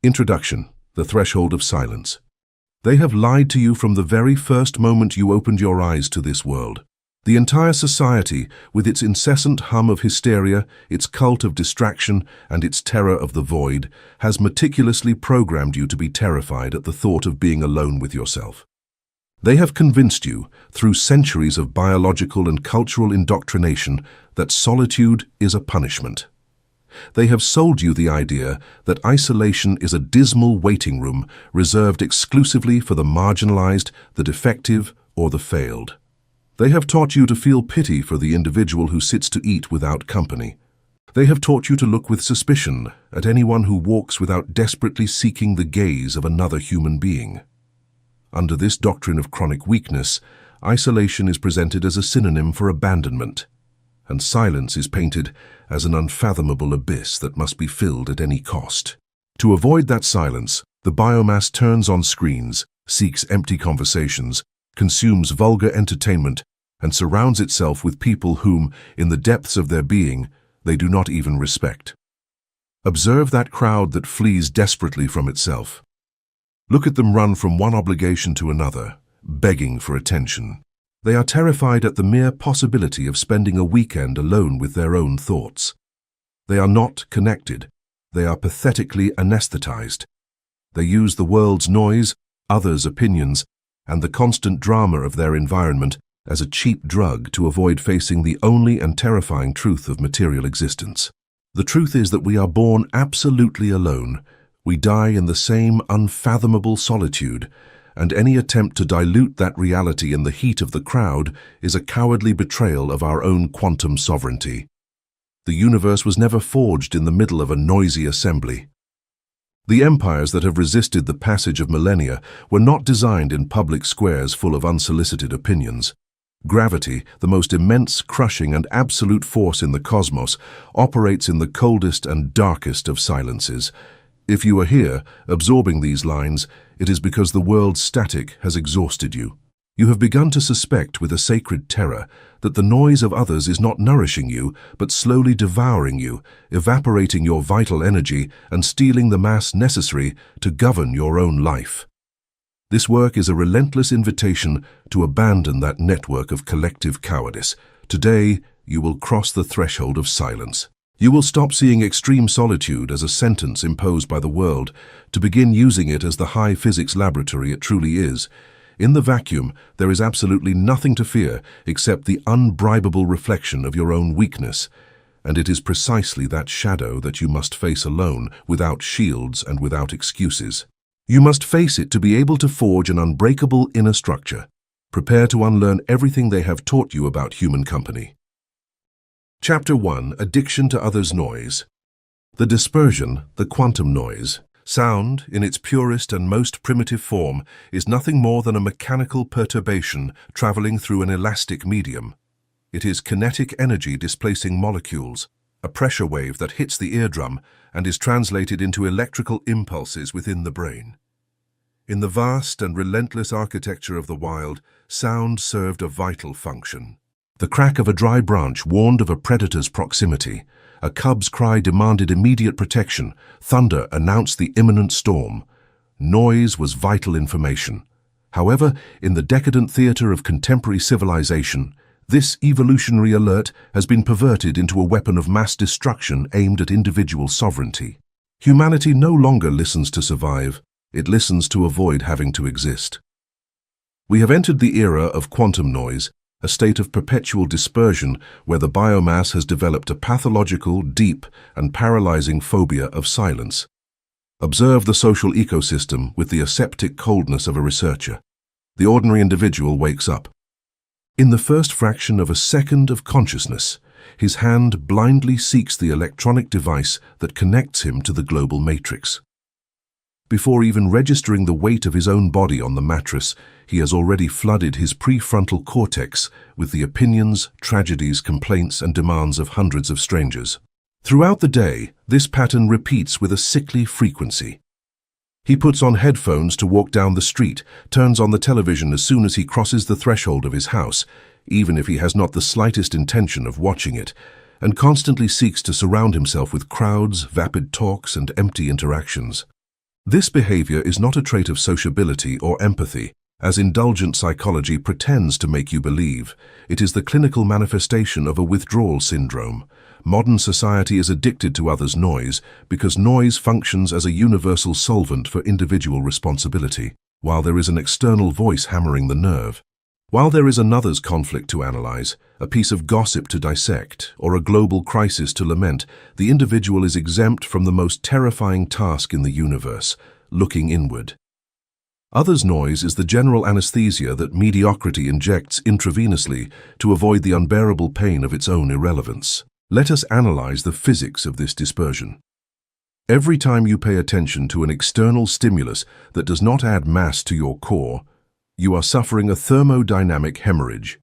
Introduction: The Threshold of Silence. They have lied to you from the very first moment you opened your eyes to this world. The entire society, with its incessant hum of hysteria, its cult of distraction, and its terror of the void, has meticulously programmed you to be terrified at the thought of being alone with yourself. They have convinced you, through centuries of biological and cultural indoctrination, that solitude is a punishment. They have sold you the idea that isolation is a dismal waiting room reserved exclusively for the marginalized, the defective, or the failed. They have taught you to feel pity for the individual who sits to eat without company. They have taught you to look with suspicion at anyone who walks without desperately seeking the gaze of another human being. Under this doctrine of chronic weakness, isolation is presented as a synonym for abandonment, and silence is painted as an unfathomable abyss that must be filled at any cost. To avoid that silence, the biomass turns on screens, seeks empty conversations, consumes vulgar entertainment, and surrounds itself with people whom, in the depths of their being, they do not even respect. Observe that crowd that flees desperately from itself. Look at them run from one obligation to another, begging for attention. They are terrified at the mere possibility of spending a weekend alone with their own thoughts. They are not connected. They are pathetically anesthetized. They use the world's noise, others' opinions, and the constant drama of their environment as a cheap drug to avoid facing the only and terrifying truth of material existence. The truth is that we are born absolutely alone. We die in the same unfathomable solitude, and any attempt to dilute that reality in the heat of the crowd is a cowardly betrayal of our own quantum sovereignty. The universe was never forged in the middle of a noisy assembly. The empires that have resisted the passage of millennia were not designed in public squares full of unsolicited opinions. Gravity, the most immense, crushing, and absolute force in the cosmos, operates in the coldest and darkest of silences. If you are here, absorbing these lines, it is because the world's static has exhausted you. You have begun to suspect with a sacred terror that the noise of others is not nourishing you, but slowly devouring you, evaporating your vital energy and stealing the mass necessary to govern your own life. This work is a relentless invitation to abandon that network of collective cowardice. Today, you will cross the threshold of silence. You will stop seeing extreme solitude as a sentence imposed by the world to begin using it as the high physics laboratory it truly is. In the vacuum, there is absolutely nothing to fear except the unbribable reflection of your own weakness, and it is precisely that shadow that you must face alone, without shields and without excuses. You must face it to be able to forge an unbreakable inner structure. Prepare to unlearn everything they have taught you about human company. Chapter 1: Addiction to Others' Noise. The dispersion, the quantum noise. Sound, in its purest and most primitive form, is nothing more than a mechanical perturbation traveling through an elastic medium. It is kinetic energy displacing molecules, a pressure wave that hits the eardrum and is translated into electrical impulses within the brain. In the vast and relentless architecture of the wild, sound served a vital function. The crack of a dry branch warned of a predator's proximity. A cub's cry demanded immediate protection. Thunder announced the imminent storm. Noise was vital information. However, in the decadent theater of contemporary civilization, this evolutionary alert has been perverted into a weapon of mass destruction aimed at individual sovereignty. Humanity no longer listens to survive. It listens to avoid having to exist. We have entered the era of quantum noise, a state of perpetual dispersion where the biomass has developed a pathological, deep, and paralyzing phobia of silence. Observe the social ecosystem with the aseptic coldness of a researcher. The ordinary individual wakes up. In the first fraction of a second of consciousness, his hand blindly seeks the electronic device that connects him to the global matrix. Before even registering the weight of his own body on the mattress, he has already flooded his prefrontal cortex with the opinions, tragedies, complaints, and demands of hundreds of strangers. Throughout the day, this pattern repeats with a sickly frequency. He puts on headphones to walk down the street, turns on the television as soon as he crosses the threshold of his house, even if he has not the slightest intention of watching it, and constantly seeks to surround himself with crowds, vapid talks, and empty interactions. This behavior is not a trait of sociability or empathy, as indulgent psychology pretends to make you believe. It is the clinical manifestation of a withdrawal syndrome. Modern society is addicted to others' noise because noise functions as a universal solvent for individual responsibility, while there is an external voice hammering the nerve. While there is another's conflict to analyze, a piece of gossip to dissect, or a global crisis to lament, the individual is exempt from the most terrifying task in the universe, looking inward. Others' noise is the general anesthesia that mediocrity injects intravenously to avoid the unbearable pain of its own irrelevance. Let us analyze the physics of this dispersion. Every time you pay attention to an external stimulus that does not add mass to your core, you are suffering a thermodynamic hemorrhage.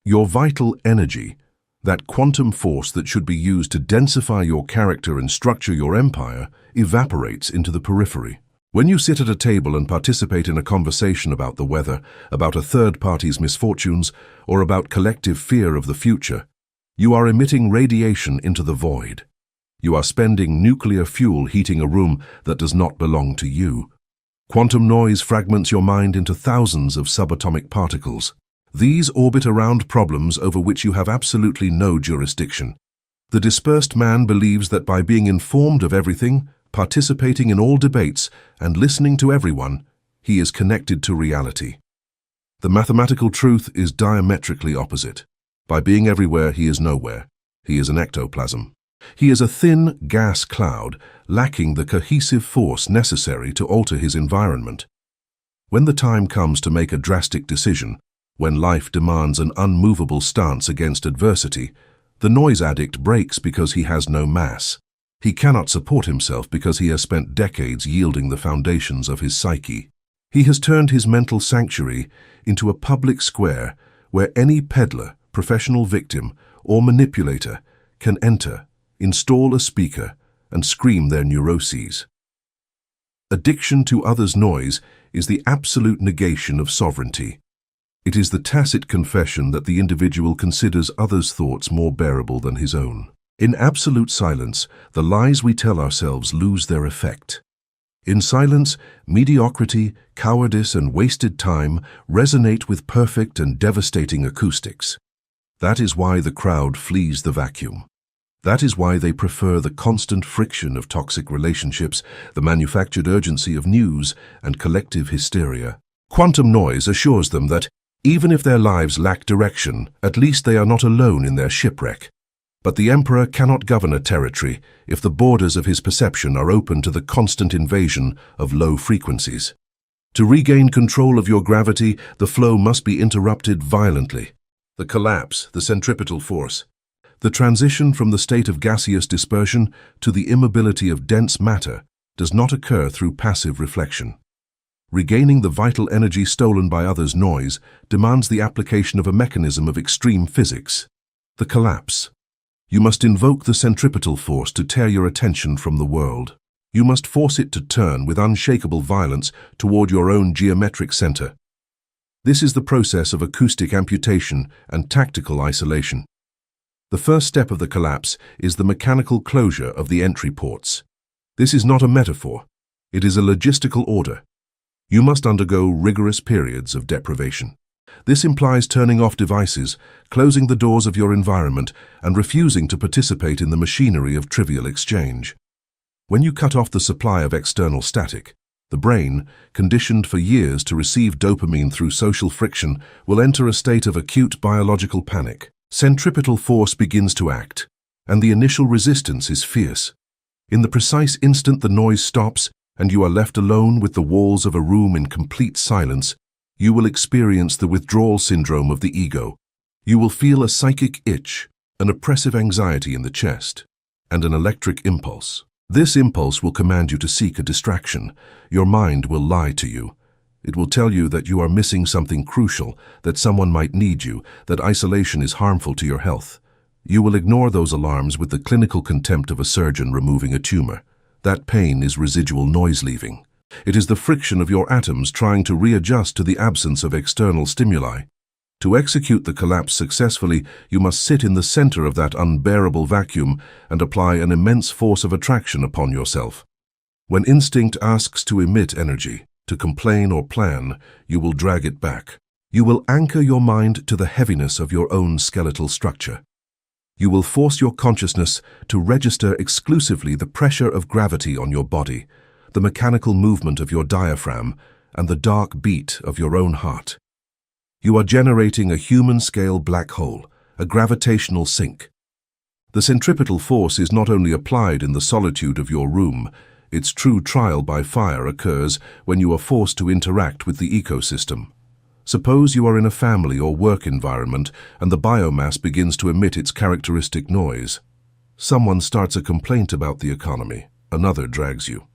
Your vital energy, that quantum force that should be used to densify your character and structure your empire, evaporates into the periphery. When you sit at a table and participate in a conversation about the weather, about a third party's misfortunes, or about collective fear of the future, you are emitting radiation into the void. You are spending nuclear fuel heating a room that does not belong to you. Quantum noise fragments your mind into thousands of subatomic particles. These orbit around problems over which you have absolutely no jurisdiction. The dispersed man believes that by being informed of everything, participating in all debates, and listening to everyone, he is connected to reality. The mathematical truth is diametrically opposite. By being everywhere, he is nowhere. He is an ectoplasm. He is a thin gas cloud, lacking the cohesive force necessary to alter his environment. When the time comes to make a drastic decision, when life demands an unmovable stance against adversity, the noise addict breaks because he has no mass. He cannot support himself because he has spent decades yielding the foundations of his psyche. He has turned his mental sanctuary into a public square where any peddler, professional victim, or manipulator can enter, install a speaker, and scream their neuroses. Addiction to others' noise is the absolute negation of sovereignty. It is the tacit confession that the individual considers others' thoughts more bearable than his own. In absolute silence, the lies we tell ourselves lose their effect. In silence, mediocrity, cowardice, and wasted time resonate with perfect and devastating acoustics. That is why the crowd flees the vacuum. That is why they prefer the constant friction of toxic relationships, the manufactured urgency of news, and collective hysteria. Quantum noise assures them that, even if their lives lack direction, at least they are not alone in their shipwreck. But the emperor cannot govern a territory if the borders of his perception are open to the constant invasion of low frequencies. To regain control of your gravity, the flow must be interrupted violently. The collapse, the centripetal force. The transition from the state of gaseous dispersion to the immobility of dense matter does not occur through passive reflection. Regaining the vital energy stolen by others' noise demands the application of a mechanism of extreme physics. The collapse. You must invoke the centripetal force to tear your attention from the world. You must force it to turn with unshakable violence toward your own geometric center. This is the process of acoustic amputation and tactical isolation. The first step of the collapse is the mechanical closure of the entry ports. This is not a metaphor. It is a logistical order. You must undergo rigorous periods of deprivation. This implies turning off devices, closing the doors of your environment, and refusing to participate in the machinery of trivial exchange. When you cut off the supply of external static, the brain, conditioned for years to receive dopamine through social friction, will enter a state of acute biological panic. Centripetal force begins to act, and the initial resistance is fierce. In the precise instant the noise stops, and you are left alone with the walls of a room in complete silence, you will experience the withdrawal syndrome of the ego. You will feel a psychic itch, an oppressive anxiety in the chest, and an electric impulse. This impulse will command you to seek a distraction. Your mind will lie to you. It will tell you that you are missing something crucial, that someone might need you, that isolation is harmful to your health. You will ignore those alarms with the clinical contempt of a surgeon removing a tumor. That pain is residual noise leaving. It is the friction of your atoms trying to readjust to the absence of external stimuli. To execute the collapse successfully, you must sit in the center of that unbearable vacuum and apply an immense force of attraction upon yourself. When instinct asks to emit energy, to complain or plan, you will drag it back. You will anchor your mind to the heaviness of your own skeletal structure. You will force your consciousness to register exclusively the pressure of gravity on your body, the mechanical movement of your diaphragm, and the dark beat of your own heart. You are generating a human-scale black hole, a gravitational sink. The centripetal force is not only applied in the solitude of your room, its true trial by fire occurs when you are forced to interact with the ecosystem. Suppose you are in a family or work environment and the biomass begins to emit its characteristic noise. Someone starts a complaint about the economy, another drags you.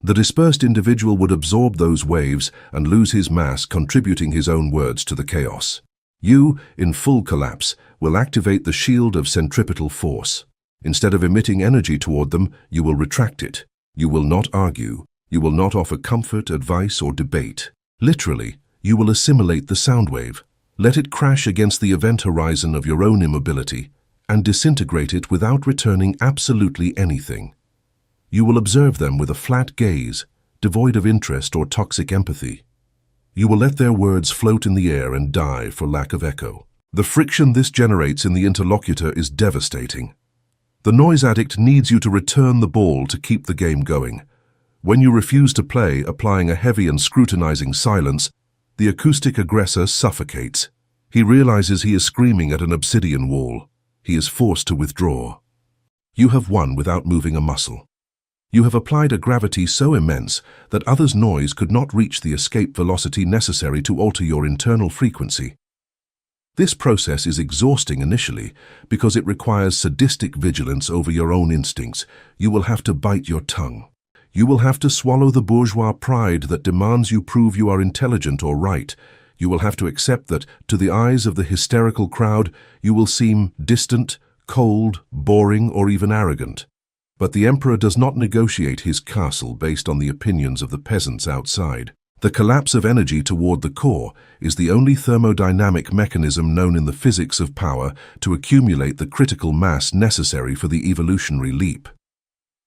The dispersed individual would absorb those waves and lose his mass, contributing his own words to the chaos. You, in full collapse, will activate the shield of centripetal force. Instead of emitting energy toward them, you will retract it. You will not argue. You will not offer comfort, advice, or debate. Literally, you will assimilate the sound wave, let it crash against the event horizon of your own immobility, and disintegrate it without returning absolutely anything. You will observe them with a flat gaze, devoid of interest or toxic empathy. You will let their words float in the air and die for lack of echo. The friction this generates in the interlocutor is devastating. The noise addict needs you to return the ball to keep the game going. When you refuse to play, applying a heavy and scrutinizing silence, the acoustic aggressor suffocates. He realizes he is screaming at an obsidian wall. He is forced to withdraw. You have won without moving a muscle. You have applied a gravity so immense that others' noise could not reach the escape velocity necessary to alter your internal frequency. This process is exhausting initially because it requires sadistic vigilance over your own instincts. You will have to bite your tongue. You will have to swallow the bourgeois pride that demands you prove you are intelligent or right. You will have to accept that, to the eyes of the hysterical crowd, you will seem distant, cold, boring, or even arrogant. But the emperor does not negotiate his castle based on the opinions of the peasants outside. The collapse of energy toward the core is the only thermodynamic mechanism known in the physics of power to accumulate the critical mass necessary for the evolutionary leap.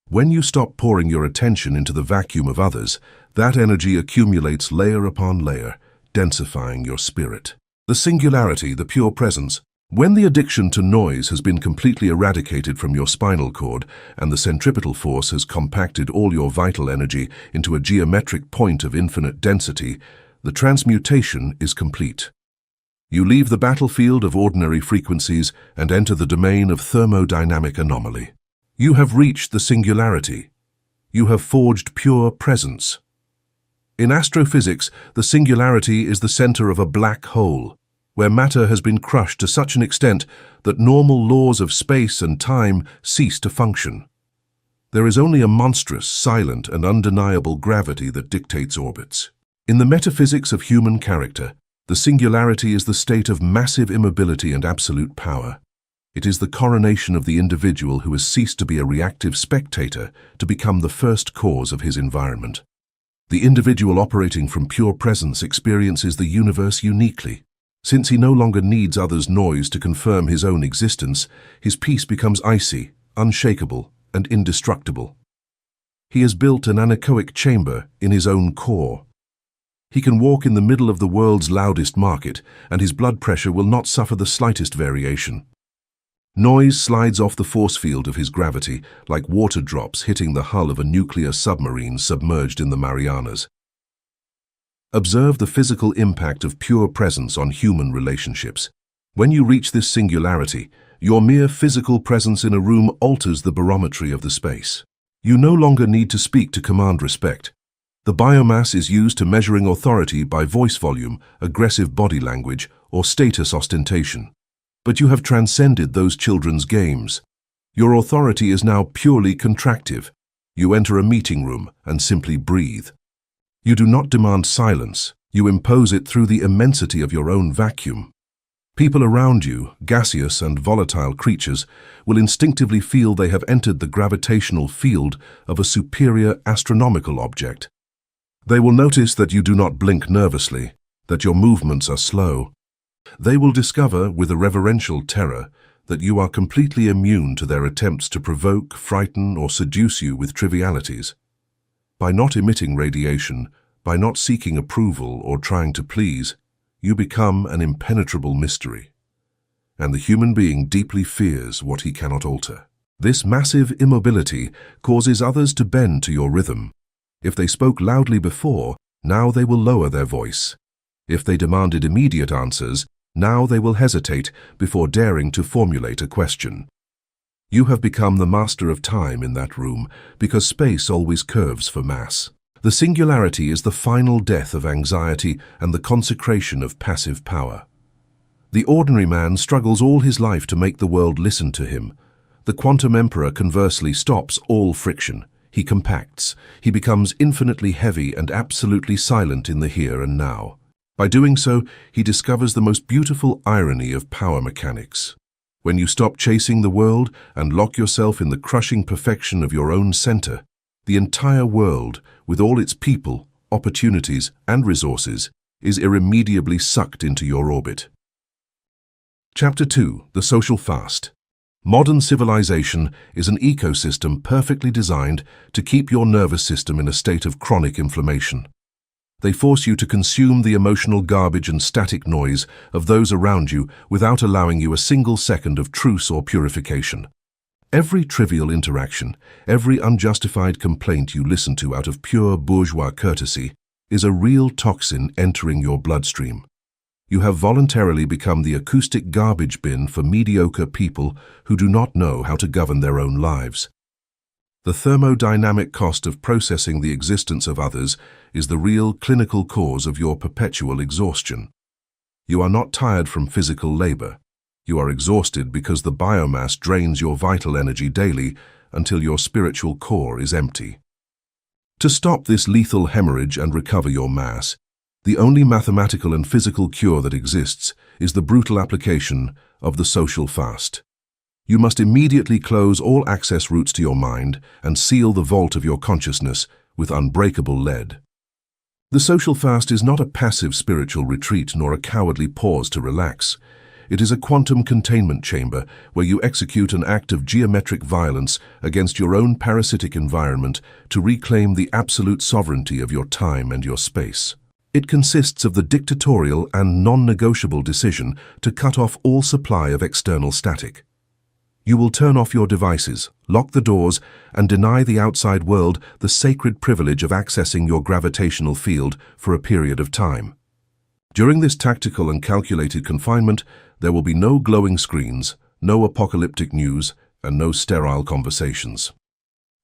When you stop pouring your attention into the vacuum of others, that energy accumulates layer upon layer, densifying your spirit. The singularity, the pure presence. When the addiction to noise has been completely eradicated from your spinal cord and the centripetal force has compacted all your vital energy into a geometric point of infinite density, the transmutation is complete. You leave the battlefield of ordinary frequencies and enter the domain of thermodynamic anomaly. You have reached the singularity. You have forged pure presence. In astrophysics, the singularity is the center of a black hole, where matter has been crushed to such an extent that normal laws of space and time cease to function. There is only a monstrous, silent, and undeniable gravity that dictates orbits. In the metaphysics of human character, the singularity is the state of massive immobility and absolute power. It is the coronation of the individual who has ceased to be a reactive spectator to become the first cause of his environment. The individual operating from pure presence experiences the universe uniquely. Since he no longer needs others' noise to confirm his own existence, his peace becomes icy, unshakable, and indestructible. He has built an anechoic chamber in his own core. He can walk in the middle of the world's loudest market, and his blood pressure will not suffer the slightest variation. Noise slides off the force field of his gravity like water drops hitting the hull of a nuclear submarine submerged in the Marianas. Observe the physical impact of pure presence on human relationships. When you reach this singularity, your mere physical presence in a room alters the barometry of the space. You no longer need to speak to command respect. The biomass is used to measuring authority by voice volume, aggressive body language, or status ostentation. But you have transcended those children's games. Your authority is now purely contractive. You enter a meeting room and simply breathe. You do not demand silence. You impose it through the immensity of your own vacuum. People around you, gaseous and volatile creatures, will instinctively feel they have entered the gravitational field of a superior astronomical object. They will notice that you do not blink nervously, that your movements are slow. They will discover, with a reverential terror, that you are completely immune to their attempts to provoke, frighten, or seduce you with trivialities. By not emitting radiation, by not seeking approval or trying to please, you become an impenetrable mystery. And the human being deeply fears what he cannot alter. This massive immobility causes others to bend to your rhythm. If they spoke loudly before, now they will lower their voice. If they demanded immediate answers, now they will hesitate before daring to formulate a question. You have become the master of time in that room because space always curves for mass. The singularity is the final death of anxiety and the consecration of passive power. The ordinary man struggles all his life to make the world listen to him. The quantum emperor conversely stops all friction. He compacts. He becomes infinitely heavy and absolutely silent in the here and now. By doing so, he discovers the most beautiful irony of power mechanics. When you stop chasing the world and lock yourself in the crushing perfection of your own center, the entire world, with all its people, opportunities, and resources, is irremediably sucked into your orbit. Chapter 2. The Social Fast. Modern civilization is an ecosystem perfectly designed to keep your nervous system in a state of chronic inflammation. They force you to consume the emotional garbage and static noise of those around you without allowing you a single second of truce or purification. Every trivial interaction, every unjustified complaint you listen to out of pure bourgeois courtesy is a real toxin entering your bloodstream. You have voluntarily become the acoustic garbage bin for mediocre people who do not know how to govern their own lives. The thermodynamic cost of processing the existence of others is the real clinical cause of your perpetual exhaustion. You are not tired from physical labor. You are exhausted because the biomass drains your vital energy daily until your spiritual core is empty. To stop this lethal hemorrhage and recover your mass, the only mathematical and physical cure that exists is the brutal application of the social fast. You must immediately close all access routes to your mind and seal the vault of your consciousness with unbreakable lead. The social fast is not a passive spiritual retreat nor a cowardly pause to relax. It is a quantum containment chamber where you execute an act of geometric violence against your own parasitic environment to reclaim the absolute sovereignty of your time and your space. It consists of the dictatorial and non-negotiable decision to cut off all supply of external static. You will turn off your devices, lock the doors, and deny the outside world the sacred privilege of accessing your gravitational field for a period of time. During this tactical and calculated confinement, there will be no glowing screens, no apocalyptic news, and no sterile conversations.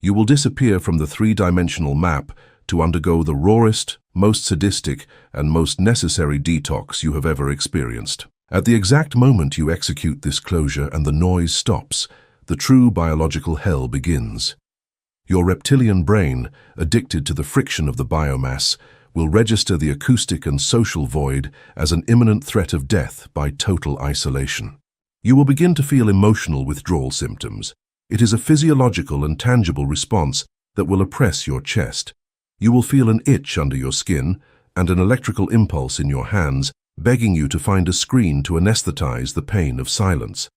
You will disappear from the three-dimensional map to undergo the rawest, most sadistic, and most necessary detox you have ever experienced. At the exact moment you execute this closure and the noise stops, the true biological hell begins. Your reptilian brain, addicted to the friction of the biomass, will register the acoustic and social void as an imminent threat of death by total isolation. You will begin to feel emotional withdrawal symptoms. It is a physiological and tangible response that will oppress your chest. You will feel an itch under your skin and an electrical impulse in your hands, begging you to find a screen to anesthetize the pain of silence.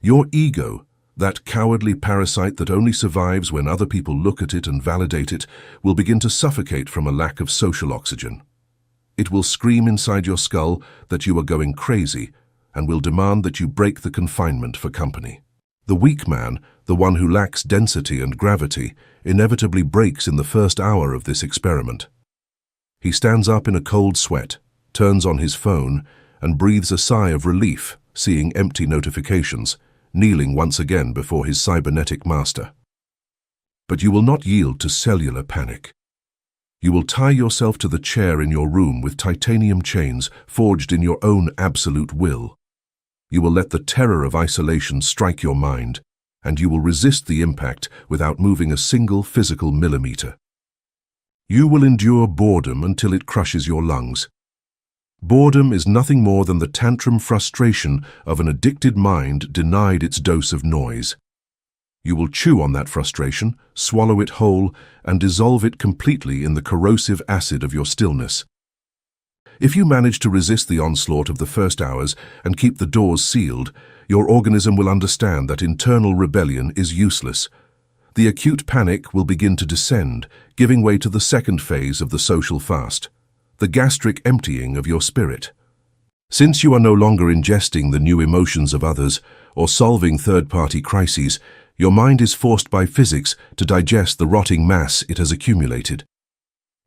Your ego, that cowardly parasite that only survives when other people look at it and validate it, will begin to suffocate from a lack of social oxygen. It will scream inside your skull that you are going crazy and will demand that you break the confinement for company. The weak man, the one who lacks density and gravity, inevitably breaks in the first hour of this experiment. He stands up in a cold sweat, turns on his phone, and breathes a sigh of relief, seeing empty notifications, kneeling once again before his cybernetic master. But you will not yield to cellular panic. You will tie yourself to the chair in your room with titanium chains forged in your own absolute will. You will let the terror of isolation strike your mind, and you will resist the impact without moving a single physical millimeter. You will endure boredom until it crushes your lungs. Boredom is nothing more than the tantrum frustration of an addicted mind denied its dose of noise. You will chew on that frustration, swallow it whole, and dissolve it completely in the corrosive acid of your stillness. If you manage to resist the onslaught of the first hours and keep the doors sealed, your organism will understand that internal rebellion is useless. The acute panic will begin to descend, giving way to the second phase of the social fast, the gastric emptying of your spirit. Since you are no longer ingesting the new emotions of others or solving third-party crises, your mind is forced by physics to digest the rotting mass it has accumulated.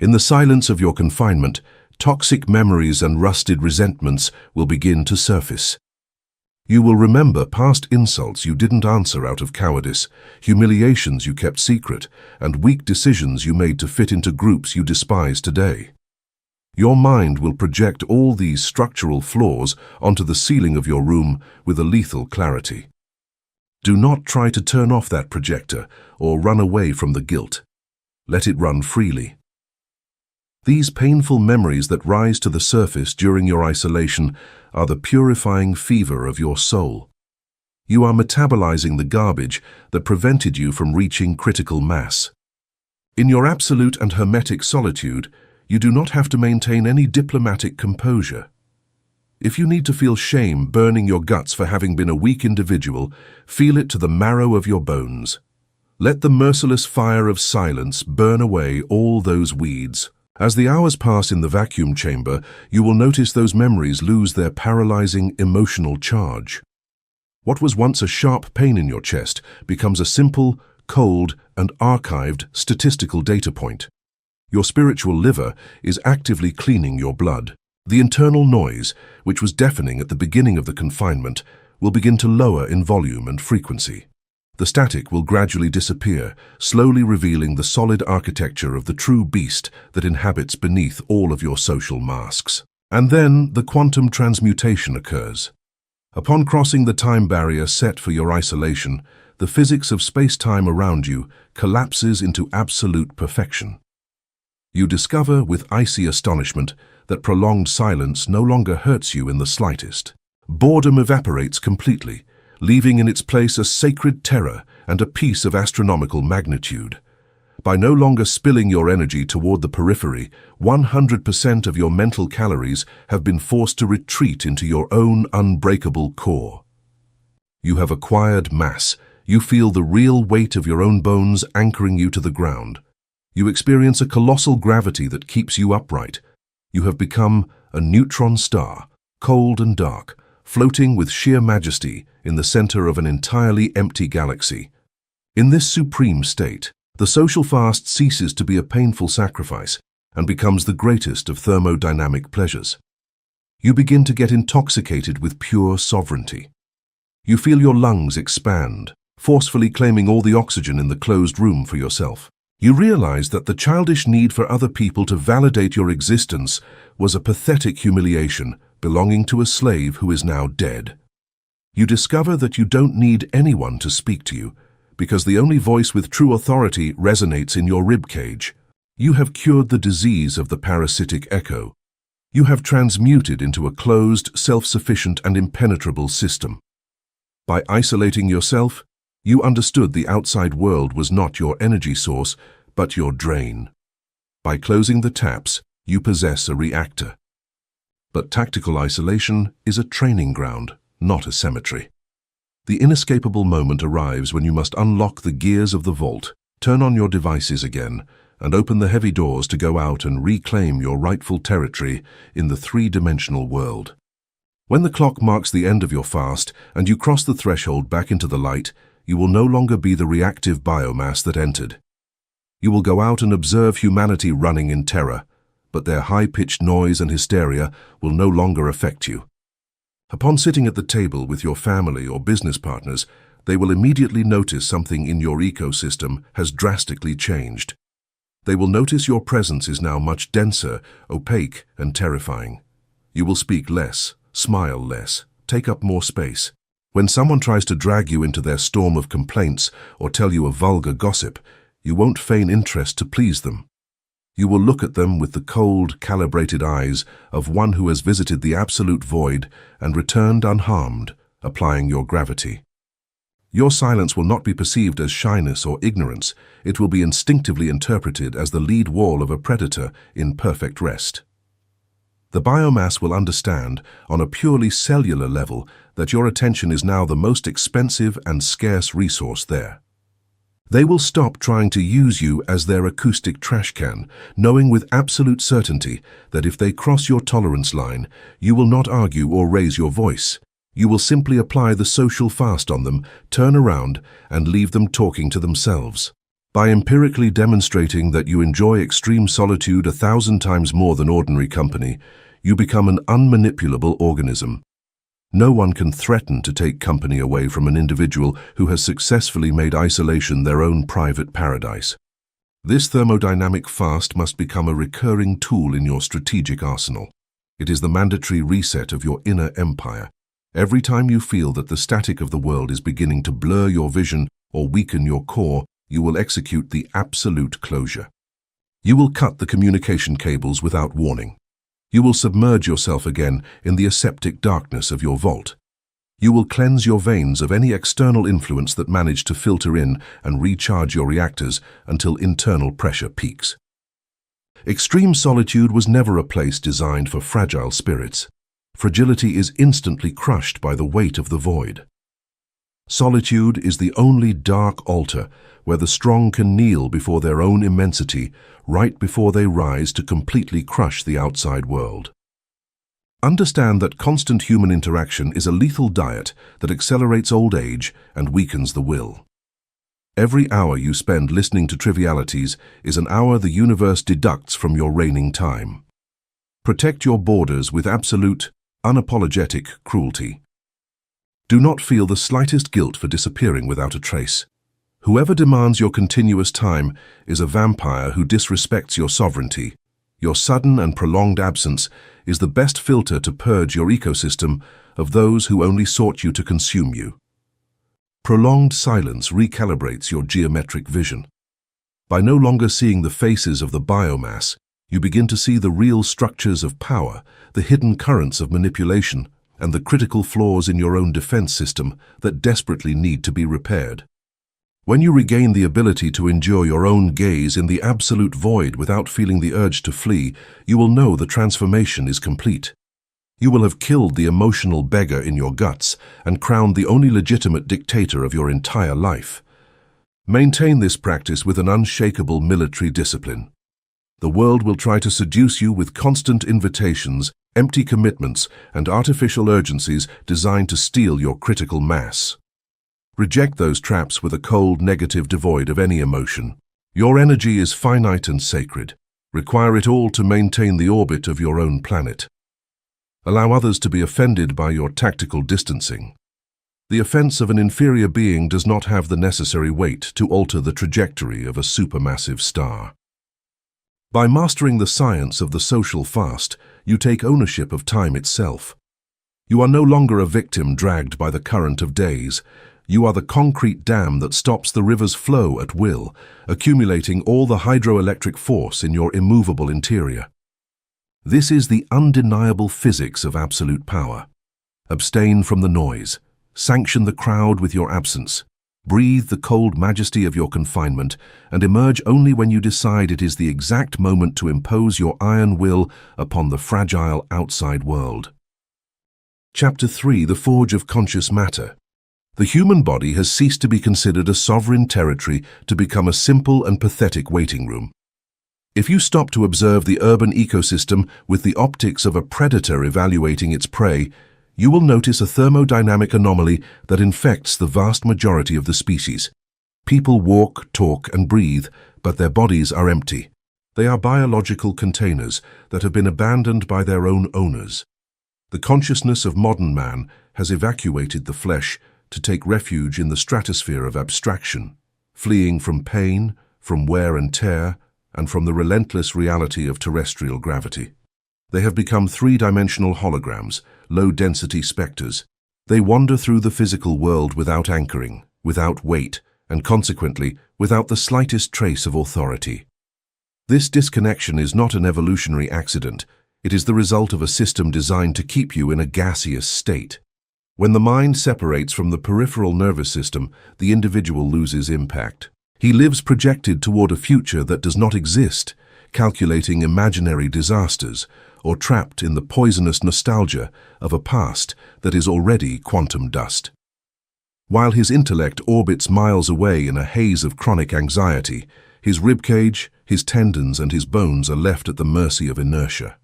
In the silence of your confinement, toxic memories and rusted resentments will begin to surface. You will remember past insults you didn't answer out of cowardice, humiliations you kept secret, and weak decisions you made to fit into groups you despise today. Your mind will project all these structural flaws onto the ceiling of your room with a lethal clarity. Do not try to turn off that projector or run away from the guilt. Let it run freely. These painful memories that rise to the surface during your isolation are the purifying fever of your soul. You are metabolizing the garbage that prevented you from reaching critical mass. In your absolute and hermetic solitude, you do not have to maintain any diplomatic composure. If you need to feel shame burning your guts for having been a weak individual, feel it to the marrow of your bones. Let the merciless fire of silence burn away all those weeds. As the hours pass in the vacuum chamber, you will notice those memories lose their paralyzing emotional charge. What was once a sharp pain in your chest becomes a simple, cold, and archived statistical data point. Your spiritual liver is actively cleaning your blood. The internal noise, which was deafening at the beginning of the confinement, will begin to lower in volume and frequency. The static will gradually disappear, slowly revealing the solid architecture of the true beast that inhabits beneath all of your social masks. And then the quantum transmutation occurs. Upon crossing the time barrier set for your isolation, the physics of space-time around you collapses into absolute perfection. You discover with icy astonishment that prolonged silence no longer hurts you in the slightest. Boredom evaporates completely, leaving in its place a sacred terror and a peace of astronomical magnitude. By no longer spilling your energy toward the periphery, 100% of your mental calories have been forced to retreat into your own unbreakable core. You have acquired mass. You feel the real weight of your own bones anchoring you to the ground. You experience a colossal gravity that keeps you upright. You have become a neutron star, cold and dark, floating with sheer majesty in the center of an entirely empty galaxy. In this supreme state, the social fast ceases to be a painful sacrifice and becomes the greatest of thermodynamic pleasures. You begin to get intoxicated with pure sovereignty. You feel your lungs expand, forcefully claiming all the oxygen in the closed room for yourself. You realize that the childish need for other people to validate your existence was a pathetic humiliation belonging to a slave who is now dead. You discover that you don't need anyone to speak to you, because the only voice with true authority resonates in your ribcage. You have cured the disease of the parasitic echo. You have transmuted into a closed, self-sufficient and impenetrable system. By isolating yourself, you understood the outside world was not your energy source, but your drain. By closing the taps, you possess a reactor. But tactical isolation is a training ground, not a cemetery. The inescapable moment arrives when you must unlock the gears of the vault, turn on your devices again, and open the heavy doors to go out and reclaim your rightful territory in the three-dimensional world. When the clock marks the end of your fast and you cross the threshold back into the light, you will no longer be the reactive biomass that entered. You will go out and observe humanity running in terror, but their high-pitched noise and hysteria will no longer affect you. Upon sitting at the table with your family or business partners, they will immediately notice something in your ecosystem has drastically changed. They will notice your presence is now much denser, opaque, and terrifying. You will speak less, smile less, take up more space. When someone tries to drag you into their storm of complaints or tell you a vulgar gossip, you won't feign interest to please them. You will look at them with the cold, calibrated eyes of one who has visited the absolute void and returned unharmed, applying your gravity. Your silence will not be perceived as shyness or ignorance. It will be instinctively interpreted as the lead wall of a predator in perfect rest. The biomass will understand, on a purely cellular level, that your attention is now the most expensive and scarce resource there. They will stop trying to use you as their acoustic trash can, knowing with absolute certainty that if they cross your tolerance line, you will not argue or raise your voice. You will simply apply the social fast on them, turn around, and leave them talking to themselves. By empirically demonstrating that you enjoy extreme solitude 1,000 times more than ordinary company, you become an unmanipulable organism. No one can threaten to take company away from an individual who has successfully made isolation their own private paradise. This thermodynamic fast must become a recurring tool in your strategic arsenal. It is the mandatory reset of your inner empire. Every time you feel that the static of the world is beginning to blur your vision or weaken your core, you will execute the absolute closure. You will cut the communication cables without warning. You will submerge yourself again in the aseptic darkness of your vault. You will cleanse your veins of any external influence that managed to filter in and recharge your reactors until internal pressure peaks. Extreme solitude was never a place designed for fragile spirits. Fragility is instantly crushed by the weight of the void. Solitude is the only dark altar where the strong can kneel before their own immensity, right before they rise to completely crush the outside world. Understand that constant human interaction is a lethal diet that accelerates old age and weakens the will. Every hour you spend listening to trivialities is an hour the universe deducts from your reigning time. Protect your borders with absolute, unapologetic cruelty. Do not feel the slightest guilt for disappearing without a trace. Whoever demands your continuous time is a vampire who disrespects your sovereignty. Your sudden and prolonged absence is the best filter to purge your ecosystem of those who only sought you to consume you. Prolonged silence recalibrates your geometric vision. By no longer seeing the faces of the biomass, you begin to see the real structures of power, the hidden currents of manipulation, and the critical flaws in your own defense system that desperately need to be repaired. When you regain the ability to endure your own gaze in the absolute void without feeling the urge to flee, you will know the transformation is complete. You will have killed the emotional beggar in your guts and crowned the only legitimate dictator of your entire life. Maintain this practice with an unshakable military discipline. The world will try to seduce you with constant invitations, empty commitments, and artificial urgencies designed to steal your critical mass. Reject those traps with a cold, negative devoid of any emotion. Your energy is finite and sacred. Require it all to maintain the orbit of your own planet. Allow others to be offended by your tactical distancing. The offense of an inferior being does not have the necessary weight to alter the trajectory of a supermassive star. By mastering the science of the social fast, you take ownership of time itself. You are no longer a victim dragged by the current of days. You are the concrete dam that stops the river's flow at will, accumulating all the hydroelectric force in your immovable interior. This is the undeniable physics of absolute power. Abstain from the noise. Sanction the crowd with your absence. Breathe the cold majesty of your confinement, and emerge only when you decide it is the exact moment to impose your iron will upon the fragile outside world. Chapter 3: The Forge of Conscious Matter. The human body has ceased to be considered a sovereign territory to become a simple and pathetic waiting room. If you stop to observe the urban ecosystem with the optics of a predator evaluating its prey, you will notice a thermodynamic anomaly that infects the vast majority of the species. People walk, talk, and breathe, but their bodies are empty. They are biological containers that have been abandoned by their own owners. The consciousness of modern man has evacuated the flesh to take refuge in the stratosphere of abstraction, fleeing from pain, from wear and tear, and from the relentless reality of terrestrial gravity. They have become three-dimensional holograms, low-density specters. They wander through the physical world without anchoring, without weight, and consequently, without the slightest trace of authority. This disconnection is not an evolutionary accident. It is the result of a system designed to keep you in a gaseous state. When the mind separates from the peripheral nervous system, the individual loses impact. He lives projected toward a future that does not exist, calculating imaginary disasters, or trapped in the poisonous nostalgia of a past that is already quantum dust. While his intellect orbits miles away in a haze of chronic anxiety, his ribcage, his tendons, and his bones are left at the mercy of inertia.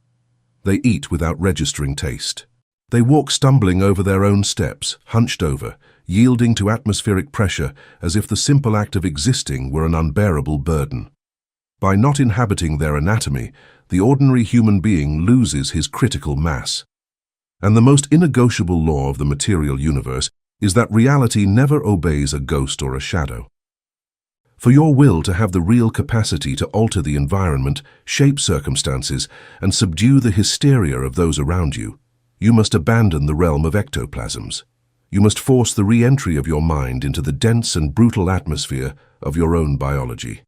They eat without registering taste. They walk stumbling over their own steps, hunched over, yielding to atmospheric pressure as if the simple act of existing were an unbearable burden. By not inhabiting their anatomy, the ordinary human being loses his critical mass. And the most innegotiable law of the material universe is that reality never obeys a ghost or a shadow. For your will to have the real capacity to alter the environment, shape circumstances, and subdue the hysteria of those around you, you must abandon the realm of ectoplasms. You must force the re-entry of your mind into the dense and brutal atmosphere of your own biology.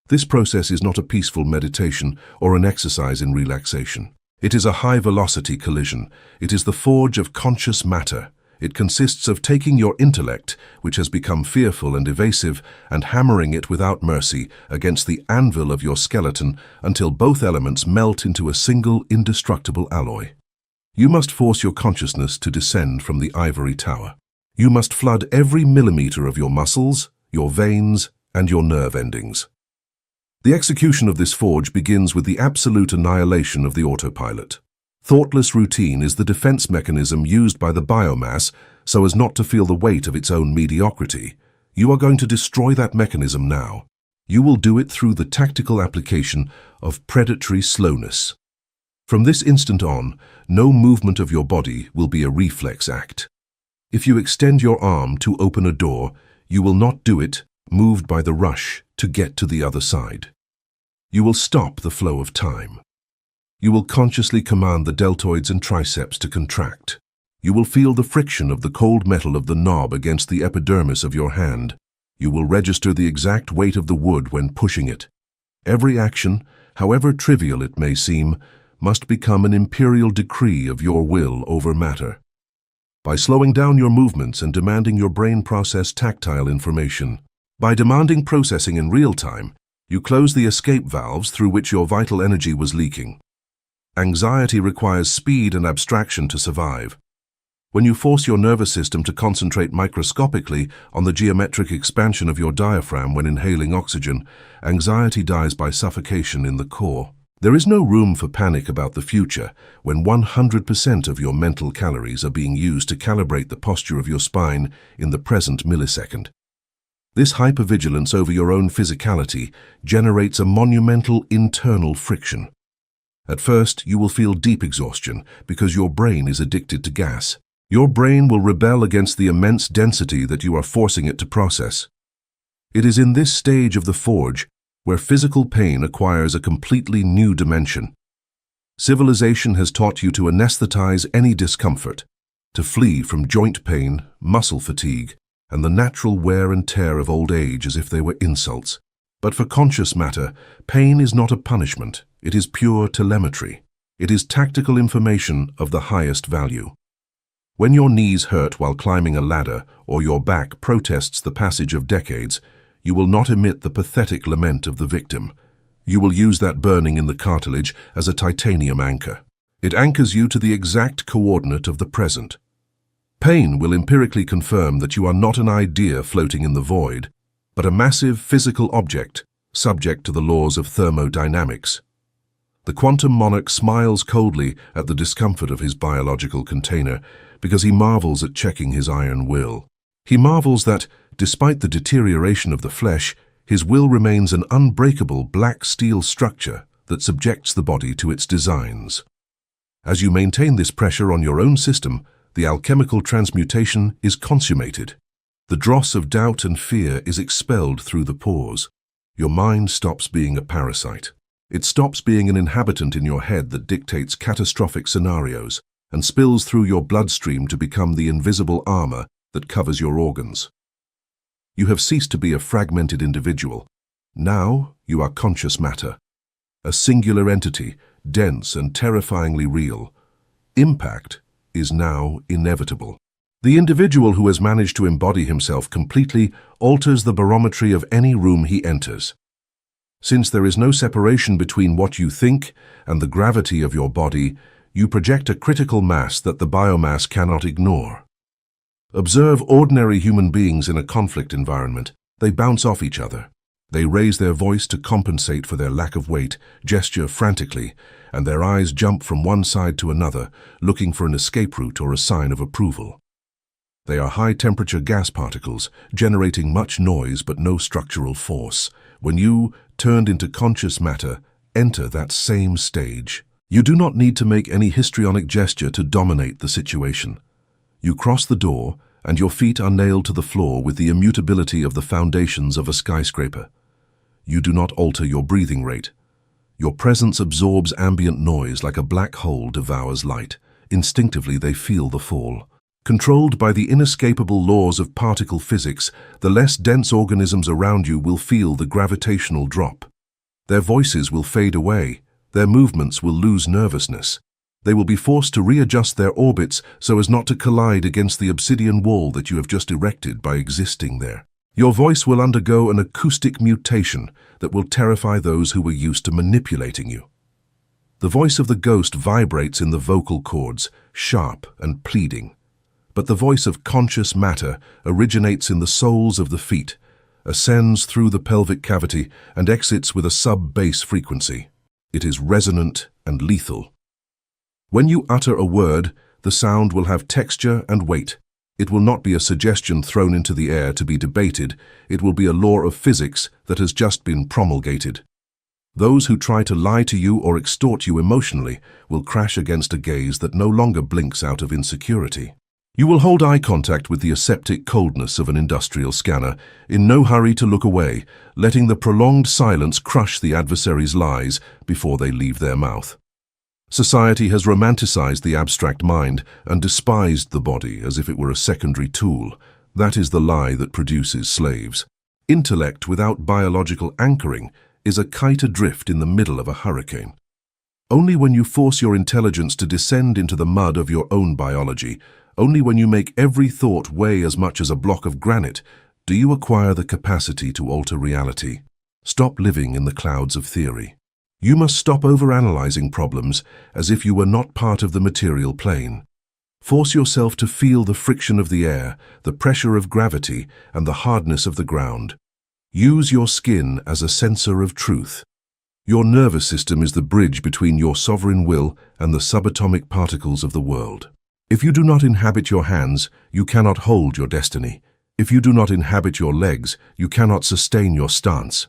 This process is not a peaceful meditation or an exercise in relaxation. It is a high-velocity collision. It is the forge of conscious matter. It consists of taking your intellect, which has become fearful and evasive, and hammering it without mercy against the anvil of your skeleton until both elements melt into a single indestructible alloy. You must force your consciousness to descend from the ivory tower. You must flood every millimeter of your muscles, your veins, and your nerve endings. The execution of this forge begins with the absolute annihilation of the autopilot. Thoughtless routine is the defense mechanism used by the biomass so as not to feel the weight of its own mediocrity. You are going to destroy that mechanism now. You will do it through the tactical application of predatory slowness. From this instant on, no movement of your body will be a reflex act. If you extend your arm to open a door, you will not do it moved by the rush to get to the other side. You will stop the flow of time. You will consciously command the deltoids and triceps to contract. You will feel the friction of the cold metal of the knob against the epidermis of your hand. You will register the exact weight of the wood when pushing it. Every action, however trivial it may seem, must become an imperial decree of your will over matter. By slowing down your movements and demanding your brain process tactile information, by demanding processing in real time, you close the escape valves through which your vital energy was leaking. Anxiety requires speed and abstraction to survive. When you force your nervous system to concentrate microscopically on the geometric expansion of your diaphragm when inhaling oxygen, anxiety dies by suffocation in the core. There is no room for panic about the future when 100% of your mental calories are being used to calibrate the posture of your spine in the present millisecond. This hypervigilance over your own physicality generates a monumental internal friction. At first, you will feel deep exhaustion because your brain is addicted to gas. Your brain will rebel against the immense density that you are forcing it to process. It is in this stage of the forge where physical pain acquires a completely new dimension. Civilization has taught you to anesthetize any discomfort, to flee from joint pain, muscle fatigue, and the natural wear and tear of old age as if they were insults. But for conscious matter, pain is not a punishment. It is pure telemetry. It is tactical information of the highest value. When your knees hurt while climbing a ladder or your back protests the passage of decades, you will not emit the pathetic lament of the victim. You will use that burning in the cartilage as a titanium anchor. It anchors you to the exact coordinate of the present. Pain will empirically confirm that you are not an idea floating in the void, but a massive physical object, subject to the laws of thermodynamics. The quantum monarch smiles coldly at the discomfort of his biological container because he marvels at checking his iron will. He marvels that, despite the deterioration of the flesh, his will remains an unbreakable black steel structure that subjects the body to its designs. As you maintain this pressure on your own system, the alchemical transmutation is consummated. The dross of doubt and fear is expelled through the pores. Your mind stops being a parasite. It stops being an inhabitant in your head that dictates catastrophic scenarios and spills through your bloodstream to become the invisible armor that covers your organs. You have ceased to be a fragmented individual. Now you are conscious matter, a singular entity, dense and terrifyingly real. Impact is now inevitable. The individual who has managed to embody himself completely alters the barometry of any room he enters. Since there is no separation between what you think and the gravity of your body, you project a critical mass that the biomass cannot ignore. Observe ordinary human beings in a conflict environment. They bounce off each other. They raise their voice to compensate for their lack of weight, gesture frantically, and their eyes jump from one side to another, looking for an escape route or a sign of approval. They are high-temperature gas particles, generating much noise but no structural force. When you, turned into conscious matter, enter that same stage, you do not need to make any histrionic gesture to dominate the situation. You cross the door, and your feet are nailed to the floor with the immutability of the foundations of a skyscraper. You do not alter your breathing rate. Your presence absorbs ambient noise like a black hole devours light. Instinctively they feel the fall. Controlled by the inescapable laws of particle physics, the less dense organisms around you will feel the gravitational drop. Their voices will fade away. Their movements will lose nervousness. They will be forced to readjust their orbits so as not to collide against the obsidian wall that you have just erected by existing there. Your voice will undergo an acoustic mutation that will terrify those who were used to manipulating you. The voice of the ghost vibrates in the vocal cords, sharp and pleading. But the voice of conscious matter originates in the soles of the feet, ascends through the pelvic cavity, and exits with a sub-bass frequency. It is resonant and lethal. When you utter a word, the sound will have texture and weight. It will not be a suggestion thrown into the air to be debated. It will be a law of physics that has just been promulgated. Those who try to lie to you or extort you emotionally will crash against a gaze that no longer blinks out of insecurity. You will hold eye contact with the aseptic coldness of an industrial scanner, in no hurry to look away, letting the prolonged silence crush the adversary's lies before they leave their mouth. Society has romanticized the abstract mind and despised the body as if it were a secondary tool. That is the lie that produces slaves. Intellect without biological anchoring is a kite adrift in the middle of a hurricane. Only when you force your intelligence to descend into the mud of your own biology, only when you make every thought weigh as much as a block of granite, do you acquire the capacity to alter reality. Stop living in the clouds of theory. You must stop overanalyzing problems as if you were not part of the material plane. Force yourself to feel the friction of the air, the pressure of gravity, and the hardness of the ground. Use your skin as a sensor of truth. Your nervous system is the bridge between your sovereign will and the subatomic particles of the world. If you do not inhabit your hands, you cannot hold your destiny. If you do not inhabit your legs, you cannot sustain your stance.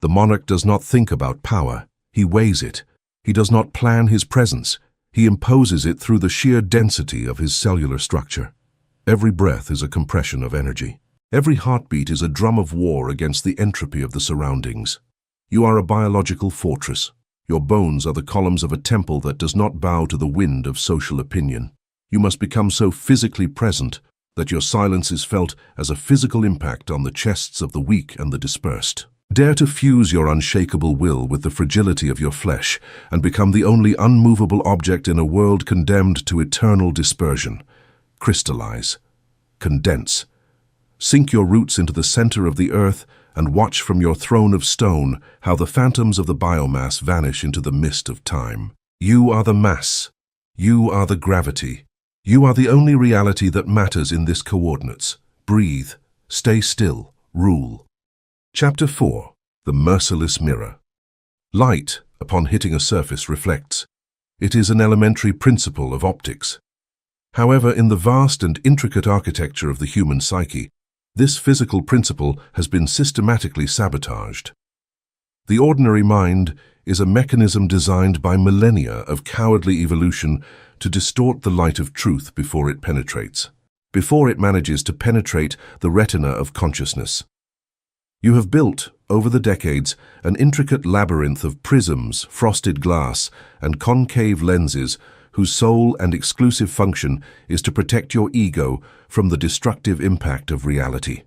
The monarch does not think about power, he weighs it. He does not plan his presence, he imposes it through the sheer density of his cellular structure. Every breath is a compression of energy. Every heartbeat is a drum of war against the entropy of the surroundings. You are a biological fortress. Your bones are the columns of a temple that does not bow to the wind of social opinion. You must become so physically present that your silence is felt as a physical impact on the chests of the weak and the dispersed. Dare to fuse your unshakable will with the fragility of your flesh and become the only unmovable object in a world condemned to eternal dispersion. Crystallize. Condense. Sink your roots into the center of the earth and watch from your throne of stone how the phantoms of the biomass vanish into the mist of time. You are the mass. You are the gravity. You are the only reality that matters in this coordinates. Breathe. Stay still. Rule. Chapter 4. The Merciless Mirror. Light, upon hitting a surface, reflects. It is an elementary principle of optics. However, in the vast and intricate architecture of the human psyche, this physical principle has been systematically sabotaged. The ordinary mind is a mechanism designed by millennia of cowardly evolution to distort the light of truth before it penetrates, before it manages to penetrate the retina of consciousness. You have built, over the decades, an intricate labyrinth of prisms, frosted glass, and concave lenses whose sole and exclusive function is to protect your ego from the destructive impact of reality.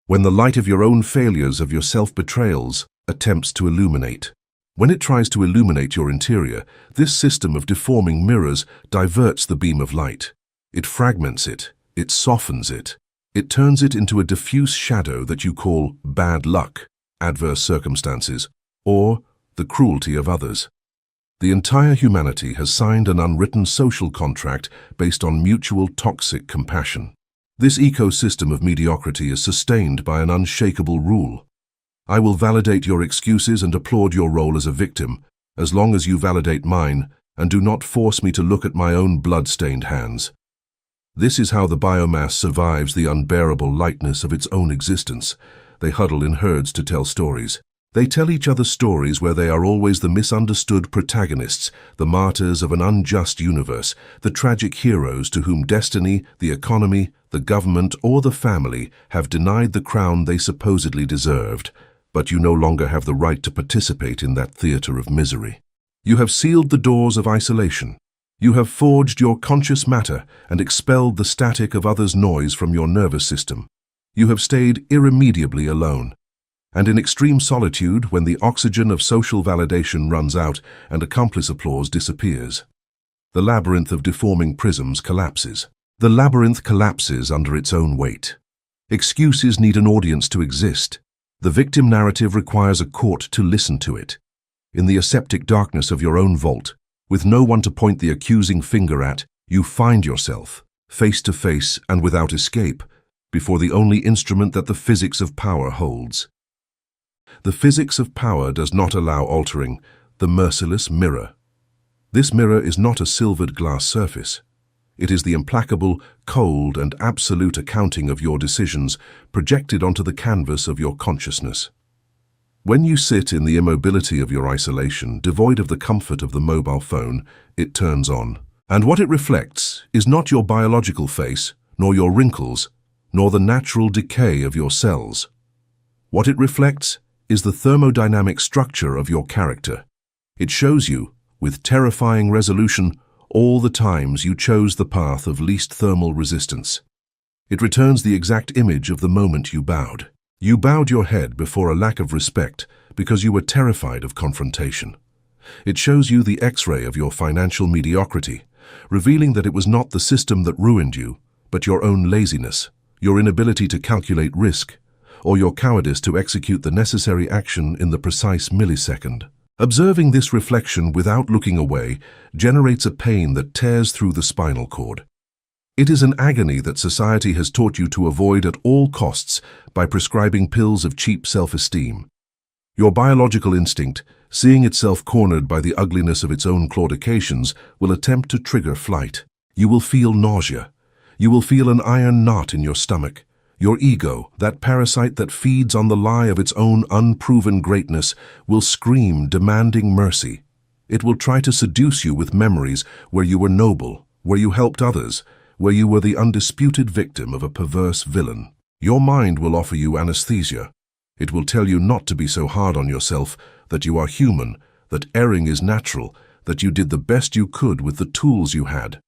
When the light of your own failures, of your self-betrayals, attempts to illuminate. When it tries to illuminate your interior, this system of deforming mirrors diverts the beam of light. It fragments it, it softens it. It turns it into a diffuse shadow that you call bad luck, adverse circumstances, or the cruelty of others. The entire humanity has signed an unwritten social contract based on mutual toxic compassion. This ecosystem of mediocrity is sustained by an unshakable rule. I will validate your excuses and applaud your role as a victim, as long as you validate mine and do not force me to look at my own blood-stained hands. This is how the biomass survives the unbearable lightness of its own existence. They huddle in herds to tell stories. They tell each other stories where they are always the misunderstood protagonists, the martyrs of an unjust universe, the tragic heroes to whom destiny, the economy, the government, or the family have denied the crown they supposedly deserved. But you no longer have the right to participate in that theater of misery. You have sealed the doors of isolation. You have forged your conscious matter and expelled the static of others' noise from your nervous system. You have stayed irremediably alone. And in extreme solitude, when the oxygen of social validation runs out and accomplice applause disappears, the labyrinth of deforming prisms collapses. The labyrinth collapses under its own weight. Excuses need an audience to exist. The victim narrative requires a court to listen to it. In the aseptic darkness of your own vault, with no one to point the accusing finger at, you find yourself, face to face and without escape, before the only instrument that the physics of power holds. The physics of power does not allow altering, the merciless mirror. This mirror is not a silvered glass surface. It is the implacable, cold, and absolute accounting of your decisions projected onto the canvas of your consciousness. When you sit in the immobility of your isolation, devoid of the comfort of the mobile phone, it turns on. And what it reflects is not your biological face, nor your wrinkles, nor the natural decay of your cells. What it reflects is the thermodynamic structure of your character. It shows you, with terrifying resolution, all the times you chose the path of least thermal resistance. It returns the exact image of the moment you bowed. You bowed your head before a lack of respect because you were terrified of confrontation. It shows you the X-ray of your financial mediocrity, revealing that it was not the system that ruined you, but your own laziness, your inability to calculate risk, or your cowardice to execute the necessary action in the precise millisecond. Observing this reflection without looking away generates a pain that tears through the spinal cord. It is an agony that society has taught you to avoid at all costs by prescribing pills of cheap self-esteem. Your biological instinct, seeing itself cornered by the ugliness of its own claudications, will attempt to trigger flight. You will feel nausea. You will feel an iron knot in your stomach. Your ego, that parasite that feeds on the lie of its own unproven greatness, will scream, demanding mercy. It will try to seduce you with memories where you were noble, where you helped others, where you were the undisputed victim of a perverse villain. Your mind will offer you anesthesia. It will tell you not to be so hard on yourself, that you are human, that erring is natural, that you did the best you could with the tools you had.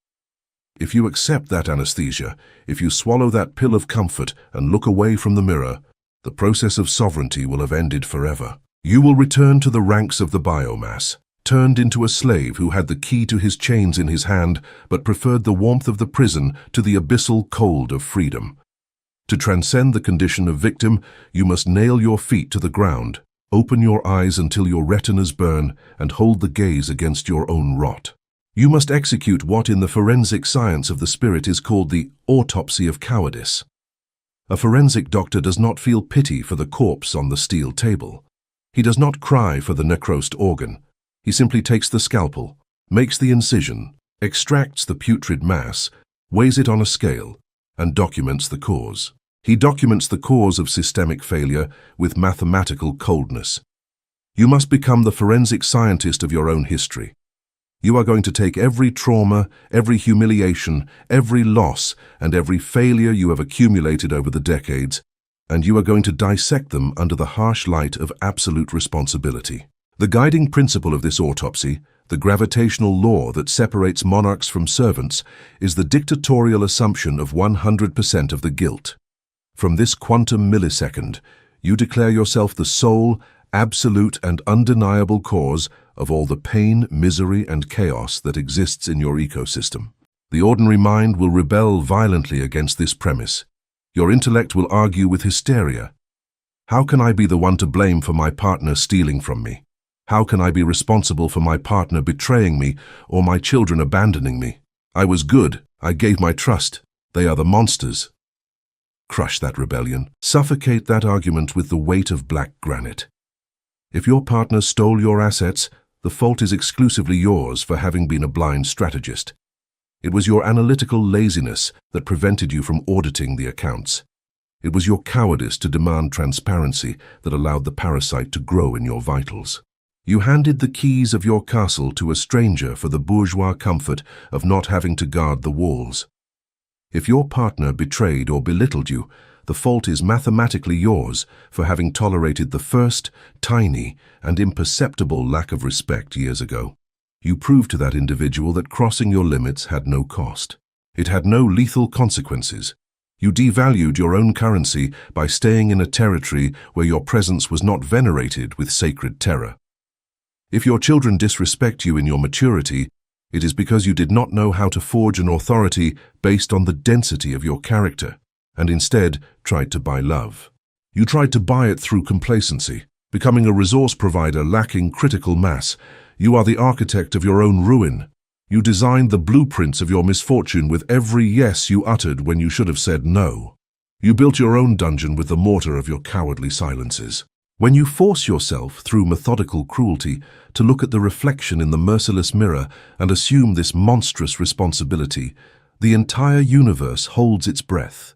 If you accept that anesthesia, if you swallow that pill of comfort and look away from the mirror, the process of sovereignty will have ended forever. You will return to the ranks of the biomass, turned into a slave who had the key to his chains in his hand but preferred the warmth of the prison to the abyssal cold of freedom. To transcend the condition of victim, you must nail your feet to the ground, open your eyes until your retinas burn, and hold the gaze against your own rot. You must execute what in the forensic science of the spirit is called the autopsy of cowardice. A forensic doctor does not feel pity for the corpse on the steel table. He does not cry for the necrosed organ. He simply takes the scalpel, makes the incision, extracts the putrid mass, weighs it on a scale, and documents the cause. He documents the cause of systemic failure with mathematical coldness. You must become the forensic scientist of your own history. You are going to take every trauma, every humiliation, every loss, and every failure you have accumulated over the decades, and you are going to dissect them under the harsh light of absolute responsibility. The guiding principle of this autopsy, the gravitational law that separates monarchs from servants, is the dictatorial assumption of 100% of the guilt. From this quantum millisecond, you declare yourself the sole, absolute and undeniable cause of all the pain, misery and chaos that exists in your ecosystem. The ordinary mind will rebel violently against this premise. Your intellect will argue with hysteria. How can I be the one to blame for my partner stealing from me? How can I be responsible for my partner betraying me or my children abandoning me? I was good. I gave my trust. They are the monsters. Crush that rebellion. Suffocate that argument with the weight of black granite. If your partner stole your assets, the fault is exclusively yours for having been a blind strategist. It was your analytical laziness that prevented you from auditing the accounts. It was your cowardice to demand transparency that allowed the parasite to grow in your vitals. You handed the keys of your castle to a stranger for the bourgeois comfort of not having to guard the walls. If your partner betrayed or belittled you, the fault is mathematically yours for having tolerated the first, tiny, and imperceptible lack of respect years ago. You proved to that individual that crossing your limits had no cost. It had no lethal consequences. You devalued your own currency by staying in a territory where your presence was not venerated with sacred terror. If your children disrespect you in your maturity, it is because you did not know how to forge an authority based on the density of your character, and instead tried to buy love. You tried to buy it through complacency, becoming a resource provider lacking critical mass. You are the architect of your own ruin. You designed the blueprints of your misfortune with every yes you uttered when you should have said no. You built your own dungeon with the mortar of your cowardly silences. When you force yourself, through methodical cruelty, to look at the reflection in the merciless mirror and assume this monstrous responsibility, the entire universe holds its breath.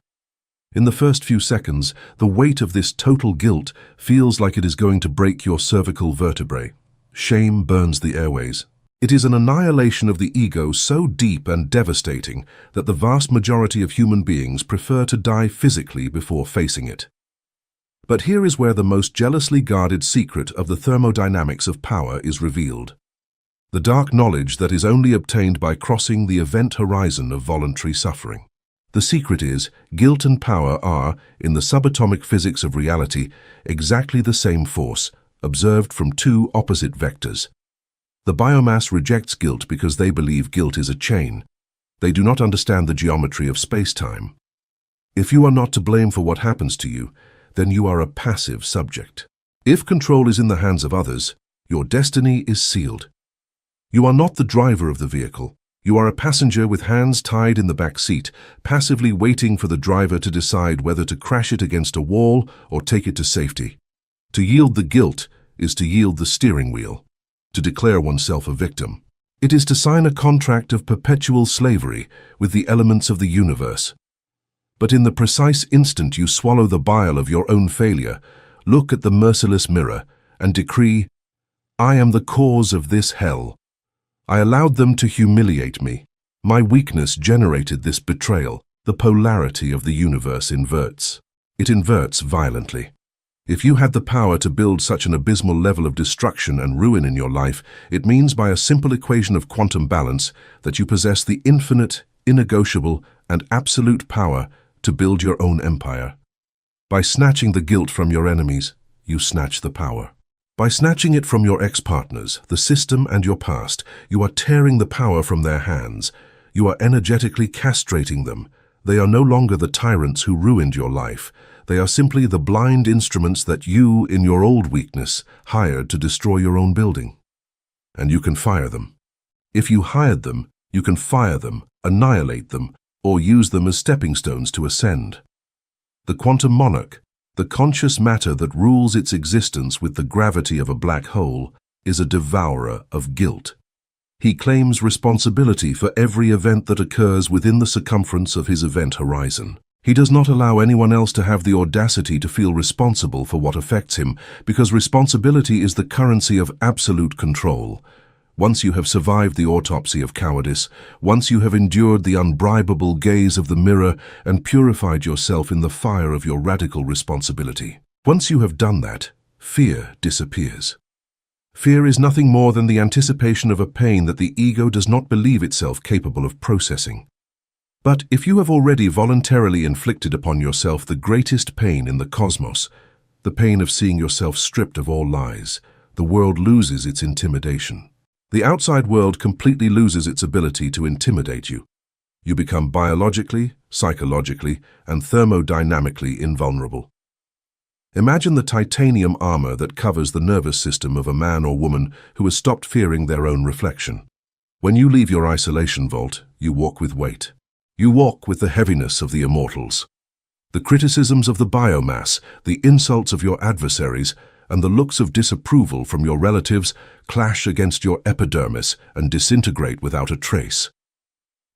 In the first few seconds, the weight of this total guilt feels like it is going to break your cervical vertebrae. Shame burns the airways. It is an annihilation of the ego so deep and devastating that the vast majority of human beings prefer to die physically before facing it. But here is where the most jealously guarded secret of the thermodynamics of power is revealed. The dark knowledge that is only obtained by crossing the event horizon of voluntary suffering. The secret is, guilt and power are, in the subatomic physics of reality, exactly the same force, observed from two opposite vectors. The biomass rejects guilt because they believe guilt is a chain. They do not understand the geometry of space-time. If you are not to blame for what happens to you, then you are a passive subject. If control is in the hands of others, your destiny is sealed. You are not the driver of the vehicle. You are a passenger with hands tied in the back seat, passively waiting for the driver to decide whether to crash it against a wall or take it to safety. To yield the guilt is to yield the steering wheel, to declare oneself a victim. It is to sign a contract of perpetual slavery with the elements of the universe. But in the precise instant you swallow the bile of your own failure, look at the merciless mirror and decree, I am the cause of this hell. I allowed them to humiliate me. My weakness generated this betrayal. The polarity of the universe inverts. It inverts violently. If you had the power to build such an abysmal level of destruction and ruin in your life, it means by a simple equation of quantum balance that you possess the infinite, innegotiable, and absolute power to build your own empire. By snatching the guilt from your enemies, you snatch the power. By snatching it from your ex-partners, the system, and your past, you are tearing the power from their hands. You are energetically castrating them. They are no longer the tyrants who ruined your life. They are simply the blind instruments that you, in your old weakness, hired to destroy your own building. And you can fire them. If you hired them, you can fire them, annihilate them, or use them as stepping stones to ascend. The quantum monarch, the conscious matter that rules its existence with the gravity of a black hole, is a devourer of guilt. He claims responsibility for every event that occurs within the circumference of his event horizon. He does not allow anyone else to have the audacity to feel responsible for what affects him, because responsibility is the currency of absolute control. Once you have survived the autopsy of cowardice, once you have endured the unbribable gaze of the mirror and purified yourself in the fire of your radical responsibility, once you have done that, fear disappears. Fear is nothing more than the anticipation of a pain that the ego does not believe itself capable of processing. But if you have already voluntarily inflicted upon yourself the greatest pain in the cosmos, the pain of seeing yourself stripped of all lies, the world loses its intimidation. The outside world completely loses its ability to intimidate you. You become biologically, psychologically, and thermodynamically invulnerable. Imagine the titanium armor that covers the nervous system of a man or woman who has stopped fearing their own reflection. When you leave your isolation vault, you walk with weight. You walk with the heaviness of the immortals. The criticisms of the biomass, the insults of your adversaries, and the looks of disapproval from your relatives clash against your epidermis and disintegrate without a trace.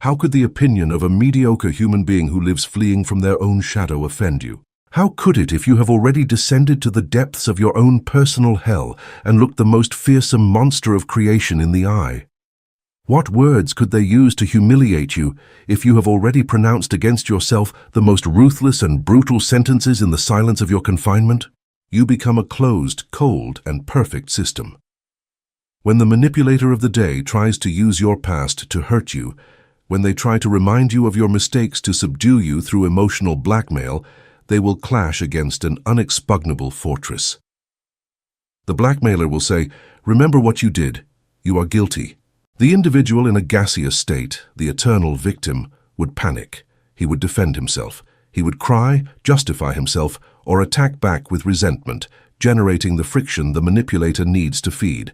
How could the opinion of a mediocre human being who lives fleeing from their own shadow offend you? How could it if you have already descended to the depths of your own personal hell and looked the most fearsome monster of creation in the eye? What words could they use to humiliate you if you have already pronounced against yourself the most ruthless and brutal sentences in the silence of your confinement? You become a closed, cold, and perfect system. When the manipulator of the day tries to use your past to hurt you, when they try to remind you of your mistakes to subdue you through emotional blackmail, they will clash against an unexpugnable fortress. The blackmailer will say, "Remember what you did. You are guilty." The individual in a gaseous state, the eternal victim, would panic. He would defend himself. He would cry, justify himself, or attack back with resentment, generating the friction the manipulator needs to feed.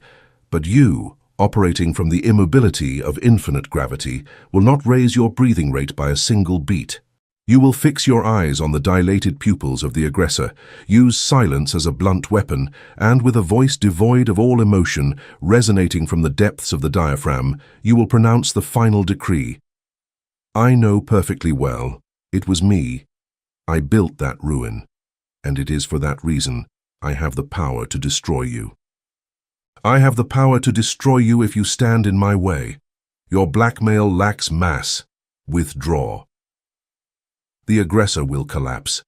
But you, operating from the immobility of infinite gravity, will not raise your breathing rate by a single beat. You will fix your eyes on the dilated pupils of the aggressor, use silence as a blunt weapon, and with a voice devoid of all emotion, resonating from the depths of the diaphragm, you will pronounce the final decree. I know perfectly well, it was me. I built that ruin, and it is for that reason I have the power to destroy you. I have the power to destroy you if you stand in my way. Your blackmail lacks mass. Withdraw. The aggressor will collapse.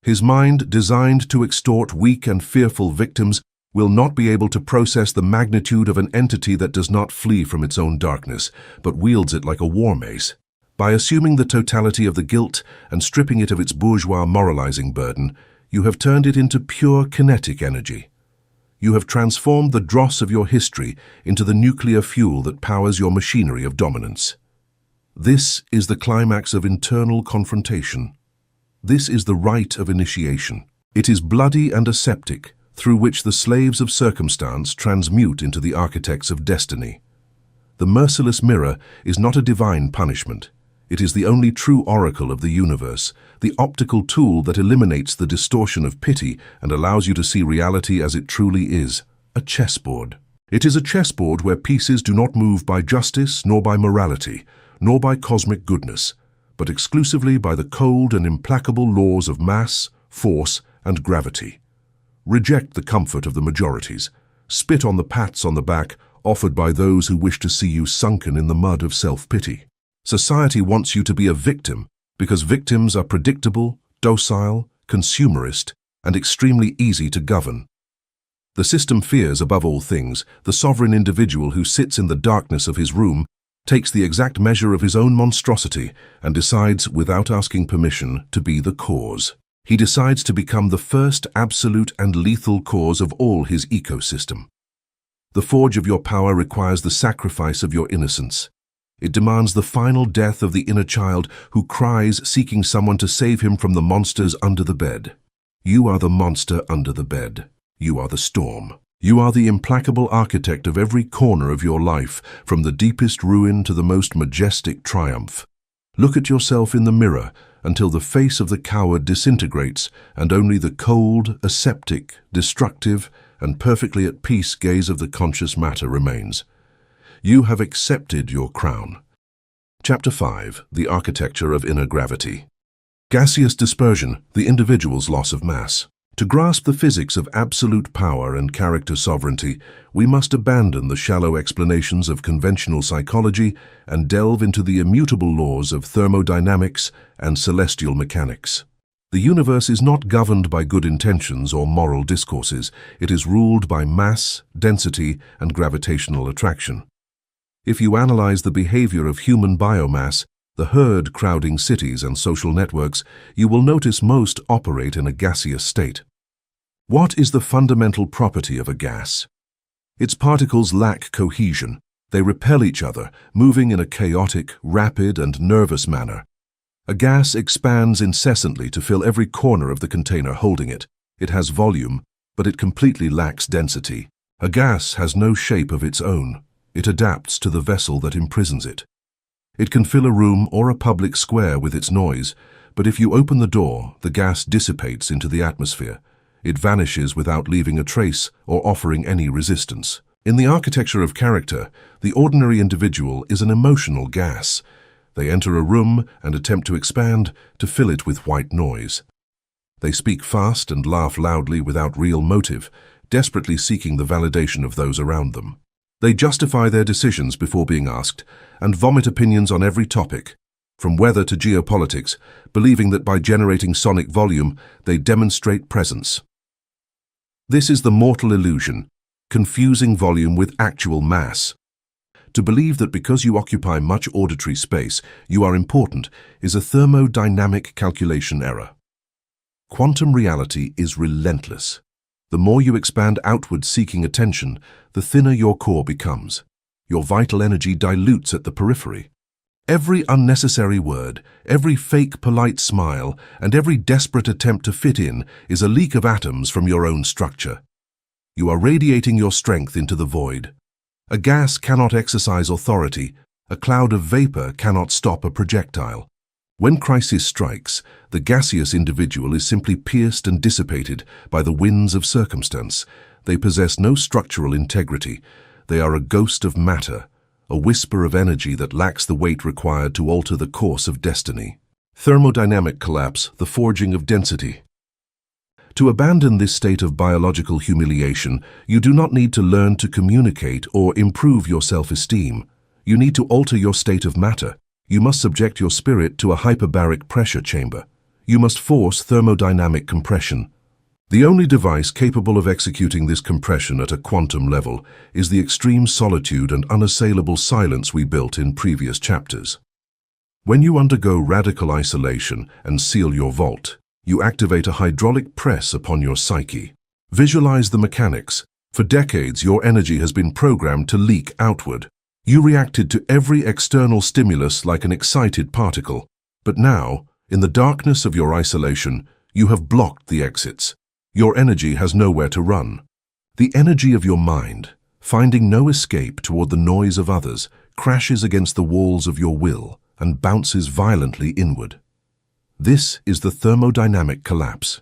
His mind, designed to extort weak and fearful victims, will not be able to process the magnitude of an entity that does not flee from its own darkness, but wields it like a war mace. By assuming the totality of the guilt and stripping it of its bourgeois moralizing burden, you have turned it into pure kinetic energy. You have transformed the dross of your history into the nuclear fuel that powers your machinery of dominance. This is the climax of internal confrontation. This is the rite of initiation. It is bloody and aseptic, through which the slaves of circumstance transmute into the architects of destiny. The merciless mirror is not a divine punishment. It is the only true oracle of the universe, the optical tool that eliminates the distortion of pity and allows you to see reality as it truly is, a chessboard. It is a chessboard where pieces do not move by justice nor by morality, nor by cosmic goodness, but exclusively by the cold and implacable laws of mass, force, and gravity. Reject the comfort of the majorities. Spit on the pats on the back offered by those who wish to see you sunken in the mud of self-pity. Society wants you to be a victim because victims are predictable, docile, consumerist, and extremely easy to govern. The system fears, above all things, the sovereign individual who sits in the darkness of his room, takes the exact measure of his own monstrosity, and decides, without asking permission, to be the cause. He decides to become the first absolute and lethal cause of all his ecosystem. The forge of your power requires the sacrifice of your innocence. It demands the final death of the inner child who cries, seeking someone to save him from the monsters under the bed. You are the monster under the bed. You are the storm. You are the implacable architect of every corner of your life, from the deepest ruin to the most majestic triumph. Look at yourself in the mirror until the face of the coward disintegrates and only the cold, aseptic, destructive, and perfectly at peace gaze of the conscious matter remains. You have accepted your crown. Chapter 5. The Architecture of Inner Gravity. Gaseous dispersion, the individual's loss of mass. To grasp the physics of absolute power and character sovereignty, we must abandon the shallow explanations of conventional psychology and delve into the immutable laws of thermodynamics and celestial mechanics. The universe is not governed by good intentions or moral discourses. It is ruled by mass, density, and gravitational attraction. If you analyze the behavior of human biomass, the herd crowding cities and social networks, you will notice most operate in a gaseous state. What is the fundamental property of a gas? Its particles lack cohesion. They repel each other, moving in a chaotic, rapid, and nervous manner. A gas expands incessantly to fill every corner of the container holding it. It has volume, but it completely lacks density. A gas has no shape of its own. It adapts to the vessel that imprisons it. It can fill a room or a public square with its noise, but if you open the door, the gas dissipates into the atmosphere. It vanishes without leaving a trace or offering any resistance. In the architecture of character, the ordinary individual is an emotional gas. They enter a room and attempt to expand, to fill it with white noise. They speak fast and laugh loudly without real motive, desperately seeking the validation of those around them. They justify their decisions before being asked, and vomit opinions on every topic, from weather to geopolitics, believing that by generating sonic volume, they demonstrate presence. This is the mortal illusion, confusing volume with actual mass. To believe that because you occupy much auditory space, you are important is a thermodynamic calculation error. Quantum reality is relentless. The more you expand outward seeking attention, the thinner your core becomes. Your vital energy dilutes at the periphery. Every unnecessary word, every fake polite smile, and every desperate attempt to fit in is a leak of atoms from your own structure. You are radiating your strength into the void. A gas cannot exercise authority. A cloud of vapor cannot stop a projectile. When crisis strikes, the gaseous individual is simply pierced and dissipated by the winds of circumstance. They possess no structural integrity. They are a ghost of matter, a whisper of energy that lacks the weight required to alter the course of destiny. Thermodynamic collapse, the forging of density. To abandon this state of biological humiliation, you do not need to learn to communicate or improve your self-esteem. You need to alter your state of matter. You must subject your spirit to a hyperbaric pressure chamber. You must force thermodynamic compression. The only device capable of executing this compression at a quantum level is the extreme solitude and unassailable silence we built in previous chapters. When you undergo radical isolation and seal your vault, you activate a hydraulic press upon your psyche. Visualize the mechanics. For decades, your energy has been programmed to leak outward. You reacted to every external stimulus like an excited particle. But now, in the darkness of your isolation, you have blocked the exits. Your energy has nowhere to run. The energy of your mind, finding no escape toward the noise of others, crashes against the walls of your will and bounces violently inward. This is the thermodynamic collapse.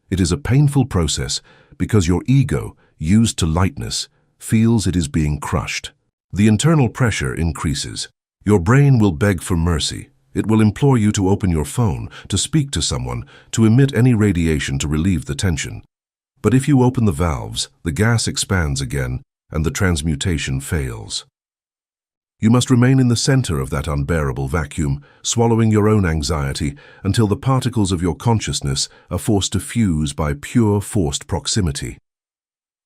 It is a painful process because your ego, used to lightness, feels it is being crushed. The internal pressure increases. Your brain will beg for mercy. It will implore you to open your phone, to speak to someone, to emit any radiation to relieve the tension. But if you open the valves, the gas expands again, and the transmutation fails. You must remain in the center of that unbearable vacuum, swallowing your own anxiety until the particles of your consciousness are forced to fuse by pure forced proximity.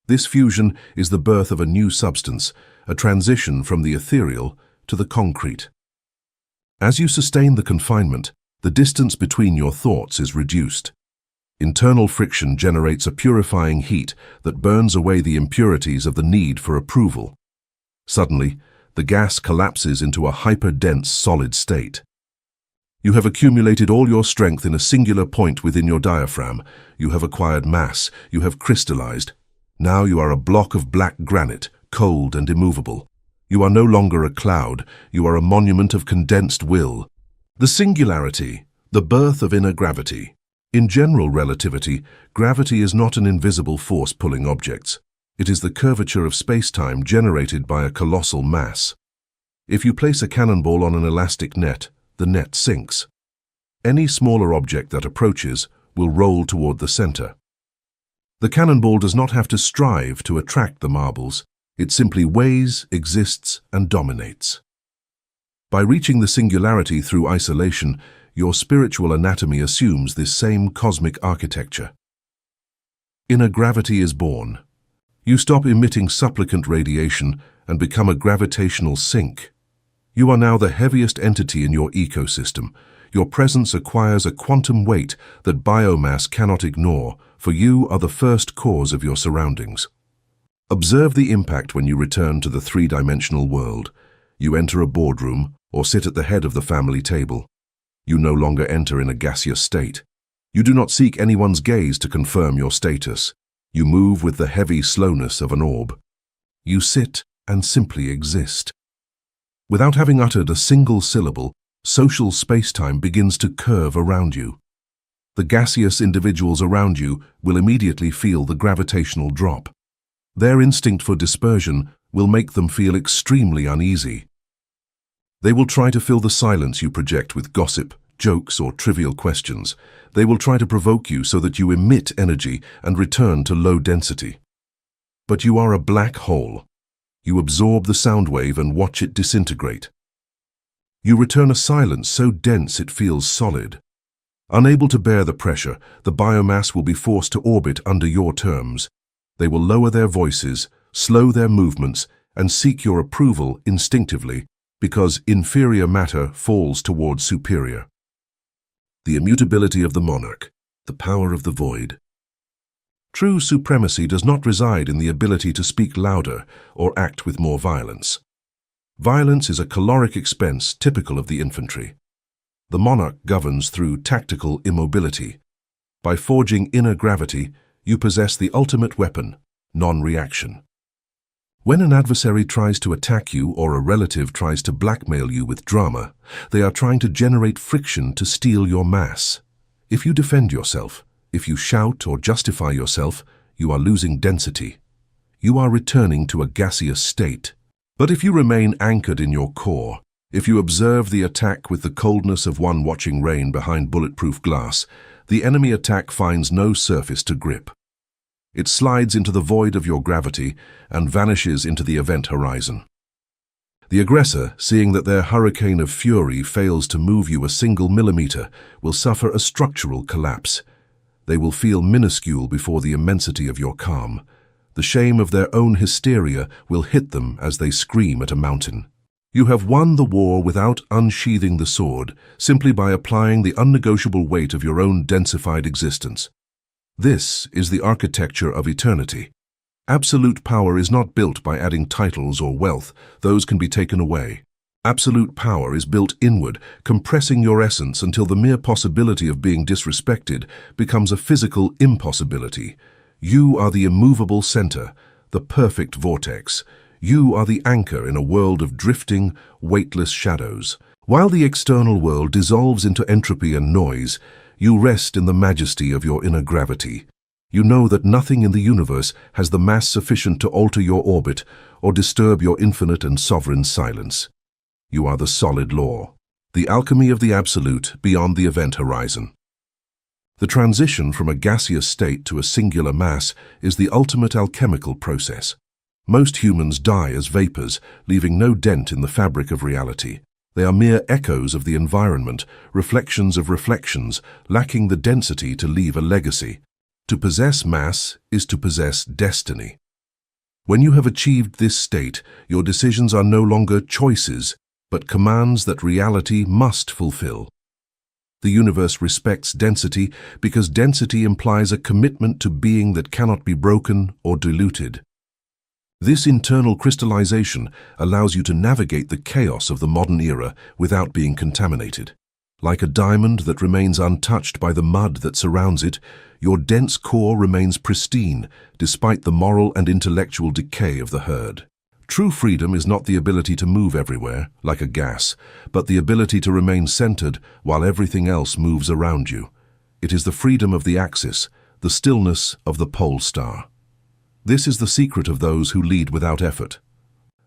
This fusion is the birth of a new substance, a transition from the ethereal to the concrete. As you sustain the confinement, the distance between your thoughts is reduced. Internal friction generates a purifying heat that burns away the impurities of the need for approval. Suddenly, the gas collapses into a hyper-dense solid state. You have accumulated all your strength in a singular point within your diaphragm. You have acquired mass. You have crystallized. Now you are a block of black granite, cold and immovable. You are no longer a cloud. You are a monument of condensed will. The singularity, the birth of inner gravity. In general relativity, gravity is not an invisible force pulling objects. It is the curvature of space-time generated by a colossal mass. If you place a cannonball on an elastic net, the net sinks. Any smaller object that approaches will roll toward the center. The cannonball does not have to strive to attract the marbles. It simply weighs, exists, and dominates. By reaching the singularity through isolation, your spiritual anatomy assumes this same cosmic architecture. Inner gravity is born. You stop emitting supplicant radiation and become a gravitational sink. You are now the heaviest entity in your ecosystem. Your presence acquires a quantum weight that biomass cannot ignore, for you are the first cause of your surroundings. Observe the impact when you return to the three-dimensional world. You enter a boardroom or sit at the head of the family table. You no longer enter in a gaseous state. You do not seek anyone's gaze to confirm your status. You move with the heavy slowness of an orb. You sit and simply exist. Without having uttered a single syllable, social space-time begins to curve around you. The gaseous individuals around you will immediately feel the gravitational drop. Their instinct for dispersion will make them feel extremely uneasy. They will try to fill the silence you project with gossip, jokes, or trivial questions. They will try to provoke you so that you emit energy and return to low density. But you are a black hole. You absorb the sound wave and watch it disintegrate. You return a silence so dense it feels solid. Unable to bear the pressure, the biomass will be forced to orbit under your terms. They will lower their voices, slow their movements, and seek your approval instinctively, because inferior matter falls towards superior. The immutability of the monarch, the power of the void. True supremacy does not reside in the ability to speak louder or act with more violence. Violence is a caloric expense typical of the infantry. The monarch governs through tactical immobility. By forging inner gravity, you possess the ultimate weapon, non-reaction. When an adversary tries to attack you or a relative tries to blackmail you with drama, they are trying to generate friction to steal your mass. If you defend yourself, if you shout or justify yourself, you are losing density. You are returning to a gaseous state. But if you remain anchored in your core, if you observe the attack with the coldness of one watching rain behind bulletproof glass, the enemy attack finds no surface to grip. It slides into the void of your gravity and vanishes into the event horizon. The aggressor, seeing that their hurricane of fury fails to move you a single millimeter, will suffer a structural collapse. They will feel minuscule before the immensity of your calm. The shame of their own hysteria will hit them as they scream at a mountain. You have won the war without unsheathing the sword, simply by applying the unnegotiable weight of your own densified existence. This is the architecture of eternity. Absolute power is not built by adding titles or wealth. Those can be taken away. Absolute power is built inward, compressing your essence until the mere possibility of being disrespected becomes a physical impossibility. You are the immovable center, the perfect vortex. You are the anchor in a world of drifting, weightless shadows. While the external world dissolves into entropy and noise, you rest in the majesty of your inner gravity. You know that nothing in the universe has the mass sufficient to alter your orbit or disturb your infinite and sovereign silence. You are the solid law, the alchemy of the absolute beyond the event horizon. The transition from a gaseous state to a singular mass is the ultimate alchemical process. Most humans die as vapors, leaving no dent in the fabric of reality. They are mere echoes of the environment, reflections of reflections, lacking the density to leave a legacy. To possess mass is to possess destiny. When you have achieved this state, your decisions are no longer choices, but commands that reality must fulfill. The universe respects density because density implies a commitment to being that cannot be broken or diluted. This internal crystallization allows you to navigate the chaos of the modern era without being contaminated. Like a diamond that remains untouched by the mud that surrounds it, your dense core remains pristine despite the moral and intellectual decay of the herd. True freedom is not the ability to move everywhere, like a gas, but the ability to remain centered while everything else moves around you. It is the freedom of the axis, the stillness of the pole star. This is the secret of those who lead without effort.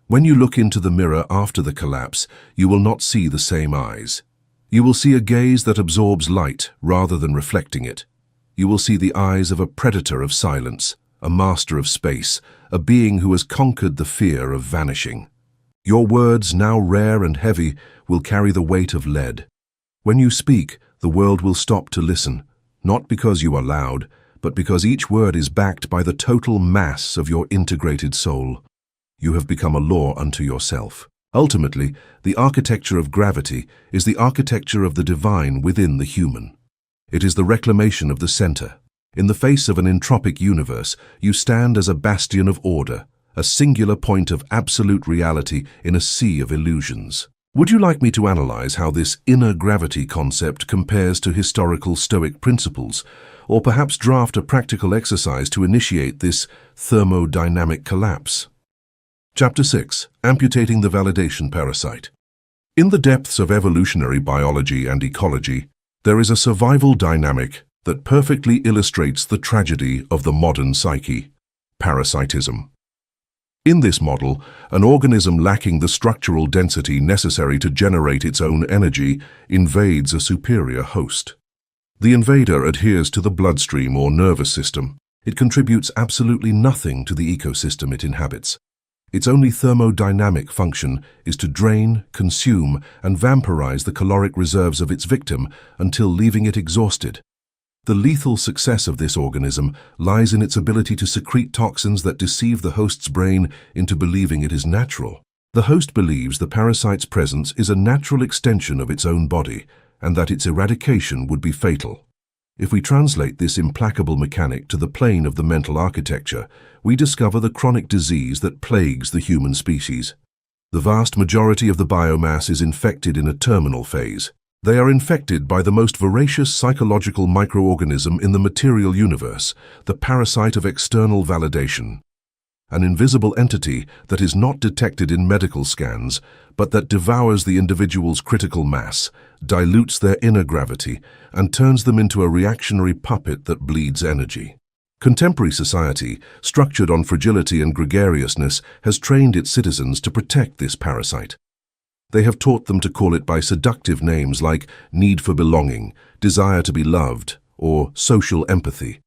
When you look into the mirror after the collapse, you will not see the same eyes. You will see a gaze that absorbs light rather than reflecting it. You will see the eyes of a predator of silence, a master of space, a being who has conquered the fear of vanishing. Your words, now rare and heavy, will carry the weight of lead. When you speak, the world will stop to listen, not because you are loud, but because each word is backed by the total mass of your integrated soul. You have become a law unto yourself. Ultimately, the architecture of gravity is the architecture of the divine within the human. It is the reclamation of the center. In the face of an entropic universe, you stand as a bastion of order, a singular point of absolute reality in a sea of illusions. Would you like me to analyze how this inner gravity concept compares to historical Stoic principles, or perhaps draft a practical exercise to initiate this thermodynamic collapse? Chapter 6. Amputating the Validation Parasite. In the depths of evolutionary biology and ecology, there is a survival dynamic that perfectly illustrates the tragedy of the modern psyche: parasitism. In this model, an organism lacking the structural density necessary to generate its own energy invades a superior host. The invader adheres to the bloodstream or nervous system. It contributes absolutely nothing to the ecosystem it inhabits. Its only thermodynamic function is to drain, consume, and vampirize the caloric reserves of its victim until leaving it exhausted. The lethal success of this organism lies in its ability to secrete toxins that deceive the host's brain into believing it is natural. The host believes the parasite's presence is a natural extension of its own body, and that its eradication would be fatal. If we translate this implacable mechanic to the plane of the mental architecture, we discover the chronic disease that plagues the human species. The vast majority of the biomass is infected in a terminal phase. They are infected by the most voracious psychological microorganism in the material universe, the parasite of external validation. An invisible entity that is not detected in medical scans, but that devours the individual's critical mass, dilutes their inner gravity, and turns them into a reactionary puppet that bleeds energy. Contemporary society, structured on fragility and gregariousness, has trained its citizens to protect this parasite. They have taught them to call it by seductive names like need for belonging, desire to be loved, or social empathy.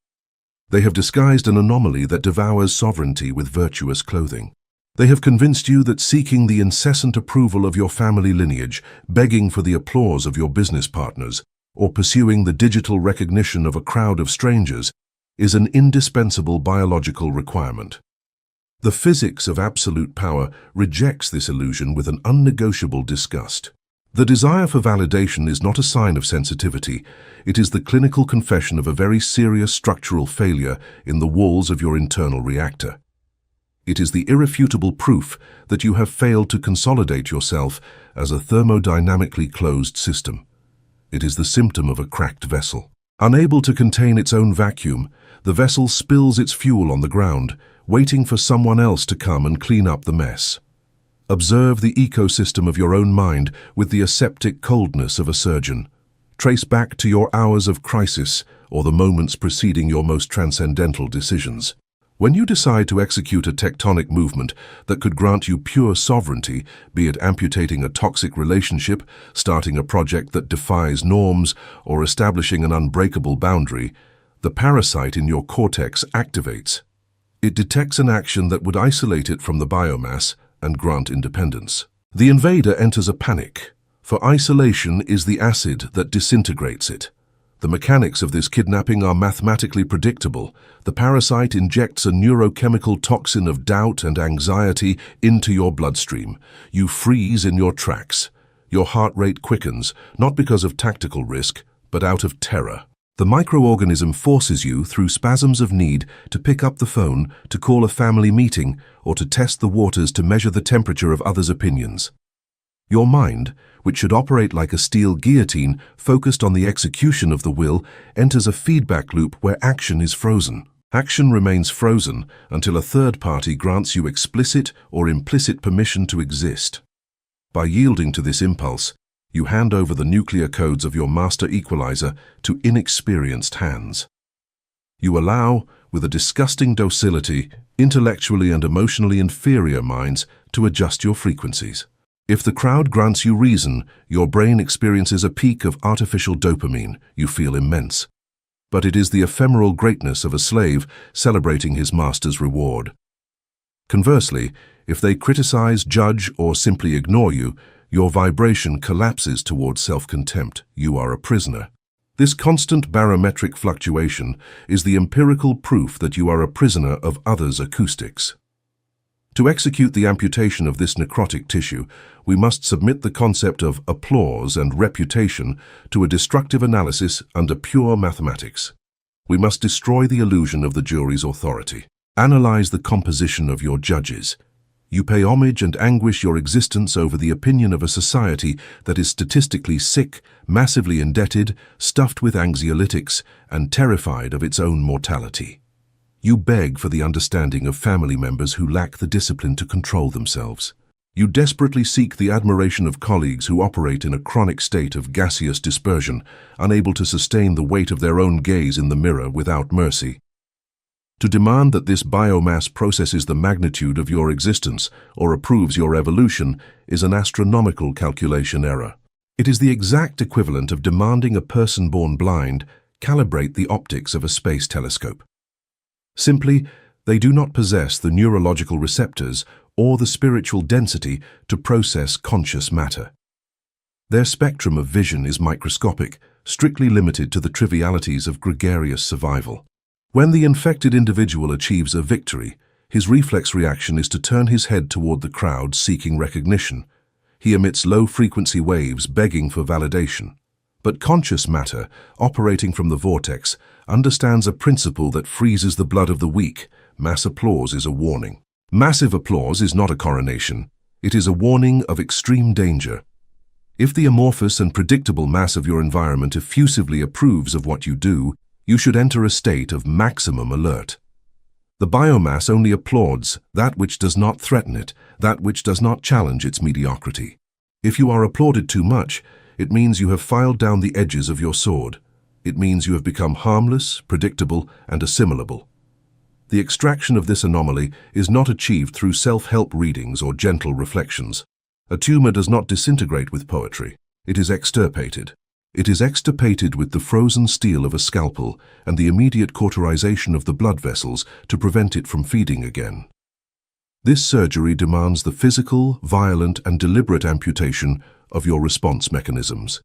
They have disguised an anomaly that devours sovereignty with virtuous clothing. They have convinced you that seeking the incessant approval of your family lineage, begging for the applause of your business partners, or pursuing the digital recognition of a crowd of strangers is an indispensable biological requirement. The physics of absolute power rejects this illusion with an unnegotiable disgust. The desire for validation is not a sign of sensitivity. It is the clinical confession of a very serious structural failure in the walls of your internal reactor. It is the irrefutable proof that you have failed to consolidate yourself as a thermodynamically closed system. It is the symptom of a cracked vessel. Unable to contain its own vacuum, the vessel spills its fuel on the ground, waiting for someone else to come and clean up the mess. Observe the ecosystem of your own mind with the aseptic coldness of a surgeon. Trace back to your hours of crisis or the moments preceding your most transcendental decisions. When you decide to execute a tectonic movement that could grant you pure sovereignty, be it amputating a toxic relationship, starting a project that defies norms, or establishing an unbreakable boundary, the parasite in your cortex activates. It detects an action that would isolate it from the biomass and grant independence. The invader enters a panic, for isolation is the acid that disintegrates it. The mechanics of this kidnapping are mathematically predictable. The parasite injects a neurochemical toxin of doubt and anxiety into your bloodstream. You freeze in your tracks. Your heart rate quickens, not because of tactical risk, but out of terror. The microorganism forces you, through spasms of need, to pick up the phone, to call a family meeting, or to test the waters to measure the temperature of others' opinions. Your mind, which should operate like a steel guillotine focused on the execution of the will, enters a feedback loop where action is frozen. Action remains frozen until a third party grants you explicit or implicit permission to exist. By yielding to this impulse, you hand over the nuclear codes of your master equalizer to inexperienced hands. You allow, with a disgusting docility, intellectually and emotionally inferior minds to adjust your frequencies. If the crowd grants you reason, your brain experiences a peak of artificial dopamine. You feel immense. But it is the ephemeral greatness of a slave celebrating his master's reward. Conversely, if they criticize, judge, or simply ignore you, your vibration collapses towards self-contempt. You are a prisoner. This constant barometric fluctuation is the empirical proof that you are a prisoner of others' acoustics. To execute the amputation of this necrotic tissue, we must submit the concept of applause and reputation to a destructive analysis under pure mathematics. We must destroy the illusion of the jury's authority. Analyze the composition of your judges. You pay homage and anguish your existence over the opinion of a society that is statistically sick, massively indebted, stuffed with anxiolytics, and terrified of its own mortality. You beg for the understanding of family members who lack the discipline to control themselves. You desperately seek the admiration of colleagues who operate in a chronic state of gaseous dispersion, unable to sustain the weight of their own gaze in the mirror without mercy. To demand that this biomass processes the magnitude of your existence or approves your evolution is an astronomical calculation error. It is the exact equivalent of demanding a person born blind calibrate the optics of a space telescope. Simply, they do not possess the neurological receptors or the spiritual density to process conscious matter. Their spectrum of vision is microscopic, strictly limited to the trivialities of gregarious survival. When the infected individual achieves a victory, his reflex reaction is to turn his head toward the crowd seeking recognition. He emits low-frequency waves begging for validation. But conscious matter, operating from the vortex, understands a principle that freezes the blood of the weak. Mass applause is a warning. Massive applause is not a coronation. It is a warning of extreme danger. If the amorphous and predictable mass of your environment effusively approves of what you do, you should enter a state of maximum alert. The biomass only applauds that which does not threaten it, that which does not challenge its mediocrity. If you are applauded too much, it means you have filed down the edges of your sword. It means you have become harmless, predictable, and assimilable. The extraction of this anomaly is not achieved through self-help readings or gentle reflections. A tumor does not disintegrate with poetry. It is extirpated. It is extirpated with the frozen steel of a scalpel and the immediate cauterization of the blood vessels to prevent it from feeding again. This surgery demands the physical, violent, and deliberate amputation of your response mechanisms.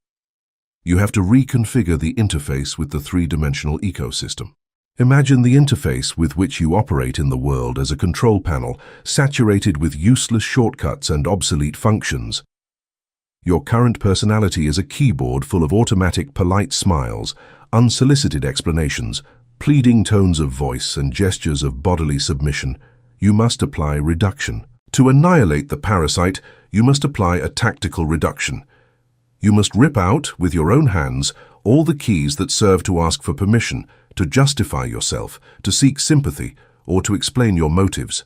You have to reconfigure the interface with the three-dimensional ecosystem. Imagine the interface with which you operate in the world as a control panel, saturated with useless shortcuts and obsolete functions. Your current personality is a keyboard full of automatic polite smiles, unsolicited explanations, pleading tones of voice, and gestures of bodily submission. You must apply reduction. To annihilate the parasite, you must apply a tactical reduction. You must rip out, with your own hands, all the keys that serve to ask for permission, to justify yourself, to seek sympathy, or to explain your motives.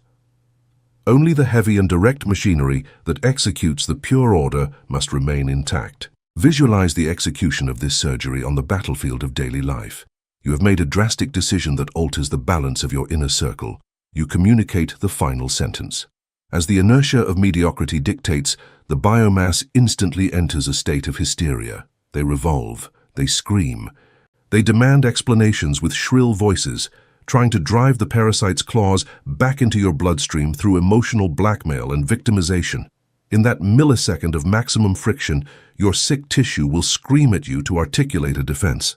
Only the heavy and direct machinery that executes the pure order must remain intact. Visualize the execution of this surgery on the battlefield of daily life. You have made a drastic decision that alters the balance of your inner circle. You communicate the final sentence. As the inertia of mediocrity dictates, the biomass instantly enters a state of hysteria. They revolve. They scream. They demand explanations with shrill voices, trying to drive the parasite's claws back into your bloodstream through emotional blackmail and victimization. In that millisecond of maximum friction, your sick tissue will scream at you to articulate a defense.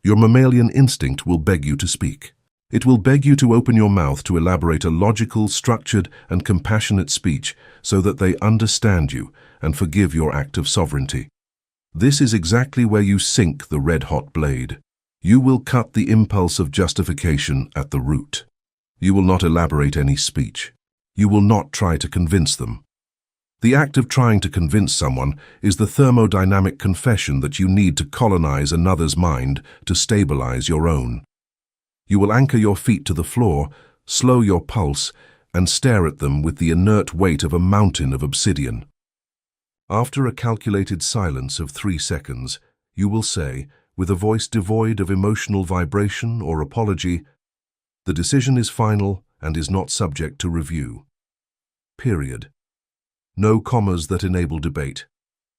Your mammalian instinct will beg you to speak. It will beg you to open your mouth to elaborate a logical, structured, and compassionate speech so that they understand you and forgive your act of sovereignty. This is exactly where you sink the red-hot blade. You will cut the impulse of justification at the root. You will not elaborate any speech. You will not try to convince them. The act of trying to convince someone is the thermodynamic confession that you need to colonize another's mind to stabilize your own. You will anchor your feet to the floor, slow your pulse, and stare at them with the inert weight of a mountain of obsidian. After a calculated silence of 3 seconds, you will say, with a voice devoid of emotional vibration or apology, "The decision is final and is not subject to review." Period. No commas that enable debate.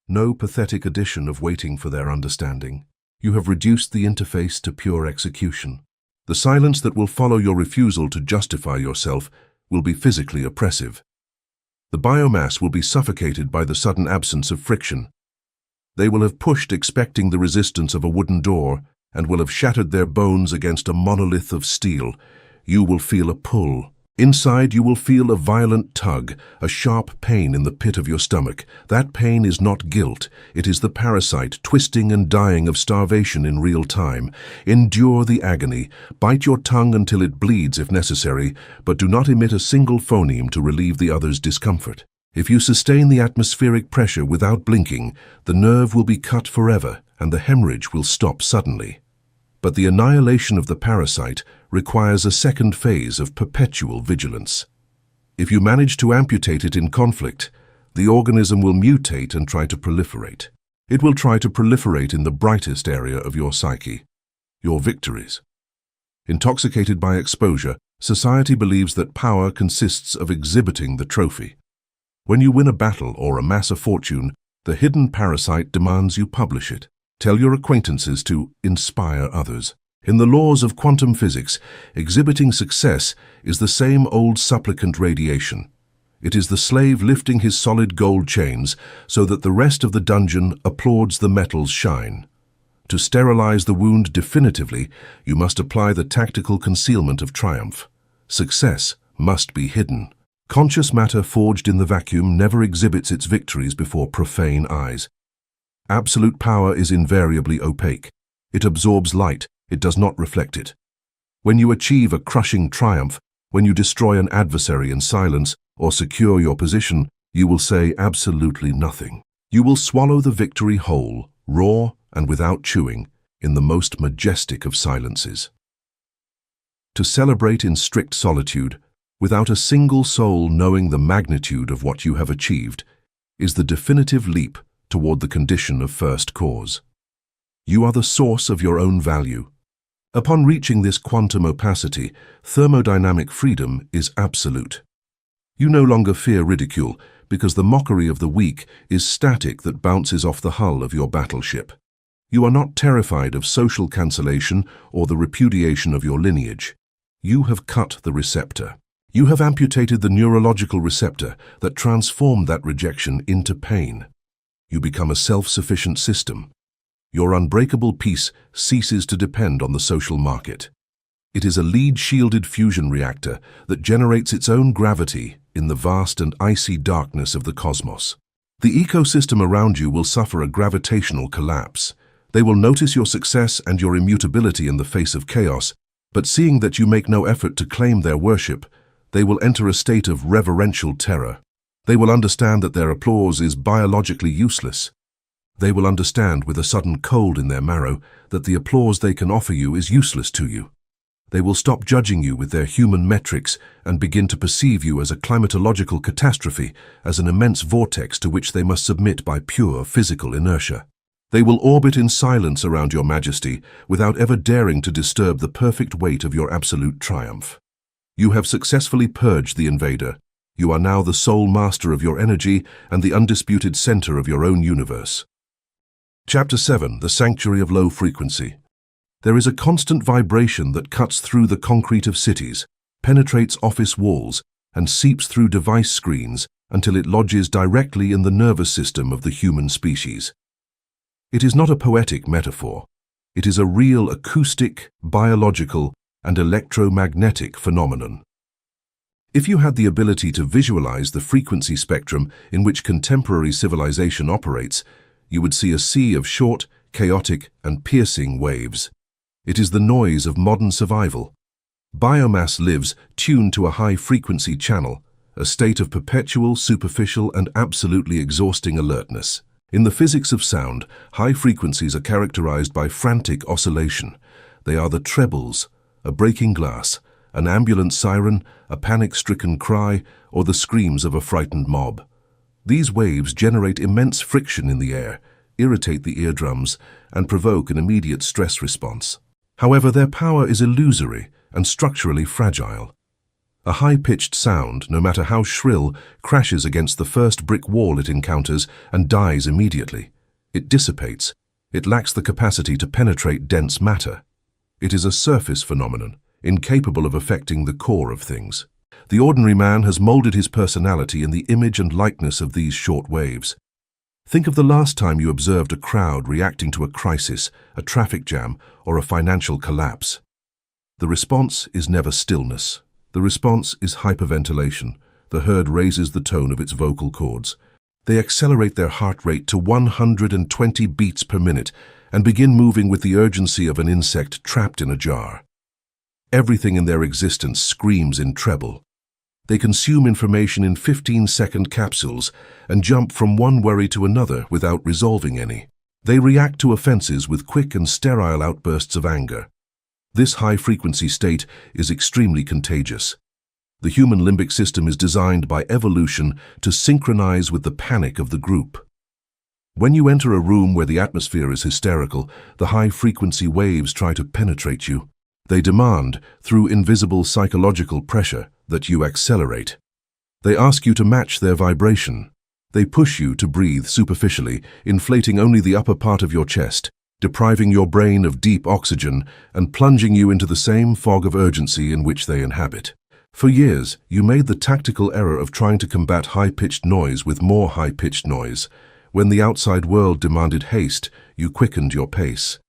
No pathetic addition of waiting for their understanding. You have reduced the interface to pure execution. The silence that will follow your refusal to justify yourself will be physically oppressive. The biomass will be suffocated by the sudden absence of friction. They will have pushed expecting the resistance of a wooden door and will have shattered their bones against a monolith of steel. You will feel a pull, Inside, you will feel a violent tug, a sharp pain in the pit of your stomach. That pain is not guilt. It is the parasite twisting and dying of starvation in real time. Endure the agony. Bite your tongue until it bleeds if necessary, but do not emit a single phoneme to relieve the other's discomfort. If you sustain the atmospheric pressure without blinking, the nerve will be cut forever and the hemorrhage will stop suddenly. But the annihilation of the parasite requires a second phase of perpetual vigilance. If you manage to amputate it in conflict, the organism will mutate and try to proliferate. It will try to proliferate in the brightest area of your psyche, your victories. Intoxicated by exposure, society believes that power consists of exhibiting the trophy. When you win a battle or amass a fortune, the hidden parasite demands you publish it. Tell your acquaintances to inspire others. In the laws of quantum physics, exhibiting success is the same old supplicant radiation. It is the slave lifting his solid gold chains so that the rest of the dungeon applauds the metal's shine. To sterilize the wound definitively, you must apply the tactical concealment of triumph. Success must be hidden. Conscious matter forged in the vacuum never exhibits its victories before profane eyes. Absolute power is invariably opaque. It absorbs light, it does not reflect it. When you achieve a crushing triumph, when you destroy an adversary in silence or secure your position, you will say absolutely nothing. You will swallow the victory whole, raw and without chewing, in the most majestic of silences. To celebrate in strict solitude, without a single soul knowing the magnitude of what you have achieved, is the definitive leap toward the condition of first cause. You are the source of your own value. Upon reaching this quantum opacity, thermodynamic freedom is absolute. You no longer fear ridicule because the mockery of the weak is static that bounces off the hull of your battleship. You are not terrified of social cancellation or the repudiation of your lineage. You have cut the receptor. You have amputated the neurological receptor that transformed that rejection into pain. You become a self-sufficient system. Your unbreakable peace ceases to depend on the social market. It is a lead-shielded fusion reactor that generates its own gravity in the vast and icy darkness of the cosmos. The ecosystem around you will suffer a gravitational collapse. They will notice your success and your immutability in the face of chaos, but seeing that you make no effort to claim their worship, they will enter a state of reverential terror. They will understand that their applause is biologically useless. They will understand with a sudden cold in their marrow that the applause they can offer you is useless to you. They will stop judging you with their human metrics and begin to perceive you as a climatological catastrophe, as an immense vortex to which they must submit by pure physical inertia. They will orbit in silence around your majesty without ever daring to disturb the perfect weight of your absolute triumph. You have successfully purged the invader. You are now the sole master of your energy and the undisputed center of your own universe. Chapter 7. The Sanctuary of Low Frequency. There is a constant vibration that cuts through the concrete of cities, penetrates office walls, and seeps through device screens until it lodges directly in the nervous system of the human species. It is not a poetic metaphor. It is a real acoustic, biological, and electromagnetic phenomenon. If you had the ability to visualize the frequency spectrum in which contemporary civilization operates, you would see a sea of short, chaotic, and piercing waves. It is the noise of modern survival. Biomass lives tuned to a high-frequency channel, a state of perpetual, superficial, and absolutely exhausting alertness. In the physics of sound, high frequencies are characterized by frantic oscillation. They are the trebles, a breaking glass, an ambulance siren, a panic-stricken cry, or the screams of a frightened mob. These waves generate immense friction in the air, irritate the eardrums, and provoke an immediate stress response. However, their power is illusory and structurally fragile. A high-pitched sound, no matter how shrill, crashes against the first brick wall it encounters and dies immediately. It dissipates. It lacks the capacity to penetrate dense matter. It is a surface phenomenon, incapable of affecting the core of things. The ordinary man has molded his personality in the image and likeness of these short waves. Think of the last time you observed a crowd reacting to a crisis, a traffic jam, or a financial collapse. The response is never stillness. The response is hyperventilation. The herd raises the tone of its vocal cords. They accelerate their heart rate to 120 beats per minute and begin moving with the urgency of an insect trapped in a jar. Everything in their existence screams in treble. They consume information in 15-second capsules and jump from one worry to another without resolving any. They react to offenses with quick and sterile outbursts of anger. This high-frequency state is extremely contagious. The human limbic system is designed by evolution to synchronize with the panic of the group. When you enter a room where the atmosphere is hysterical, the high-frequency waves try to penetrate you. They demand, through invisible psychological pressure, that you accelerate. They ask you to match their vibration. They push you to breathe superficially, inflating only the upper part of your chest, depriving your brain of deep oxygen and plunging you into the same fog of urgency in which they inhabit. For years, you made the tactical error of trying to combat high-pitched noise with more high-pitched noise. When the outside world demanded haste, you quickened your pace.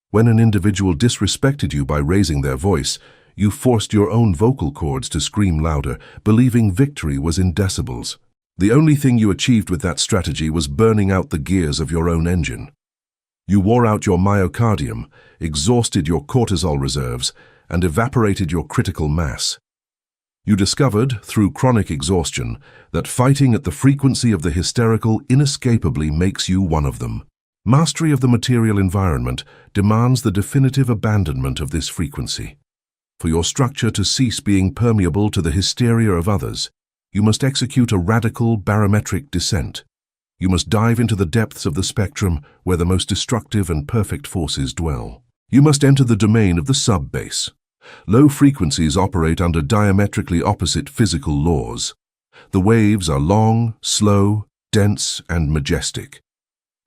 When an individual disrespected you by raising their voice, you forced your own vocal cords to scream louder, believing victory was in decibels. The only thing you achieved with that strategy was burning out the gears of your own engine. You wore out your myocardium, exhausted your cortisol reserves, and evaporated your critical mass. You discovered, through chronic exhaustion, that fighting at the frequency of the hysterical inescapably makes you one of them. Mastery of the material environment demands the definitive abandonment of this frequency. For your structure to cease being permeable to the hysteria of others, you must execute a radical barometric descent. You must dive into the depths of the spectrum where the most destructive and perfect forces dwell. You must enter the domain of the sub-bass. Low frequencies operate under diametrically opposite physical laws. The waves are long, slow, dense, and majestic.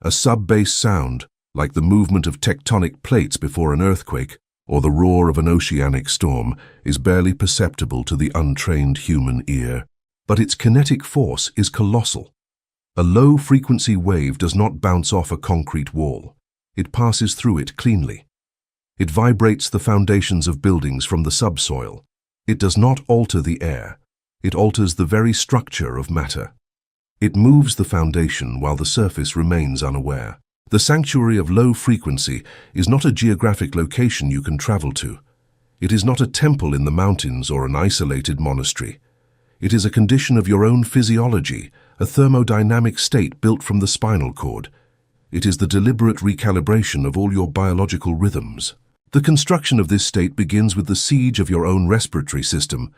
A sub-bass sound, like the movement of tectonic plates before an earthquake or the roar of an oceanic storm, is barely perceptible to the untrained human ear. But its kinetic force is colossal. A low-frequency wave does not bounce off a concrete wall. It passes through it cleanly. It vibrates the foundations of buildings from the subsoil. It does not alter the air. It alters the very structure of matter. It moves the foundation while the surface remains unaware. The sanctuary of low frequency is not a geographic location you can travel to. It is not a temple in the mountains or an isolated monastery. It is a condition of your own physiology, a thermodynamic state built from the spinal cord. It is the deliberate recalibration of all your biological rhythms. The construction of this state begins with the siege of your own respiratory system.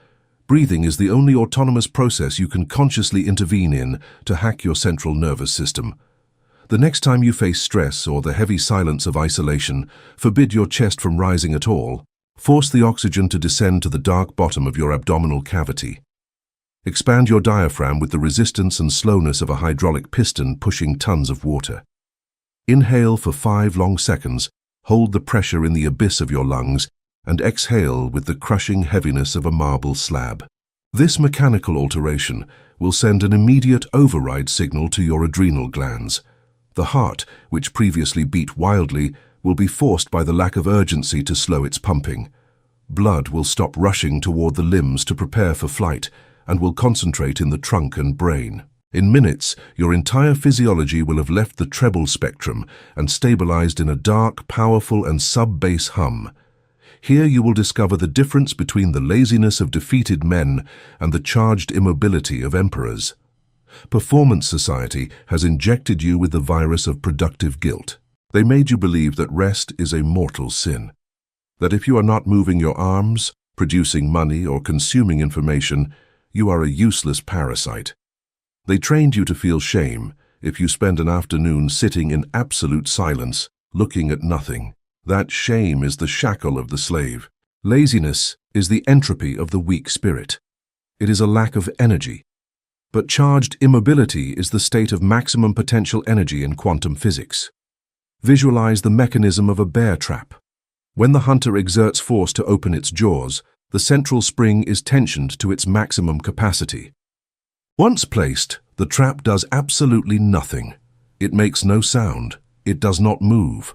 Breathing is the only autonomous process you can consciously intervene in to hack your central nervous system. The next time you face stress or the heavy silence of isolation, forbid your chest from rising at all. Force the oxygen to descend to the dark bottom of your abdominal cavity. Expand your diaphragm with the resistance and slowness of a hydraulic piston pushing tons of water. Inhale for 5 long seconds, hold the pressure in the abyss of your lungs, and exhale with the crushing heaviness of a marble slab. This mechanical alteration will send an immediate override signal to your adrenal glands. The heart, which previously beat wildly, will be forced by the lack of urgency to slow its pumping. Blood will stop rushing toward the limbs to prepare for flight, and will concentrate in the trunk and brain. In minutes, your entire physiology will have left the treble spectrum and stabilized in a dark, powerful, and sub-bass hum. Here you will discover the difference between the laziness of defeated men and the charged immobility of emperors. Performance Society has injected you with the virus of productive guilt. They made you believe that rest is a mortal sin, that if you are not moving your arms, producing money, or consuming information, you are a useless parasite. They trained you to feel shame if you spend an afternoon sitting in absolute silence, looking at nothing. That shame is the shackle of the slave. Laziness is the entropy of the weak spirit. It is a lack of energy. But charged immobility is the state of maximum potential energy in quantum physics. Visualize the mechanism of a bear trap. When the hunter exerts force to open its jaws, the central spring is tensioned to its maximum capacity. Once placed, the trap does absolutely nothing. It makes no sound. It does not move.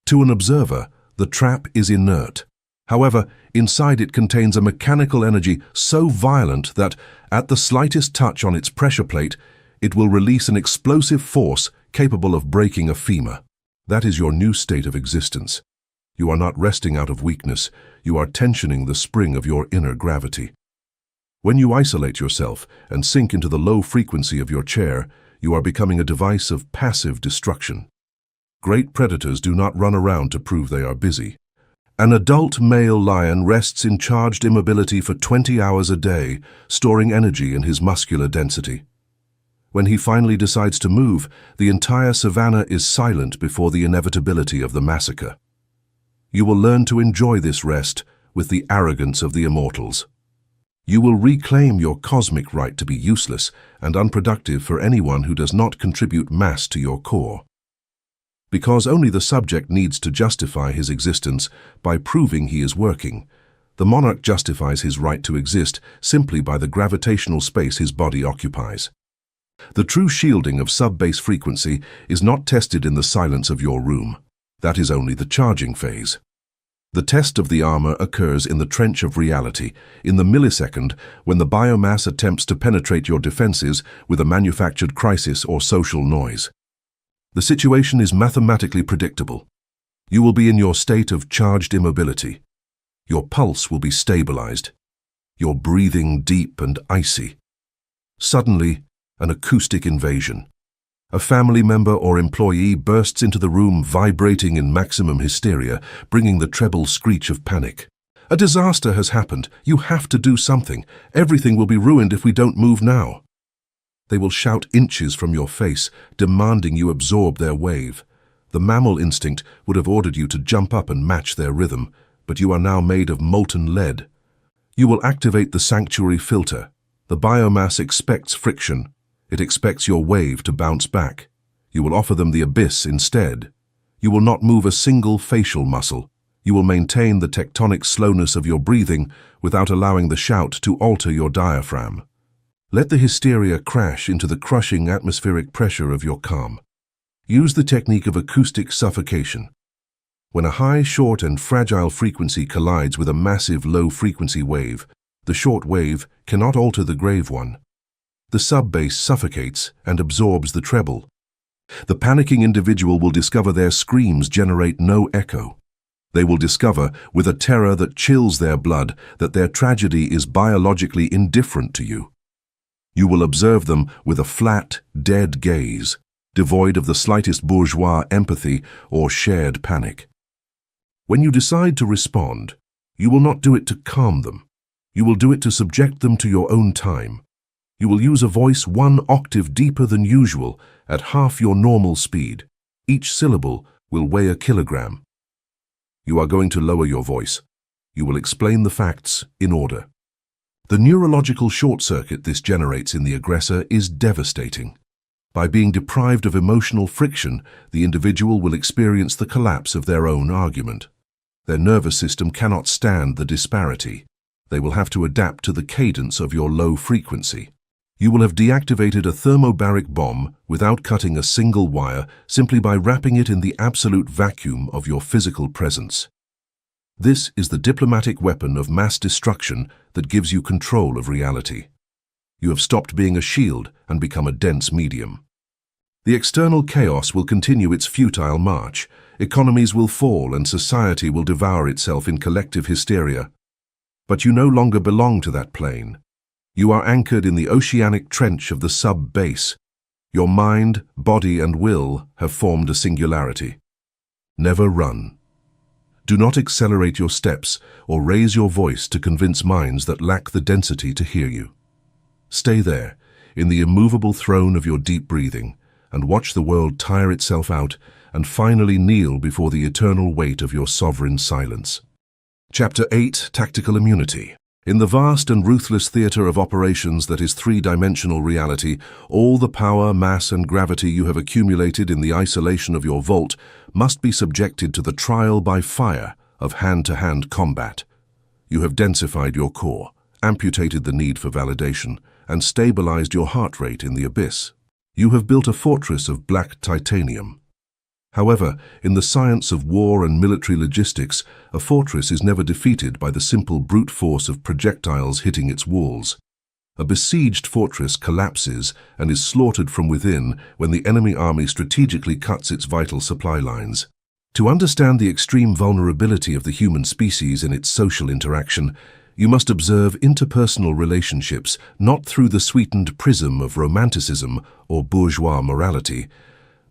To an observer, the trap is inert. However, inside it contains a mechanical energy so violent that, at the slightest touch on its pressure plate, it will release an explosive force capable of breaking a femur. That is your new state of existence. You are not resting out of weakness, you are tensioning the spring of your inner gravity. When you isolate yourself and sink into the low frequency of your chair, you are becoming a device of passive destruction. Great predators do not run around to prove they are busy. An adult male lion rests in charged immobility for 20 hours a day, storing energy in his muscular density. When he finally decides to move, the entire savanna is silent before the inevitability of the massacre. You will learn to enjoy this rest with the arrogance of the immortals. You will reclaim your cosmic right to be useless and unproductive for anyone who does not contribute mass to your core. Because only the subject needs to justify his existence by proving he is working, the monarch justifies his right to exist simply by the gravitational space his body occupies. The true shielding of sub-bass frequency is not tested in the silence of your room. That is only the charging phase. The test of the armor occurs in the trench of reality, in the millisecond when the biomass attempts to penetrate your defenses with a manufactured crisis or social noise. The situation is mathematically predictable. You will be in your state of charged immobility. Your pulse will be stabilized. Your breathing deep and icy. Suddenly, an acoustic invasion. A family member or employee bursts into the room vibrating in maximum hysteria, bringing the treble screech of panic. A disaster has happened. You have to do something. Everything will be ruined if we don't move now. They will shout inches from your face, demanding you absorb their wave. The mammal instinct would have ordered you to jump up and match their rhythm, but you are now made of molten lead. You will activate the sanctuary filter. The biomass expects friction. It expects your wave to bounce back. You will offer them the abyss instead. You will not move a single facial muscle. You will maintain the tectonic slowness of your breathing without allowing the shout to alter your diaphragm. Let the hysteria crash into the crushing atmospheric pressure of your calm. Use the technique of acoustic suffocation. When a high, short, and fragile frequency collides with a massive low-frequency wave, the short wave cannot alter the grave one. The sub-bass suffocates and absorbs the treble. The panicking individual will discover their screams generate no echo. They will discover, with a terror that chills their blood, that their tragedy is biologically indifferent to you. You will observe them with a flat, dead gaze, devoid of the slightest bourgeois empathy or shared panic. When you decide to respond, you will not do it to calm them. You will do it to subject them to your own time. You will use a voice 1 octave deeper than usual at half your normal speed. Each syllable will weigh a kilogram. You are going to lower your voice. You will explain the facts in order. The neurological short circuit this generates in the aggressor is devastating. By being deprived of emotional friction, the individual will experience the collapse of their own argument. Their nervous system cannot stand the disparity. They will have to adapt to the cadence of your low frequency. You will have deactivated a thermobaric bomb without cutting a single wire, simply by wrapping it in the absolute vacuum of your physical presence. This is the diplomatic weapon of mass destruction that gives you control of reality. You have stopped being a shield and become a dense medium. The external chaos will continue its futile march. Economies will fall and society will devour itself in collective hysteria. But you no longer belong to that plane. You are anchored in the oceanic trench of the sub-bass. Your mind, body, and will have formed a singularity. Never run. Do not accelerate your steps or raise your voice to convince minds that lack the density to hear you. Stay there, in the immovable throne of your deep breathing, and watch the world tire itself out and finally kneel before the eternal weight of your sovereign silence. Chapter 8: Tactical Immunity. In the vast and ruthless theater of operations that is three-dimensional reality, all the power, mass, and gravity you have accumulated in the isolation of your vault must be subjected to the trial by fire of hand-to-hand combat. You have densified your core, amputated the need for validation, and stabilized your heart rate in the abyss. You have built a fortress of black titanium. However, in the science of war and military logistics, a fortress is never defeated by the simple brute force of projectiles hitting its walls. A besieged fortress collapses and is slaughtered from within when the enemy army strategically cuts its vital supply lines. To understand the extreme vulnerability of the human species in its social interaction, you must observe interpersonal relationships not through the sweetened prism of romanticism or bourgeois morality,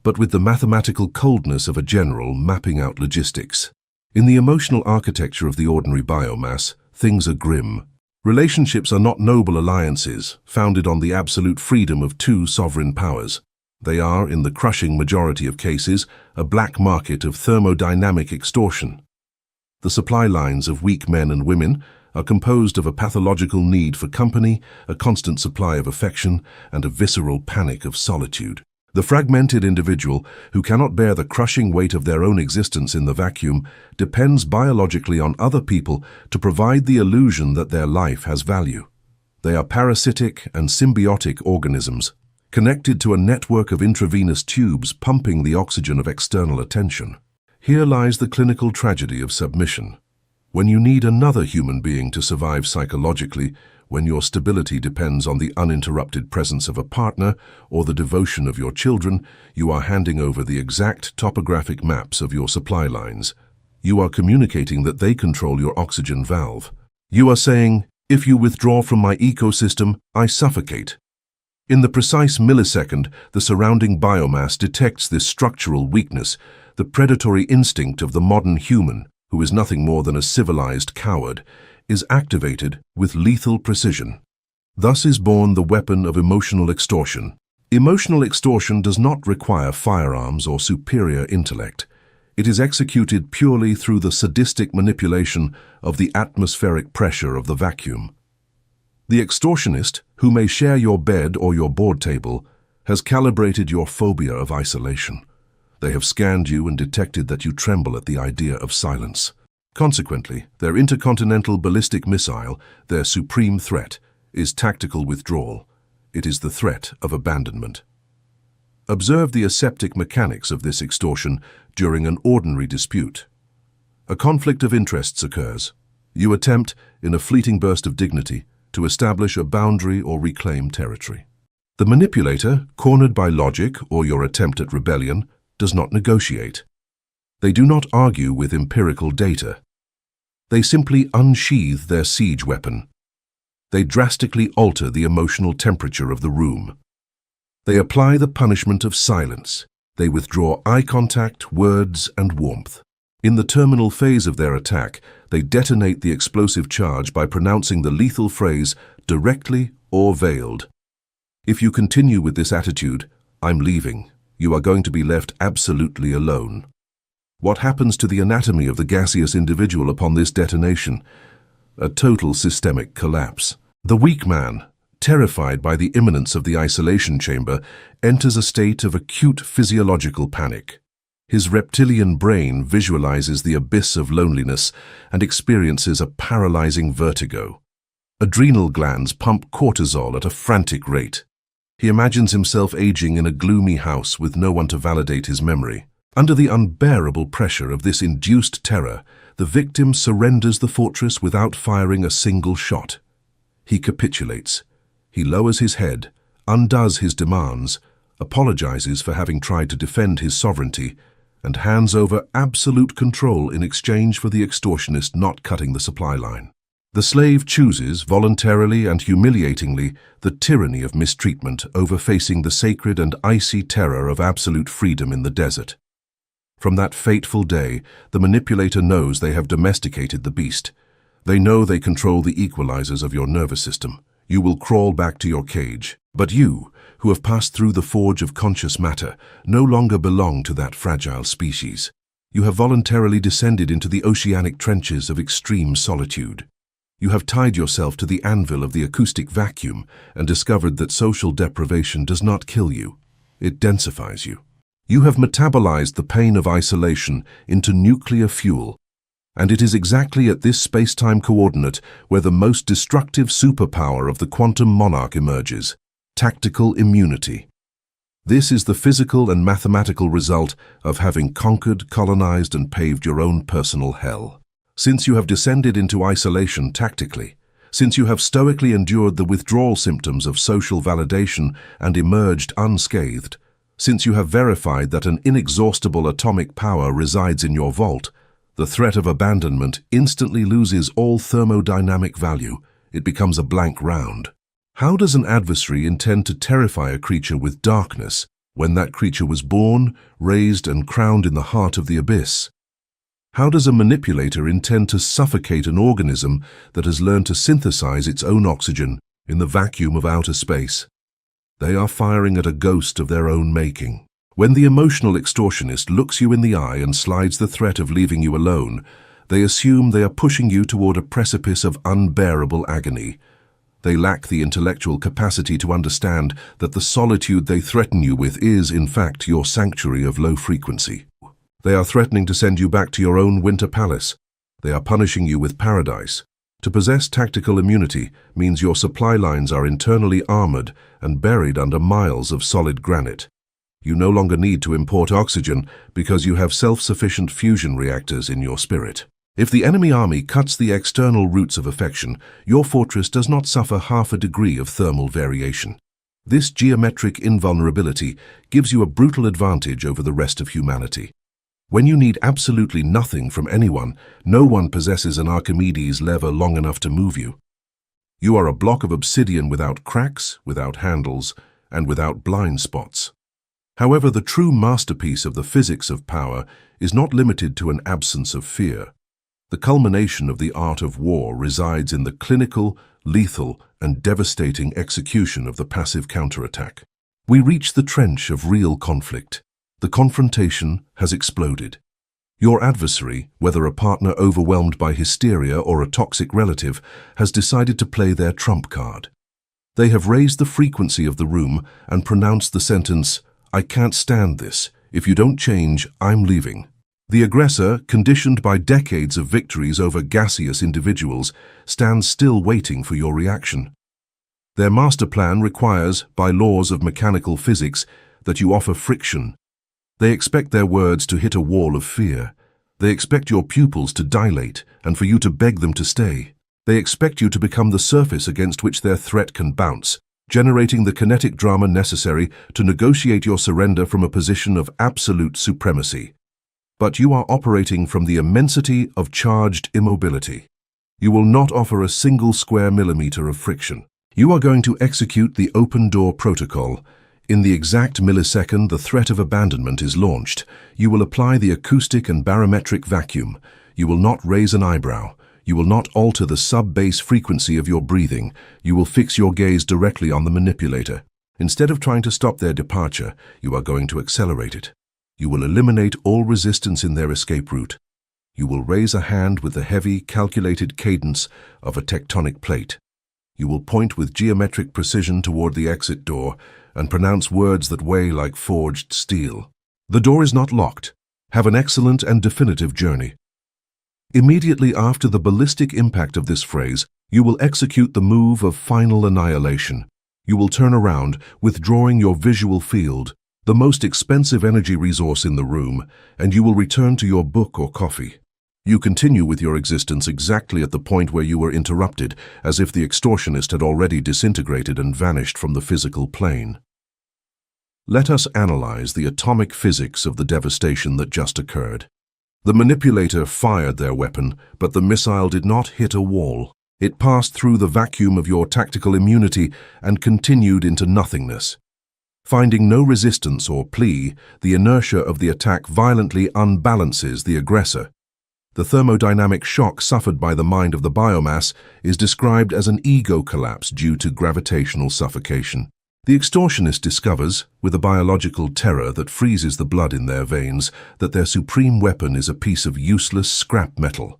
but with the mathematical coldness of a general mapping out logistics. In the emotional architecture of the ordinary biomass, things are grim. Relationships are not noble alliances, founded on the absolute freedom of two sovereign powers. They are, in the crushing majority of cases, a black market of thermodynamic extortion. The supply lines of weak men and women are composed of a pathological need for company, a constant supply of affection, and a visceral panic of solitude. The fragmented individual, who cannot bear the crushing weight of their own existence in the vacuum, depends biologically on other people to provide the illusion that their life has value. They are parasitic and symbiotic organisms, connected to a network of intravenous tubes pumping the oxygen of external attention. Here lies the clinical tragedy of submission. When you need another human being to survive psychologically, when your stability depends on the uninterrupted presence of a partner or the devotion of your children, you are handing over the exact topographic maps of your supply lines. You are communicating that they control your oxygen valve. You are saying, if you withdraw from my ecosystem, I suffocate. In the precise millisecond, the surrounding biomass detects this structural weakness, the predatory instinct of the modern human, who is nothing more than a civilized coward, is activated with lethal precision. Thus is born the weapon of emotional extortion. Emotional extortion does not require firearms or superior intellect. It is executed purely through the sadistic manipulation of the atmospheric pressure of the vacuum. The extortionist, who may share your bed or your board table, has calibrated your phobia of isolation. They have scanned you and detected that you tremble at the idea of silence. Consequently, their intercontinental ballistic missile, their supreme threat, is tactical withdrawal. It is the threat of abandonment. Observe the aseptic mechanics of this extortion during an ordinary dispute. A conflict of interests occurs. You attempt, in a fleeting burst of dignity, to establish a boundary or reclaim territory. The manipulator, cornered by logic or your attempt at rebellion, does not negotiate. They do not argue with empirical data. They simply unsheathe their siege weapon. They drastically alter the emotional temperature of the room. They apply the punishment of silence. They withdraw eye contact, words, and warmth. In the terminal phase of their attack, they detonate the explosive charge by pronouncing the lethal phrase directly or veiled. If you continue with this attitude, "I'm leaving," you are going to be left absolutely alone. What happens to the anatomy of the gaseous individual upon this detonation? A total systemic collapse. The weak man, terrified by the imminence of the isolation chamber, enters a state of acute physiological panic. His reptilian brain visualizes the abyss of loneliness and experiences a paralyzing vertigo. Adrenal glands pump cortisol at a frantic rate. He imagines himself aging in a gloomy house with no one to validate his memory. Under the unbearable pressure of this induced terror, the victim surrenders the fortress without firing a single shot. He capitulates. He lowers his head, undoes his demands, apologizes for having tried to defend his sovereignty, and hands over absolute control in exchange for the extortionist not cutting the supply line. The slave chooses, voluntarily and humiliatingly, the tyranny of mistreatment over facing the sacred and icy terror of absolute freedom in the desert. From that fateful day, the manipulator knows they have domesticated the beast. They know they control the equalizers of your nervous system. You will crawl back to your cage. But you, who have passed through the forge of conscious matter, no longer belong to that fragile species. You have voluntarily descended into the oceanic trenches of extreme solitude. You have tied yourself to the anvil of the acoustic vacuum and discovered that social deprivation does not kill you. It densifies you. You have metabolized the pain of isolation into nuclear fuel, and it is exactly at this space-time coordinate where the most destructive superpower of the quantum monarch emerges: tactical immunity. This is the physical and mathematical result of having conquered, colonized, and paved your own personal hell. Since you have descended into isolation tactically, since you have stoically endured the withdrawal symptoms of social validation and emerged unscathed, since you have verified that an inexhaustible atomic power resides in your vault, the threat of abandonment instantly loses all thermodynamic value. It becomes a blank round. How does an adversary intend to terrify a creature with darkness when that creature was born, raised, and crowned in the heart of the abyss? How does a manipulator intend to suffocate an organism that has learned to synthesize its own oxygen in the vacuum of outer space? They are firing at a ghost of their own making. When the emotional extortionist looks you in the eye and slides the threat of leaving you alone, they assume they are pushing you toward a precipice of unbearable agony. They lack the intellectual capacity to understand that the solitude they threaten you with is, in fact, your sanctuary of low frequency. They are threatening to send you back to your own winter palace. They are punishing you with paradise. To possess tactical immunity means your supply lines are internally armored and buried under miles of solid granite. You no longer need to import oxygen because you have self-sufficient fusion reactors in your spirit. If the enemy army cuts the external routes of affection, your fortress does not suffer half a degree of thermal variation. This geometric invulnerability gives you a brutal advantage over the rest of humanity. When you need absolutely nothing from anyone, no one possesses an Archimedes lever long enough to move you. You are a block of obsidian without cracks, without handles, and without blind spots. However, the true masterpiece of the physics of power is not limited to an absence of fear. The culmination of the art of war resides in the clinical, lethal, and devastating execution of the passive counterattack. We reach the trench of real conflict. The confrontation has exploded. Your adversary, whether a partner overwhelmed by hysteria or a toxic relative, has decided to play their trump card. They have raised the frequency of the room and pronounced the sentence, "I can't stand this. If you don't change, I'm leaving." The aggressor, conditioned by decades of victories over gaseous individuals, stands still waiting for your reaction. Their master plan requires, by laws of mechanical physics, that you offer friction. They expect their words to hit a wall of fear. They expect your pupils to dilate and for you to beg them to stay. They expect you to become the surface against which their threat can bounce, generating the kinetic drama necessary to negotiate your surrender from a position of absolute supremacy. But you are operating from the immensity of charged immobility. You will not offer a single square millimeter of friction. You are going to execute the open door protocol. In the exact millisecond the threat of abandonment is launched, you will apply the acoustic and barometric vacuum. You will not raise an eyebrow. You will not alter the sub-bass frequency of your breathing. You will fix your gaze directly on the manipulator. Instead of trying to stop their departure, you are going to accelerate it. You will eliminate all resistance in their escape route. You will raise a hand with the heavy, calculated cadence of a tectonic plate. You will point with geometric precision toward the exit door and pronounce words that weigh like forged steel. The door is not locked. Have an excellent and definitive journey. Immediately after the ballistic impact of this phrase, you will execute the move of final annihilation. You will turn around, withdrawing your visual field, the most expensive energy resource in the room, and you will return to your book or coffee. You continue with your existence exactly at the point where you were interrupted, as if the extortionist had already disintegrated and vanished from the physical plane. Let us analyze the atomic physics of the devastation that just occurred. The manipulator fired their weapon, but the missile did not hit a wall. It passed through the vacuum of your tactical immunity and continued into nothingness. Finding no resistance or plea, the inertia of the attack violently unbalances the aggressor. The thermodynamic shock suffered by the mind of the biomass is described as an ego collapse due to gravitational suffocation. The extortionist discovers, with a biological terror that freezes the blood in their veins, that their supreme weapon is a piece of useless scrap metal.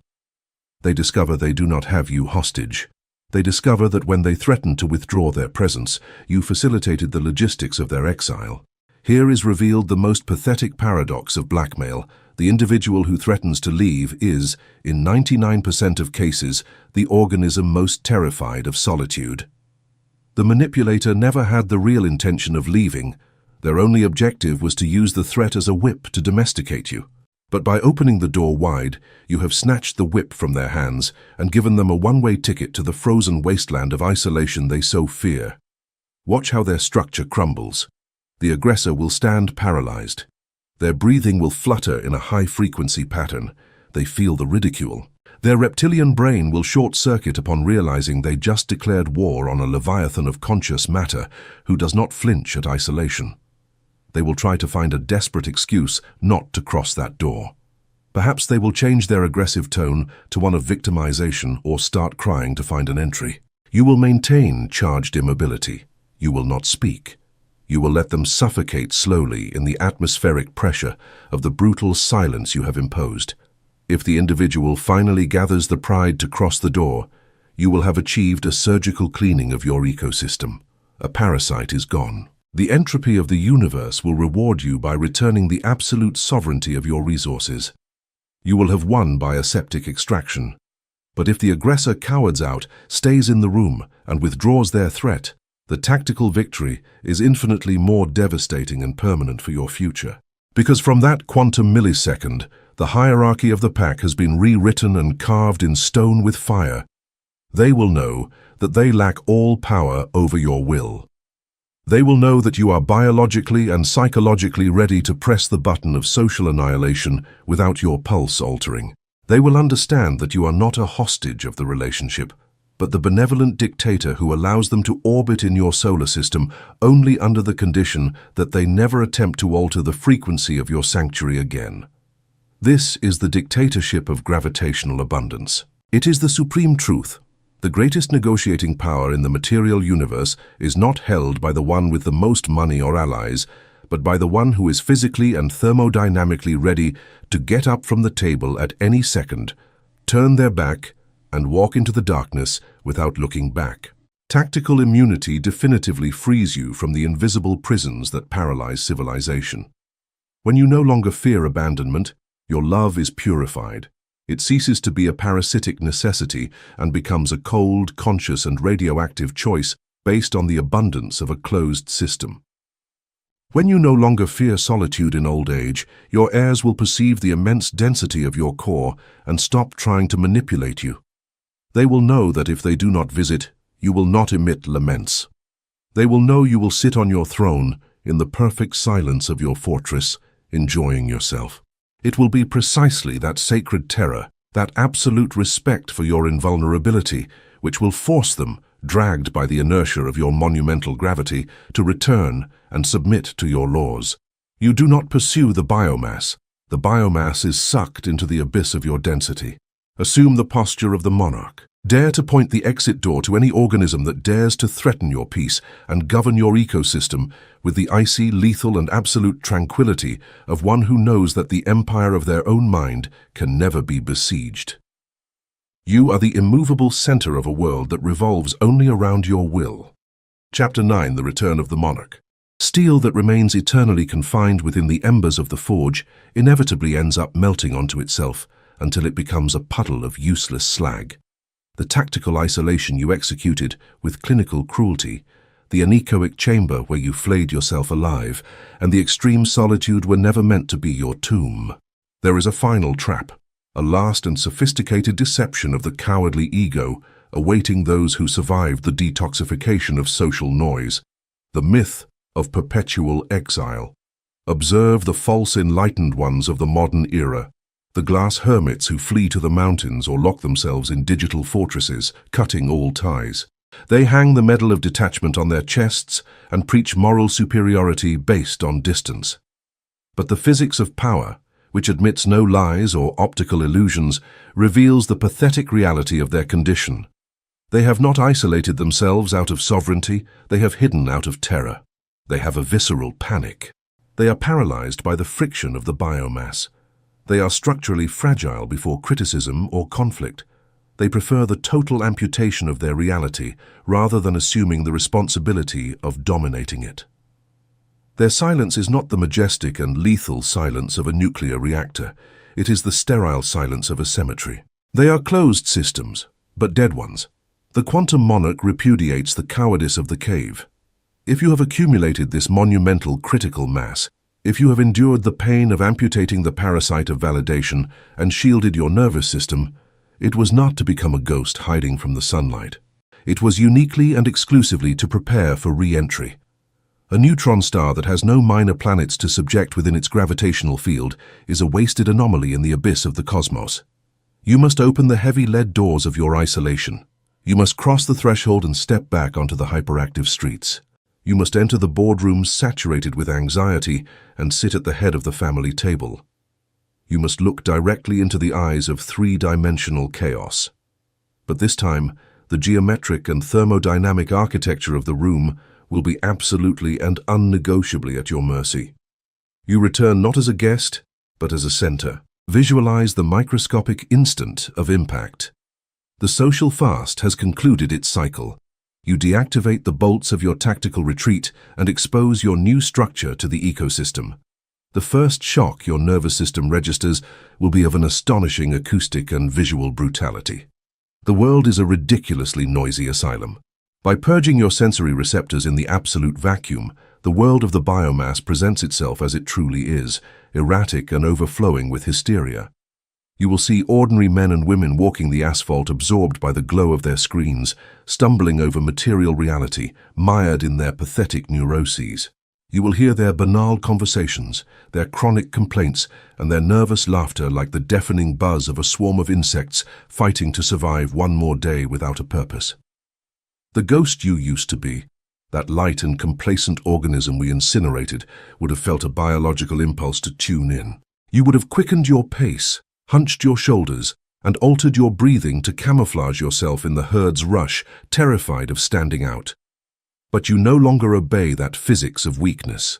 They discover they do not have you hostage. They discover that when they threatened to withdraw their presence, you facilitated the logistics of their exile. Here is revealed the most pathetic paradox of blackmail. The individual who threatens to leave is, in 99% of cases, the organism most terrified of solitude. The manipulator never had the real intention of leaving. Their only objective was to use the threat as a whip to domesticate you. But by opening the door wide, you have snatched the whip from their hands and given them a one-way ticket to the frozen wasteland of isolation they so fear. Watch how their structure crumbles. The aggressor will stand paralyzed. Their breathing will flutter in a high-frequency pattern. They feel the ridicule. Their reptilian brain will short-circuit upon realizing they just declared war on a leviathan of conscious matter who does not flinch at isolation. They will try to find a desperate excuse not to cross that door. Perhaps they will change their aggressive tone to one of victimization or start crying to find an entry. You will maintain charged immobility. You will not speak. You will let them suffocate slowly in the atmospheric pressure of the brutal silence you have imposed. If the individual finally gathers the pride to cross the door, you will have achieved a surgical cleaning of your ecosystem. A parasite is gone. The entropy of the universe will reward you by returning the absolute sovereignty of your resources. You will have won by aseptic extraction. But if the aggressor cowards out, stays in the room, and withdraws their threat, the tactical victory is infinitely more devastating and permanent for your future. Because from that quantum millisecond, the hierarchy of the pack has been rewritten and carved in stone with fire. They will know that they lack all power over your will. They will know that you are biologically and psychologically ready to press the button of social annihilation without your pulse altering. They will understand that you are not a hostage of the relationship, but the benevolent dictator who allows them to orbit in your solar system only under the condition that they never attempt to alter the frequency of your sanctuary again. This is the dictatorship of gravitational abundance. It is the supreme truth. The greatest negotiating power in the material universe is not held by the one with the most money or allies, but by the one who is physically and thermodynamically ready to get up from the table at any second, turn their back, and walk into the darkness without looking back. Tactical immunity definitively frees you from the invisible prisons that paralyze civilization. When you no longer fear abandonment, your love is purified. It ceases to be a parasitic necessity and becomes a cold, conscious, and radioactive choice based on the abundance of a closed system. When you no longer fear solitude in old age, your heirs will perceive the immense density of your core and stop trying to manipulate you. They will know that if they do not visit, you will not emit laments. They will know you will sit on your throne in the perfect silence of your fortress, enjoying yourself. It will be precisely that sacred terror, that absolute respect for your invulnerability, which will force them, dragged by the inertia of your monumental gravity, to return and submit to your laws. You do not pursue the biomass. The biomass is sucked into the abyss of your density. Assume the posture of the monarch. Dare to point the exit door to any organism that dares to threaten your peace and govern your ecosystem with the icy, lethal, and absolute tranquility of one who knows that the empire of their own mind can never be besieged. You are the immovable center of a world that revolves only around your will. Chapter 9, The Return of the Monarch. Steel that remains eternally confined within the embers of the forge inevitably ends up melting onto itself until it becomes a puddle of useless slag. The tactical isolation you executed with clinical cruelty, the anechoic chamber where you flayed yourself alive, and the extreme solitude were never meant to be your tomb. There is a final trap, a last and sophisticated deception of the cowardly ego awaiting those who survived the detoxification of social noise, the myth of perpetual exile. Observe the false enlightened ones of the modern era, the glass hermits who flee to the mountains or lock themselves in digital fortresses, cutting all ties. They hang the medal of detachment on their chests and preach moral superiority based on distance. But the physics of power, which admits no lies or optical illusions, reveals the pathetic reality of their condition. They have not isolated themselves out of sovereignty, they have hidden out of terror. They have a visceral panic. They are paralyzed by the friction of the biomass. They are structurally fragile before criticism or conflict. They prefer the total amputation of their reality rather than assuming the responsibility of dominating it. Their silence is not the majestic and lethal silence of a nuclear reactor. It is the sterile silence of a cemetery. They are closed systems, but dead ones. The quantum monarch repudiates the cowardice of the cave. If you have accumulated this monumental critical mass, if you have endured the pain of amputating the parasite of validation and shielded your nervous system, it was not to become a ghost hiding from the sunlight. It was uniquely and exclusively to prepare for re-entry. A neutron star that has no minor planets to subject within its gravitational field is a wasted anomaly in the abyss of the cosmos. You must open the heavy lead doors of your isolation. You must cross the threshold and step back onto the hyperactive streets. You must enter the boardrooms saturated with anxiety and sit at the head of the family table. You must look directly into the eyes of three-dimensional chaos. But this time, the geometric and thermodynamic architecture of the room will be absolutely and unnegotiably at your mercy. You return not as a guest, but as a center. Visualize the microscopic instant of impact. The social fast has concluded its cycle. You deactivate the bolts of your tactical retreat and expose your new structure to the ecosystem. The first shock your nervous system registers will be of an astonishing acoustic and visual brutality. The world is a ridiculously noisy asylum. By purging your sensory receptors in the absolute vacuum, the world of the biomass presents itself as it truly is, erratic and overflowing with hysteria. You will see ordinary men and women walking the asphalt absorbed by the glow of their screens, stumbling over material reality, mired in their pathetic neuroses. You will hear their banal conversations, their chronic complaints, and their nervous laughter like the deafening buzz of a swarm of insects fighting to survive one more day without a purpose. The ghost you used to be, that light and complacent organism we incinerated, would have felt a biological impulse to tune in. You would have quickened your pace, hunched your shoulders, and altered your breathing to camouflage yourself in the herd's rush, terrified of standing out. But you no longer obey that physics of weakness.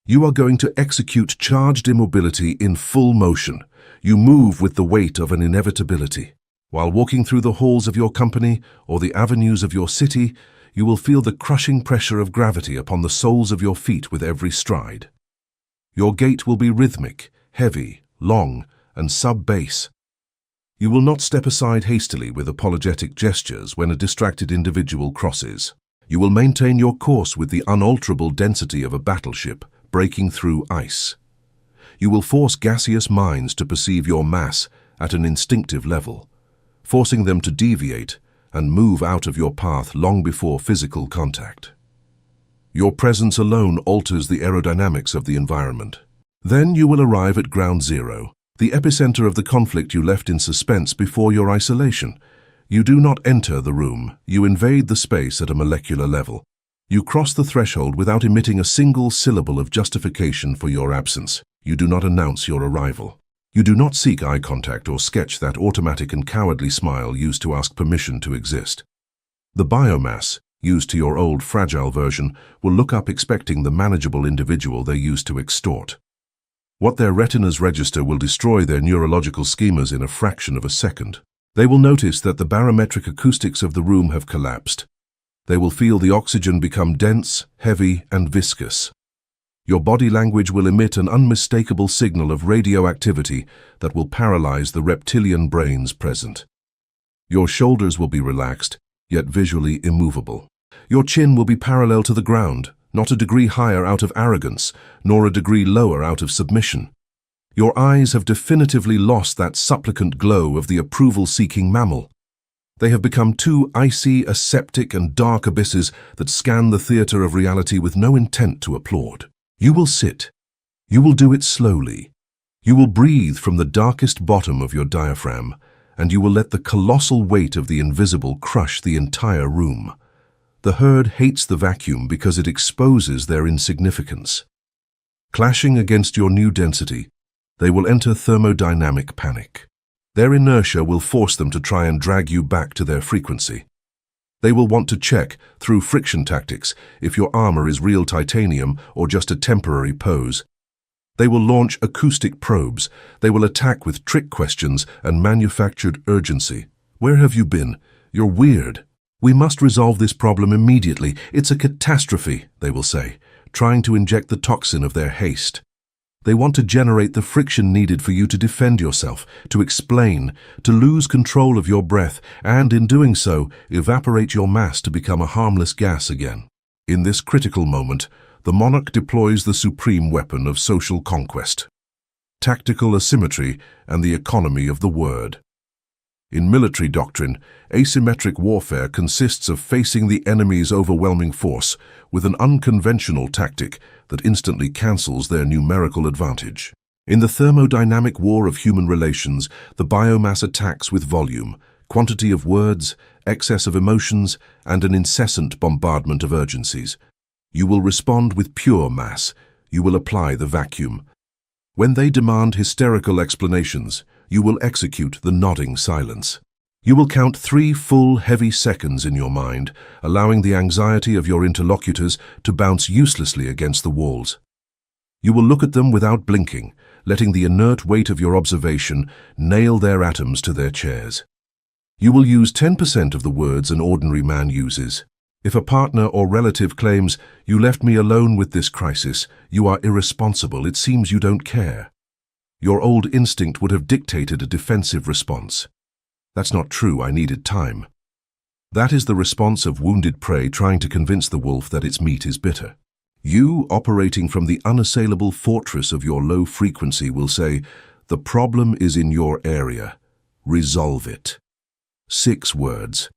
You are going to execute charged immobility in full motion. You move with the weight of an inevitability. While walking through the halls of your company or the avenues of your city, you will feel the crushing pressure of gravity upon the soles of your feet with every stride. Your gait will be rhythmic, heavy, long, and sub-bass. You will not step aside hastily with apologetic gestures when a distracted individual crosses. You will maintain your course with the unalterable density of a battleship breaking through ice. You will force gaseous minds to perceive your mass at an instinctive level, forcing them to deviate and move out of your path long before physical contact. Your presence alone alters the aerodynamics of the environment. Then you will arrive at ground zero, the epicenter of the conflict you left in suspense before your isolation. You do not enter the room, you invade the space at a molecular level. You cross the threshold without emitting a single syllable of justification for your absence. You do not announce your arrival. You do not seek eye contact or sketch that automatic and cowardly smile used to ask permission to exist. The biomass, used to your old fragile version, will look up expecting the manageable individual they used to extort. What their retinas register will destroy their neurological schemas in a fraction of a second. They will notice that the barometric acoustics of the room have collapsed. They will feel the oxygen become dense, heavy, and viscous. Your body language will emit an unmistakable signal of radioactivity that will paralyze the reptilian brains present. Your shoulders will be relaxed, yet visually immovable. Your chin will be parallel to the ground, not a degree higher out of arrogance, nor a degree lower out of submission. Your eyes have definitively lost that supplicant glow of the approval-seeking mammal. They have become two icy, aseptic, and dark abysses that scan the theater of reality with no intent to applaud. You will sit. You will do it slowly. You will breathe from the darkest bottom of your diaphragm, and you will let the colossal weight of the invisible crush the entire room. The herd hates the vacuum because it exposes their insignificance. Clashing against your new density, they will enter thermodynamic panic. Their inertia will force them to try and drag you back to their frequency. They will want to check, through friction tactics, if your armor is real titanium or just a temporary pose. They will launch acoustic probes. They will attack with trick questions and manufactured urgency. Where have you been? You're weird. We must resolve this problem immediately. It's a catastrophe, they will say, trying to inject the toxin of their haste. They want to generate the friction needed for you to defend yourself, to explain, to lose control of your breath, and in doing so, evaporate your mass to become a harmless gas again. In this critical moment, the monarch deploys the supreme weapon of social conquest: tactical asymmetry and the economy of the word. In military doctrine, asymmetric warfare consists of facing the enemy's overwhelming force with an unconventional tactic that instantly cancels their numerical advantage. In the thermodynamic war of human relations, the biomass attacks with volume, quantity of words, excess of emotions, and an incessant bombardment of urgencies. You will respond with pure mass. You will apply the vacuum. When they demand hysterical explanations, you will execute the nodding silence. You will count 3 full, heavy seconds in your mind, allowing the anxiety of your interlocutors to bounce uselessly against the walls. You will look at them without blinking, letting the inert weight of your observation nail their atoms to their chairs. You will use 10% of the words an ordinary man uses. If a partner or relative claims, "You left me alone with this crisis, you are irresponsible, it seems you don't care," your old instinct would have dictated a defensive response. "That's not true, I needed time." That is the response of wounded prey trying to convince the wolf that its meat is bitter. You, operating from the unassailable fortress of your low frequency, will say, "The problem is in your area. Resolve it." 6 words,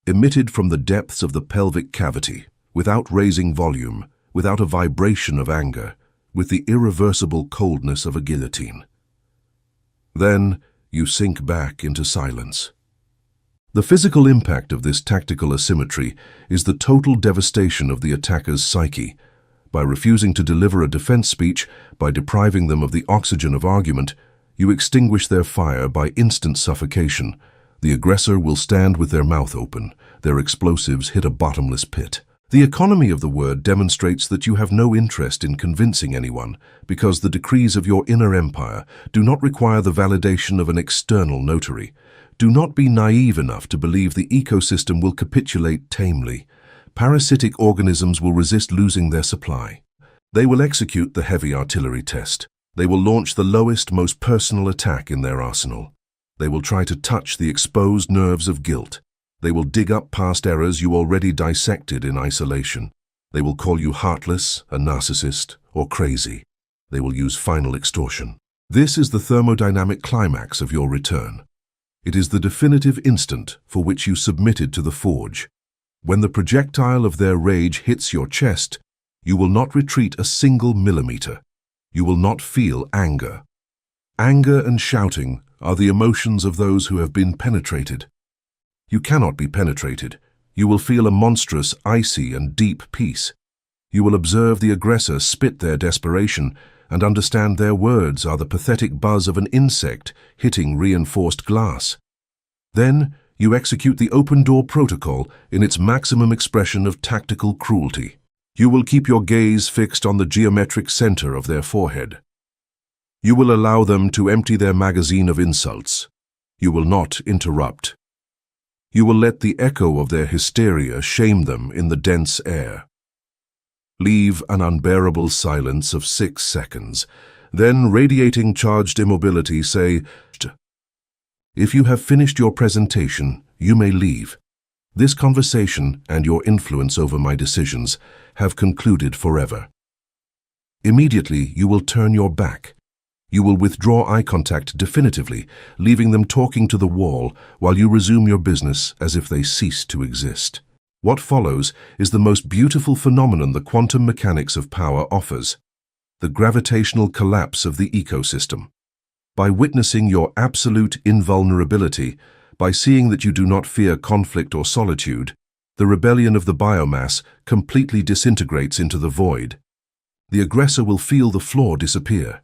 emitted from the depths of the pelvic cavity, without raising volume, without a vibration of anger, with the irreversible coldness of a guillotine. Then you sink back into silence. The physical impact of this tactical asymmetry is the total devastation of the attacker's psyche. By refusing to deliver a defense speech, by depriving them of the oxygen of argument, you extinguish their fire by instant suffocation. The aggressor will stand with their mouth open, their explosives hit a bottomless pit. The economy of the word demonstrates that you have no interest in convincing anyone, because the decrees of your inner empire do not require the validation of an external notary. Do not be naive enough to believe the ecosystem will capitulate tamely. Parasitic organisms will resist losing their supply. They will execute the heavy artillery test. They will launch the lowest, most personal attack in their arsenal. They will try to touch the exposed nerves of guilt. They will dig up past errors you already dissected in isolation. They will call you heartless, a narcissist, or crazy. They will use final extortion. This is the thermodynamic climax of your return. It is the definitive instant for which you submitted to the forge. When the projectile of their rage hits your chest, you will not retreat a single millimeter. You will not feel anger. Anger and shouting are the emotions of those who have been penetrated. You cannot be penetrated. You will feel a monstrous, icy, and deep peace. You will observe the aggressor spit their desperation and understand their words are the pathetic buzz of an insect hitting reinforced glass. Then you execute the open-door protocol in its maximum expression of tactical cruelty. You will keep your gaze fixed on the geometric center of their forehead. You will allow them to empty their magazine of insults. You will not interrupt. You will let the echo of their hysteria shame them in the dense air. Leave an unbearable silence of 6 seconds. Then, radiating charged immobility, say, "If you have finished your presentation, you may leave. This conversation and your influence over my decisions have concluded forever." Immediately, you will turn your back. You will withdraw eye contact definitively, leaving them talking to the wall while you resume your business as if they ceased to exist. What follows is the most beautiful phenomenon the quantum mechanics of power offers: the gravitational collapse of the ecosystem. By witnessing your absolute invulnerability, by seeing that you do not fear conflict or solitude, the rebellion of the biomass completely disintegrates into the void. The aggressor will feel the floor disappear.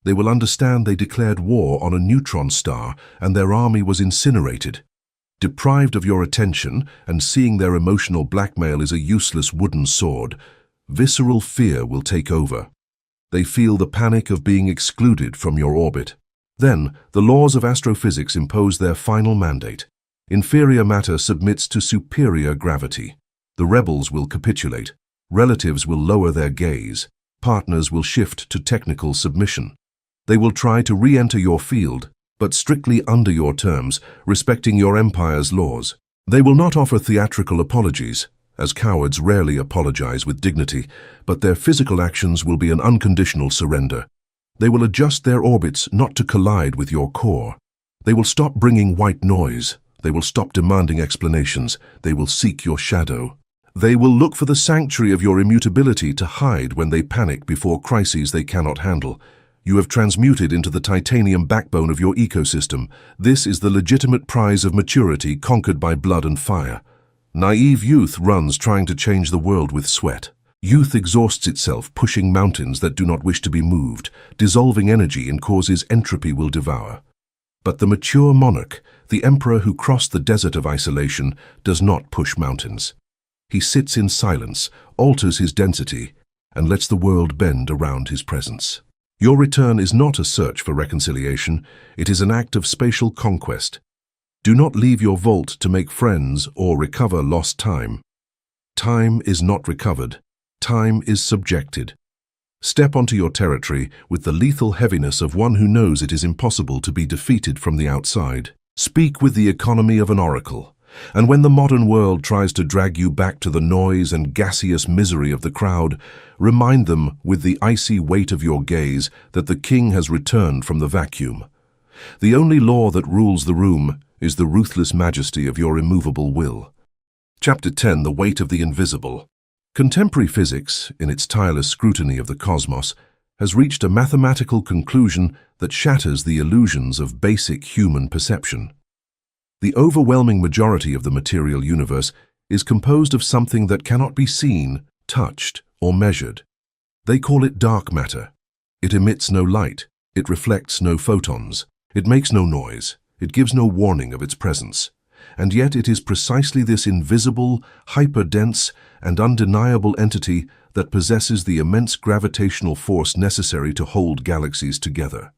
They will understand they declared war on a neutron star and their army was incinerated. Deprived of your attention and seeing their emotional blackmail is a useless wooden sword, visceral fear will take over. They feel the panic of being excluded from your orbit. Then, the laws of astrophysics impose their final mandate. Inferior matter submits to superior gravity. The rebels will capitulate. Relatives will lower their gaze. Partners will shift to technical submission. They will try to re-enter your field, but strictly under your terms, respecting your empire's laws. They will not offer theatrical apologies, as cowards rarely apologize with dignity, but their physical actions will be an unconditional surrender. They will adjust their orbits not to collide with your core. They will stop bringing white noise. They will stop demanding explanations. They will seek your shadow. They will look for the sanctuary of your immutability to hide when they panic before crises they cannot handle. You have transmuted into the titanium backbone of your ecosystem. This is the legitimate prize of maturity conquered by blood and fire. Naive youth runs trying to change the world with sweat. Youth exhausts itself pushing mountains that do not wish to be moved, dissolving energy in causes entropy will devour. But the mature monarch, the emperor who crossed the desert of isolation, does not push mountains. He sits in silence, alters his density, and lets the world bend around his presence. Your return is not a search for reconciliation, it is an act of spatial conquest. Do not leave your vault to make friends or recover lost time. Time is not recovered, time is subjected. Step onto your territory with the lethal heaviness of one who knows it is impossible to be defeated from the outside. Speak with the economy of an oracle. And when the modern world tries to drag you back to the noise and gaseous misery of the crowd, remind them with the icy weight of your gaze that the king has returned from the vacuum. The only law that rules the room is the ruthless majesty of your immovable will. Chapter 10: The Weight of the Invisible. Contemporary physics, in its tireless scrutiny of the cosmos, has reached a mathematical conclusion that shatters the illusions of basic human perception. The overwhelming majority of the material universe is composed of something that cannot be seen, touched, or measured. They call it dark matter. It emits no light, it reflects no photons, it makes no noise, it gives no warning of its presence. And yet it is precisely this invisible, hyper-dense, and undeniable entity that possesses the immense gravitational force necessary to hold galaxies together.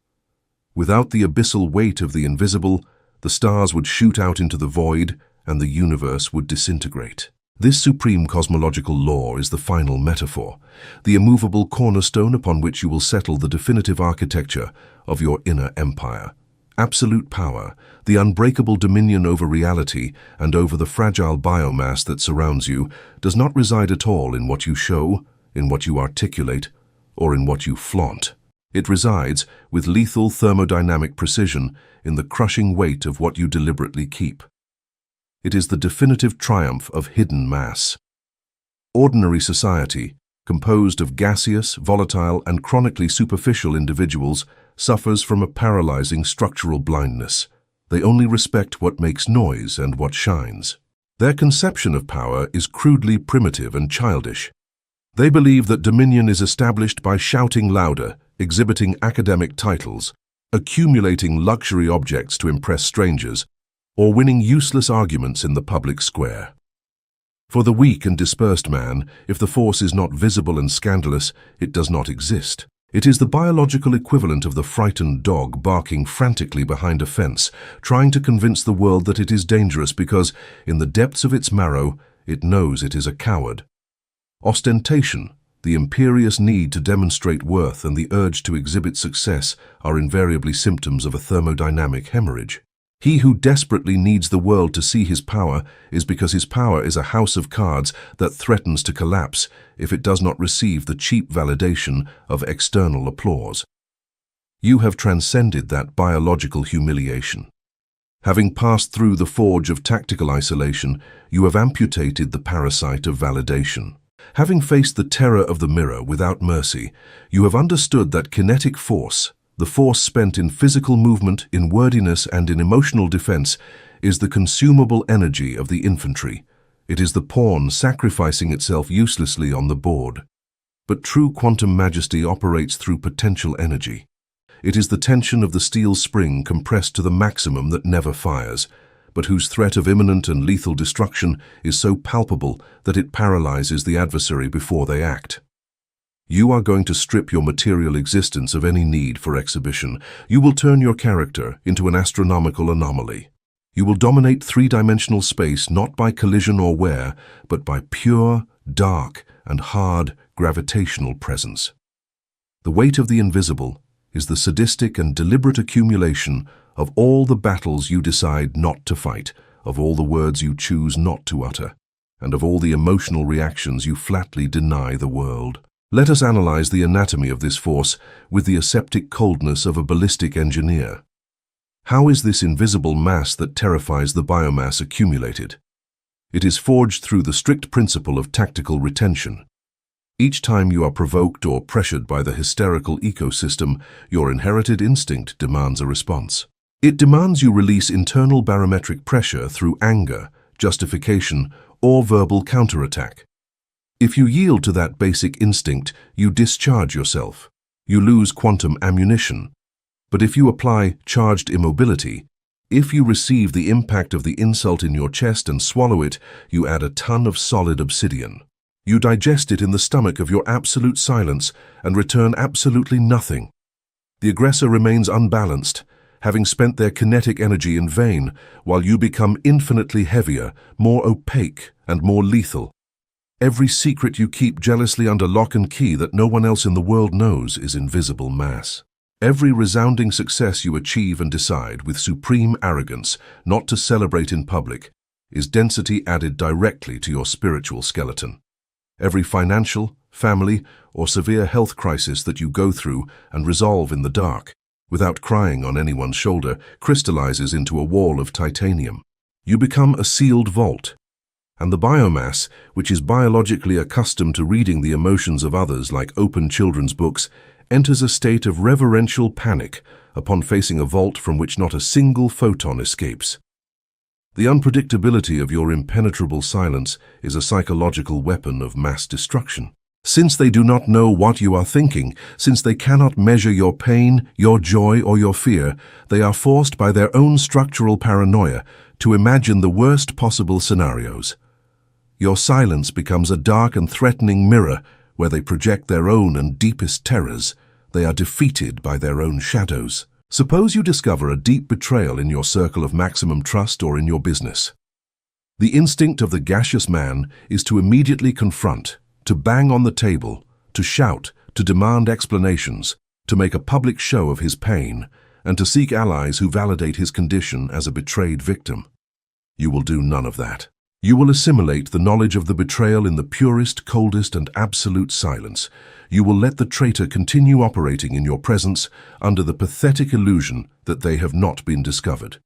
Without the abyssal weight of the invisible, the stars would shoot out into the void and the universe would disintegrate. This supreme cosmological law is the final metaphor, the immovable cornerstone upon which you will settle the definitive architecture of your inner empire. Absolute power, the unbreakable dominion over reality and over the fragile biomass that surrounds you, does not reside at all in what you show, in what you articulate, or in what you flaunt. It resides, with lethal thermodynamic precision, in the crushing weight of what you deliberately keep. It is the definitive triumph of hidden mass. Ordinary society, composed of gaseous, volatile, and chronically superficial individuals, suffers from a paralyzing structural blindness. They only respect what makes noise and what shines. Their conception of power is crudely primitive and childish. They believe that dominion is established by shouting louder, exhibiting academic titles, accumulating luxury objects to impress strangers, or winning useless arguments in the public square. For the weak and dispersed man, if the force is not visible and scandalous, it does not exist. It is the biological equivalent of the frightened dog barking frantically behind a fence, trying to convince the world that it is dangerous because, in the depths of its marrow, it knows it is a coward. Ostentation, the imperious need to demonstrate worth and the urge to exhibit success are invariably symptoms of a thermodynamic hemorrhage. He who desperately needs the world to see his power is because his power is a house of cards that threatens to collapse if it does not receive the cheap validation of external applause. You have transcended that biological humiliation. Having passed through the forge of tactical isolation, you have amputated the parasite of validation. Having faced the terror of the mirror without mercy, you have understood that kinetic force, the force spent in physical movement, in wordiness, and in emotional defense, is the consumable energy of the infantry. It is the pawn sacrificing itself uselessly on the board. But true quantum majesty operates through potential energy. It is the tension of the steel spring compressed to the maximum that never fires, but whose threat of imminent and lethal destruction is so palpable that it paralyzes the adversary before they act. You are going to strip your material existence of any need for exhibition. You will turn your character into an astronomical anomaly. You will dominate three-dimensional space not by collision or wear, but by pure, dark, and hard gravitational presence. The weight of the invisible is the sadistic and deliberate accumulation of all the battles you decide not to fight, of all the words you choose not to utter, and of all the emotional reactions you flatly deny the world. Let us analyze the anatomy of this force with the aseptic coldness of a ballistic engineer. How is this invisible mass that terrifies the biomass accumulated? It is forged through the strict principle of tactical retention. Each time you are provoked or pressured by the hysterical ecosystem, your inherited instinct demands a response. It demands you release internal barometric pressure through anger, justification, or verbal counterattack. If you yield to that basic instinct, you discharge yourself. You lose quantum ammunition. But if you apply charged immobility, if you receive the impact of the insult in your chest and swallow it, you add a ton of solid obsidian. You digest it in the stomach of your absolute silence and return absolutely nothing. The aggressor remains unbalanced, having spent their kinetic energy in vain, while you become infinitely heavier, more opaque, and more lethal. Every secret you keep jealously under lock and key that no one else in the world knows is invisible mass. Every resounding success you achieve and decide with supreme arrogance not to celebrate in public is density added directly to your spiritual skeleton. Every financial, family, or severe health crisis that you go through and resolve in the dark, without crying on anyone's shoulder, crystallizes into a wall of titanium. You become a sealed vault. And the biomass, which is biologically accustomed to reading the emotions of others like open children's books, enters a state of reverential panic upon facing a vault from which not a single photon escapes. The unpredictability of your impenetrable silence is a psychological weapon of mass destruction. Since they do not know what you are thinking, since they cannot measure your pain, your joy, or your fear, they are forced by their own structural paranoia to imagine the worst possible scenarios. Your silence becomes a dark and threatening mirror where they project their own and deepest terrors. They are defeated by their own shadows. Suppose you discover a deep betrayal in your circle of maximum trust or in your business. The instinct of the gaseous man is to immediately confront, to bang on the table, to shout, to demand explanations, to make a public show of his pain, and to seek allies who validate his condition as a betrayed victim. You will do none of that. You will assimilate the knowledge of the betrayal in the purest, coldest, and absolute silence. You will let the traitor continue operating in your presence under the pathetic illusion that they have not been discovered.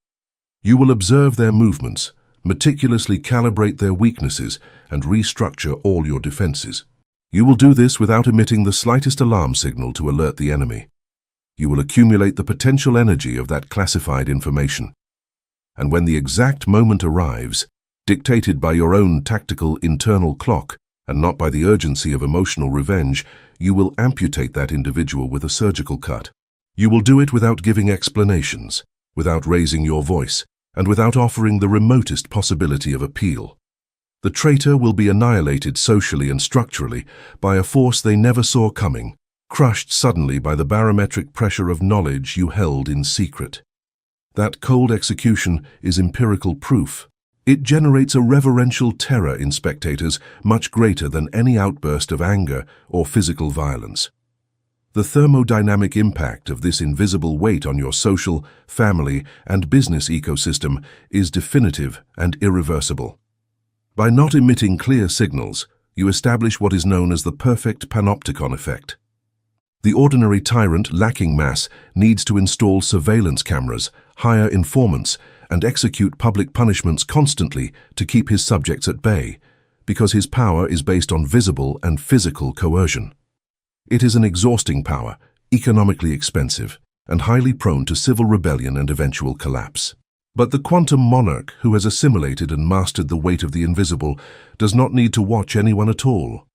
You will observe their movements, meticulously calibrate their weaknesses, and restructure all your defenses. You will do this without emitting the slightest alarm signal to alert the enemy. You will accumulate the potential energy of that classified information. And when the exact moment arrives, dictated by your own tactical internal clock and not by the urgency of emotional revenge, you will amputate that individual with a surgical cut. You will do it without giving explanations, without raising your voice, and without offering the remotest possibility of appeal. The traitor will be annihilated socially and structurally by a force they never saw coming, crushed suddenly by the barometric pressure of knowledge you held in secret. That cold execution is empirical proof. It generates a reverential terror in spectators much greater than any outburst of anger or physical violence. The thermodynamic impact of this invisible weight on your social, family, and business ecosystem is definitive and irreversible. By not emitting clear signals, you establish what is known as the perfect panopticon effect. The ordinary tyrant lacking mass needs to install surveillance cameras, hire informants, and execute public punishments constantly to keep his subjects at bay, because his power is based on visible and physical coercion. It is an exhausting power, economically expensive, and highly prone to civil rebellion and eventual collapse. But the quantum monarch who has assimilated and mastered the weight of the invisible does not need to watch anyone at all.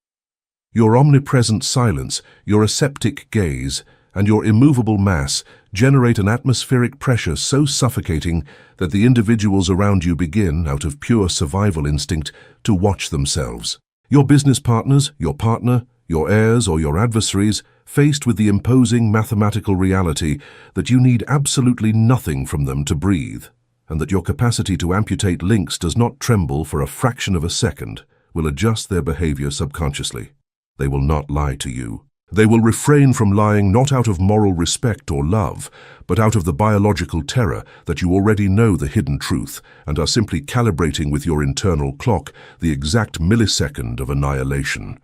Your omnipresent silence, your aseptic gaze, and your immovable mass generate an atmospheric pressure so suffocating that the individuals around you begin, out of pure survival instinct, to watch themselves. Your business partners, your partner, your heirs, or your adversaries, faced with the imposing mathematical reality that you need absolutely nothing from them to breathe, and that your capacity to amputate links does not tremble for a fraction of a second, will adjust their behavior subconsciously. They will not lie to you. They will refrain from lying not out of moral respect or love, but out of the biological terror that you already know the hidden truth and are simply calibrating with your internal clock the exact millisecond of annihilation.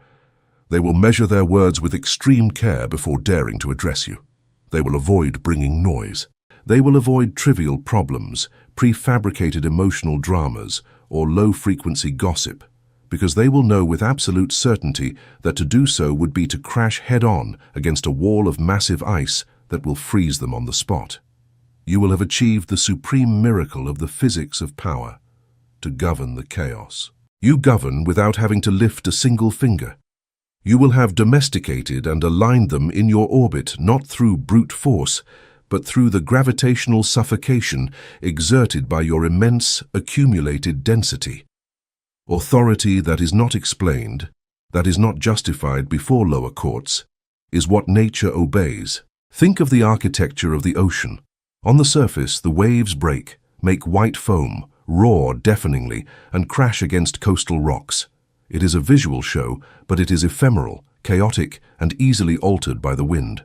They will measure their words with extreme care before daring to address you. They will avoid bringing noise. They will avoid trivial problems, prefabricated emotional dramas, or low-frequency gossip, because they will know with absolute certainty that to do so would be to crash head-on against a wall of massive ice that will freeze them on the spot. You will have achieved the supreme miracle of the physics of power, to govern the chaos. You govern without having to lift a single finger. You will have domesticated and aligned them in your orbit not through brute force, but through the gravitational suffocation exerted by your immense accumulated density. Authority that is not explained, that is not justified before lower courts, is what nature obeys. Think of the architecture of the ocean. On the surface, the waves break, make white foam, roar deafeningly, and crash against coastal rocks. It is a visual show, but it is ephemeral, chaotic, and easily altered by the wind.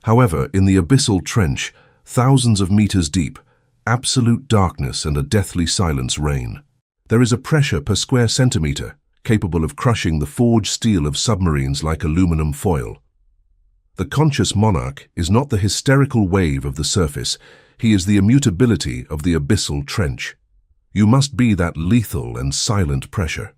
However, in the abyssal trench, thousands of meters deep, absolute darkness and a deathly silence reign. There is a pressure per square centimeter, capable of crushing the forged steel of submarines like aluminum foil. The conscious monarch is not the hysterical wave of the surface, he is the immutability of the abyssal trench. You must be that lethal and silent pressure,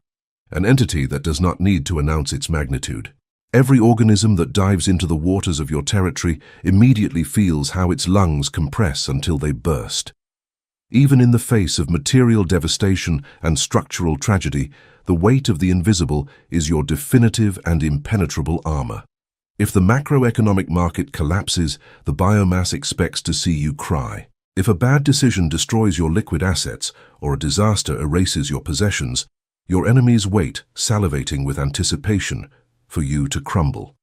an entity that does not need to announce its magnitude. Every organism that dives into the waters of your territory immediately feels how its lungs compress until they burst. Even in the face of material devastation and structural tragedy, the weight of the invisible is your definitive and impenetrable armor. If the macroeconomic market collapses, the biomass expects to see you cry. If a bad decision destroys your liquid assets or a disaster erases your possessions, your enemies wait, salivating with anticipation, for you to crumble.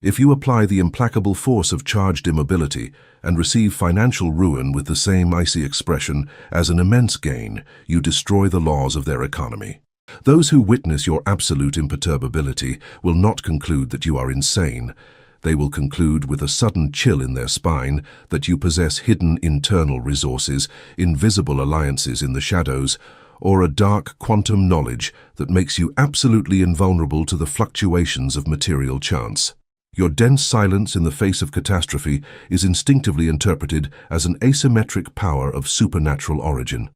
If you apply the implacable force of charged immobility and receive financial ruin with the same icy expression as an immense gain, you destroy the laws of their economy. Those who witness your absolute imperturbability will not conclude that you are insane. They will conclude with a sudden chill in their spine that you possess hidden internal resources, invisible alliances in the shadows, or a dark quantum knowledge that makes you absolutely invulnerable to the fluctuations of material chance. Your dense silence in the face of catastrophe is instinctively interpreted as an asymmetric power of supernatural origin.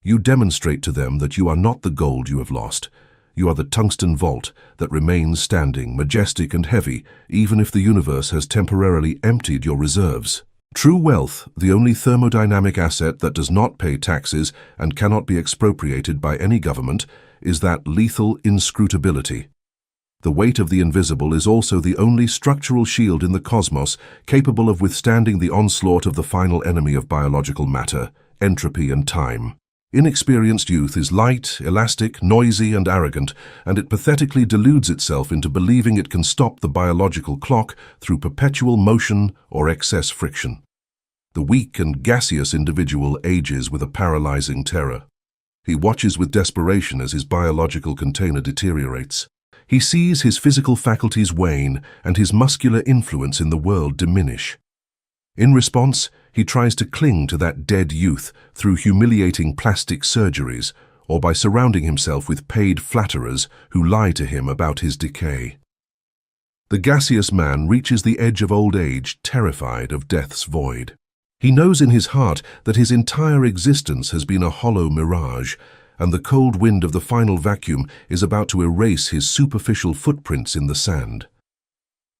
You demonstrate to them that you are not the gold you have lost. You are the tungsten vault that remains standing, majestic and heavy, even if the universe has temporarily emptied your reserves. True wealth, the only thermodynamic asset that does not pay taxes and cannot be expropriated by any government, is that lethal inscrutability. The weight of the invisible is also the only structural shield in the cosmos capable of withstanding the onslaught of the final enemy of biological matter, entropy and time. Inexperienced youth is light, elastic, noisy and arrogant, and it pathetically deludes itself into believing it can stop the biological clock through perpetual motion or excess friction. The weak and gaseous individual ages with a paralyzing terror. He watches with desperation as his biological container deteriorates. He sees his physical faculties wane and his muscular influence in the world diminish. In response, he tries to cling to that dead youth through humiliating plastic surgeries or by surrounding himself with paid flatterers who lie to him about his decay. The gaseous man reaches the edge of old age terrified of death's void. He knows in his heart that his entire existence has been a hollow mirage, and the cold wind of the final vacuum is about to erase his superficial footprints in the sand.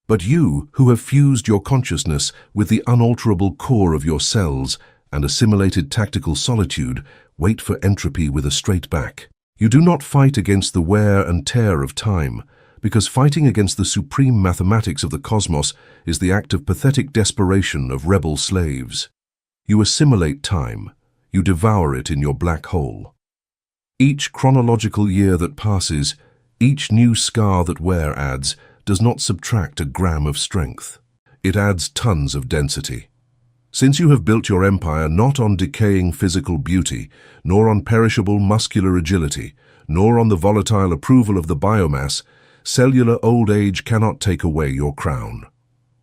But you, who have fused your consciousness with the unalterable core of your cells and assimilated tactical solitude, wait for entropy with a straight back. You do not fight against the wear and tear of time, because fighting against the supreme mathematics of the cosmos is the act of pathetic desperation of rebel slaves. You assimilate time. You devour it in your black hole. Each chronological year that passes, each new scar that wear adds, does not subtract a gram of strength. It adds tons of density. Since you have built your empire not on decaying physical beauty, nor on perishable muscular agility, nor on the volatile approval of the biomass, cellular old age cannot take away your crown.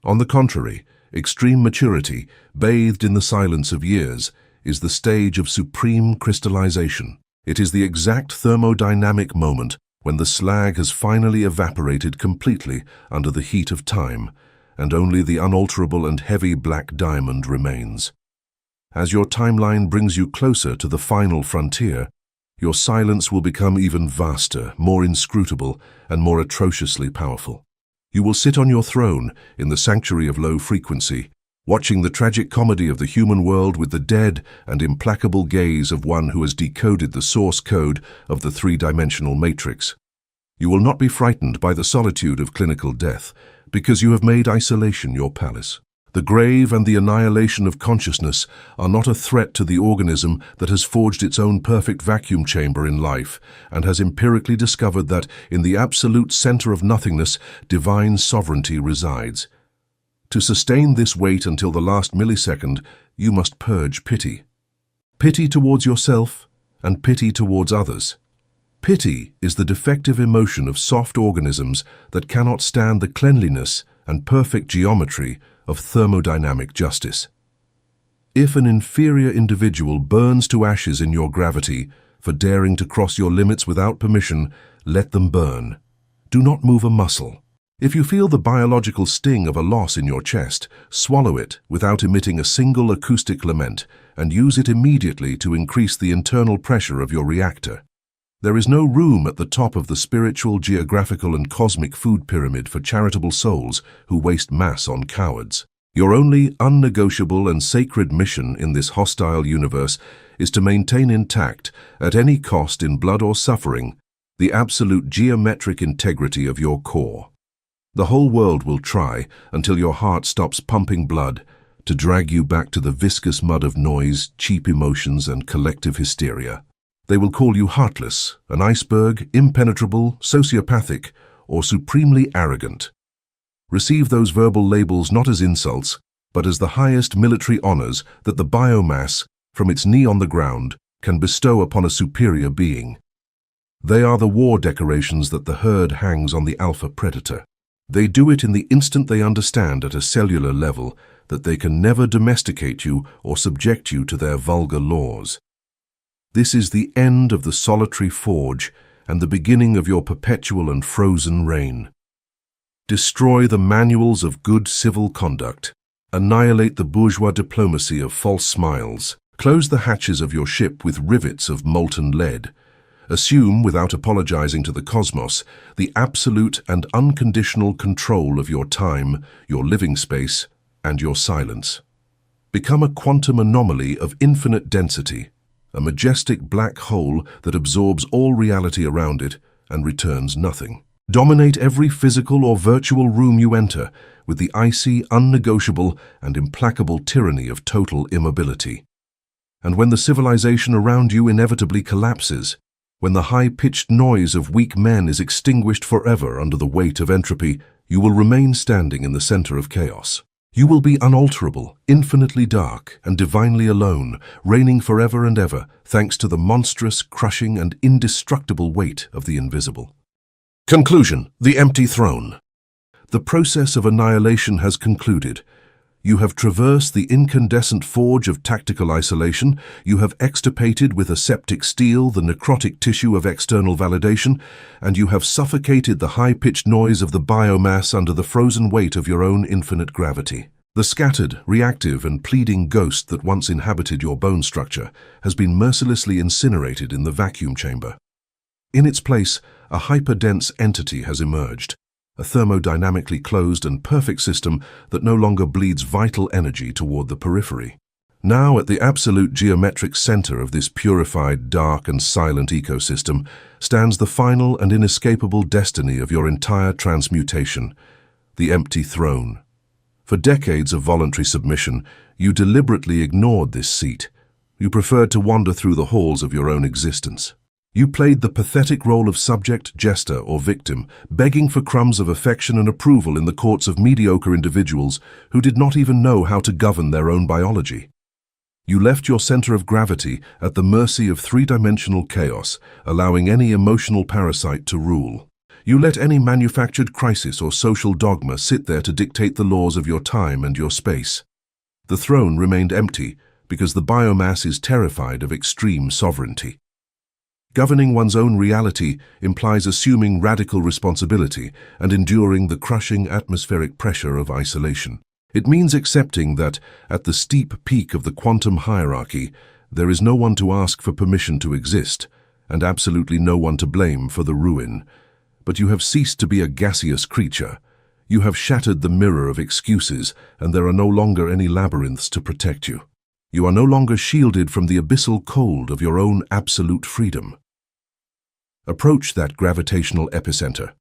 On the contrary, extreme maturity, bathed in the silence of years, is the stage of supreme crystallization. It is the exact thermodynamic moment when the slag has finally evaporated completely under the heat of time, and only the unalterable and heavy black diamond remains. As your timeline brings you closer to the final frontier, your silence will become even vaster, more inscrutable, and more atrociously powerful. You will sit on your throne in the sanctuary of low frequency, watching the tragic comedy of the human world with the dead and implacable gaze of one who has decoded the source code of the three-dimensional matrix. You will not be frightened by the solitude of clinical death, because you have made isolation your palace. The grave and the annihilation of consciousness are not a threat to the organism that has forged its own perfect vacuum chamber in life and has empirically discovered that in the absolute center of nothingness, divine sovereignty resides. To sustain this weight until the last millisecond, you must purge pity. Pity towards yourself and pity towards others. Pity is the defective emotion of soft organisms that cannot stand the cleanliness and perfect geometry of thermodynamic justice. If an inferior individual burns to ashes in your gravity for daring to cross your limits without permission, let them burn. Do not move a muscle. If you feel the biological sting of a loss in your chest, swallow it without emitting a single acoustic lament and use it immediately to increase the internal pressure of your reactor. There is no room at the top of the spiritual, geographical, and cosmic food pyramid for charitable souls who waste mass on cowards. Your only unnegotiable and sacred mission in this hostile universe is to maintain intact, at any cost in blood or suffering, the absolute geometric integrity of your core. The whole world will try, until your heart stops pumping blood, to drag you back to the viscous mud of noise, cheap emotions, and collective hysteria. They will call you heartless, an iceberg, impenetrable, sociopathic, or supremely arrogant. Receive those verbal labels not as insults, but as the highest military honors that the biomass, from its knee on the ground, can bestow upon a superior being. They are the war decorations that the herd hangs on the alpha predator. They do it in the instant they understand at a cellular level that they can never domesticate you or subject you to their vulgar laws. This is the end of the solitary forge and the beginning of your perpetual and frozen reign. Destroy the manuals of good civil conduct. Annihilate the bourgeois diplomacy of false smiles. Close the hatches of your ship with rivets of molten lead. Assume, without apologizing to the cosmos, the absolute and unconditional control of your time, your living space, and your silence. Become a quantum anomaly of infinite density, a majestic black hole that absorbs all reality around it and returns nothing. Dominate every physical or virtual room you enter with the icy, unnegotiable, and implacable tyranny of total immobility. And when the civilization around you inevitably collapses, when the high-pitched noise of weak men is extinguished forever under the weight of entropy, you will remain standing in the center of chaos. You will be unalterable, infinitely dark, and divinely alone, reigning forever and ever, thanks to the monstrous, crushing, and indestructible weight of the invisible. Conclusion: the empty throne. The process of annihilation has concluded. You have traversed the incandescent forge of tactical isolation, you have extirpated with aseptic steel the necrotic tissue of external validation, and you have suffocated the high-pitched noise of the biomass under the frozen weight of your own infinite gravity. The scattered, reactive, and pleading ghost that once inhabited your bone structure has been mercilessly incinerated in the vacuum chamber. In its place, a hyperdense entity has emerged, a thermodynamically closed and perfect system that no longer bleeds vital energy toward the periphery. Now, at the absolute geometric center of this purified, dark, and silent ecosystem stands the final and inescapable destiny of your entire transmutation, the empty throne. For decades of voluntary submission, you deliberately ignored this seat. You preferred to wander through the halls of your own existence. You played the pathetic role of subject, jester, or victim, begging for crumbs of affection and approval in the courts of mediocre individuals who did not even know how to govern their own biology. You left your center of gravity at the mercy of three-dimensional chaos, allowing any emotional parasite to rule. You let any manufactured crisis or social dogma sit there to dictate the laws of your time and your space. The throne remained empty because the biomass is terrified of extreme sovereignty. Governing one's own reality implies assuming radical responsibility and enduring the crushing atmospheric pressure of isolation. It means accepting that, at the steep peak of the quantum hierarchy, there is no one to ask for permission to exist, and absolutely no one to blame for the ruin. But you have ceased to be a gaseous creature. You have shattered the mirror of excuses, and there are no longer any labyrinths to protect you. You are no longer shielded from the abyssal cold of your own absolute freedom. Approach that gravitational epicenter.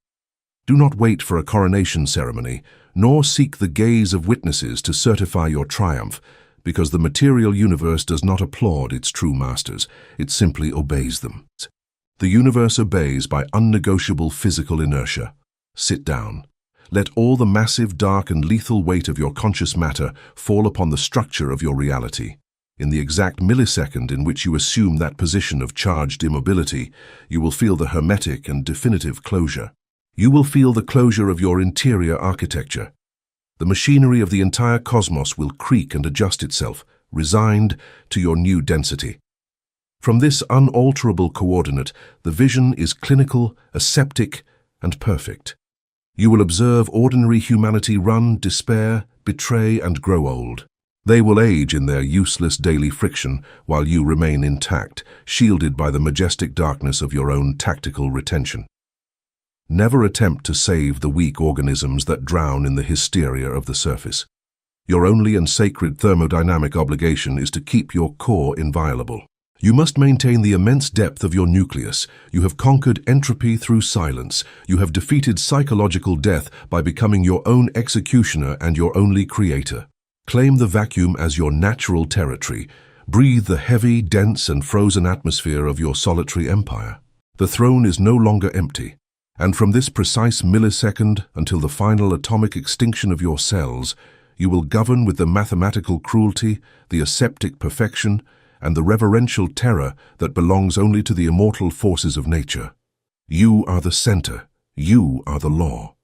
Do not wait for a coronation ceremony, nor seek the gaze of witnesses to certify your triumph, because the material universe does not applaud its true masters, it simply obeys them. The universe obeys by unnegotiable physical inertia. Sit down. Let all the massive, dark, and lethal weight of your conscious matter fall upon the structure of your reality. In the exact millisecond in which you assume that position of charged immobility, you will feel the hermetic and definitive closure. You will feel the closure of your interior architecture. The machinery of the entire cosmos will creak and adjust itself, resigned to your new density. From this unalterable coordinate, the vision is clinical, aseptic, and perfect. You will observe ordinary humanity run, despair, betray, and grow old. They will age in their useless daily friction, while you remain intact, shielded by the majestic darkness of your own tactical retention. Never attempt to save the weak organisms that drown in the hysteria of the surface. Your only and sacred thermodynamic obligation is to keep your core inviolable. You must maintain the immense depth of your nucleus. You have conquered entropy through silence. You have defeated psychological death by becoming your own executioner and your only creator. Claim the vacuum as your natural territory. Breathe the heavy, dense, and frozen atmosphere of your solitary empire. The throne is no longer empty, and from this precise millisecond until the final atomic extinction of your cells, you will govern with the mathematical cruelty, the aseptic perfection, and the reverential terror that belongs only to the immortal forces of nature. You are the center. You are the law.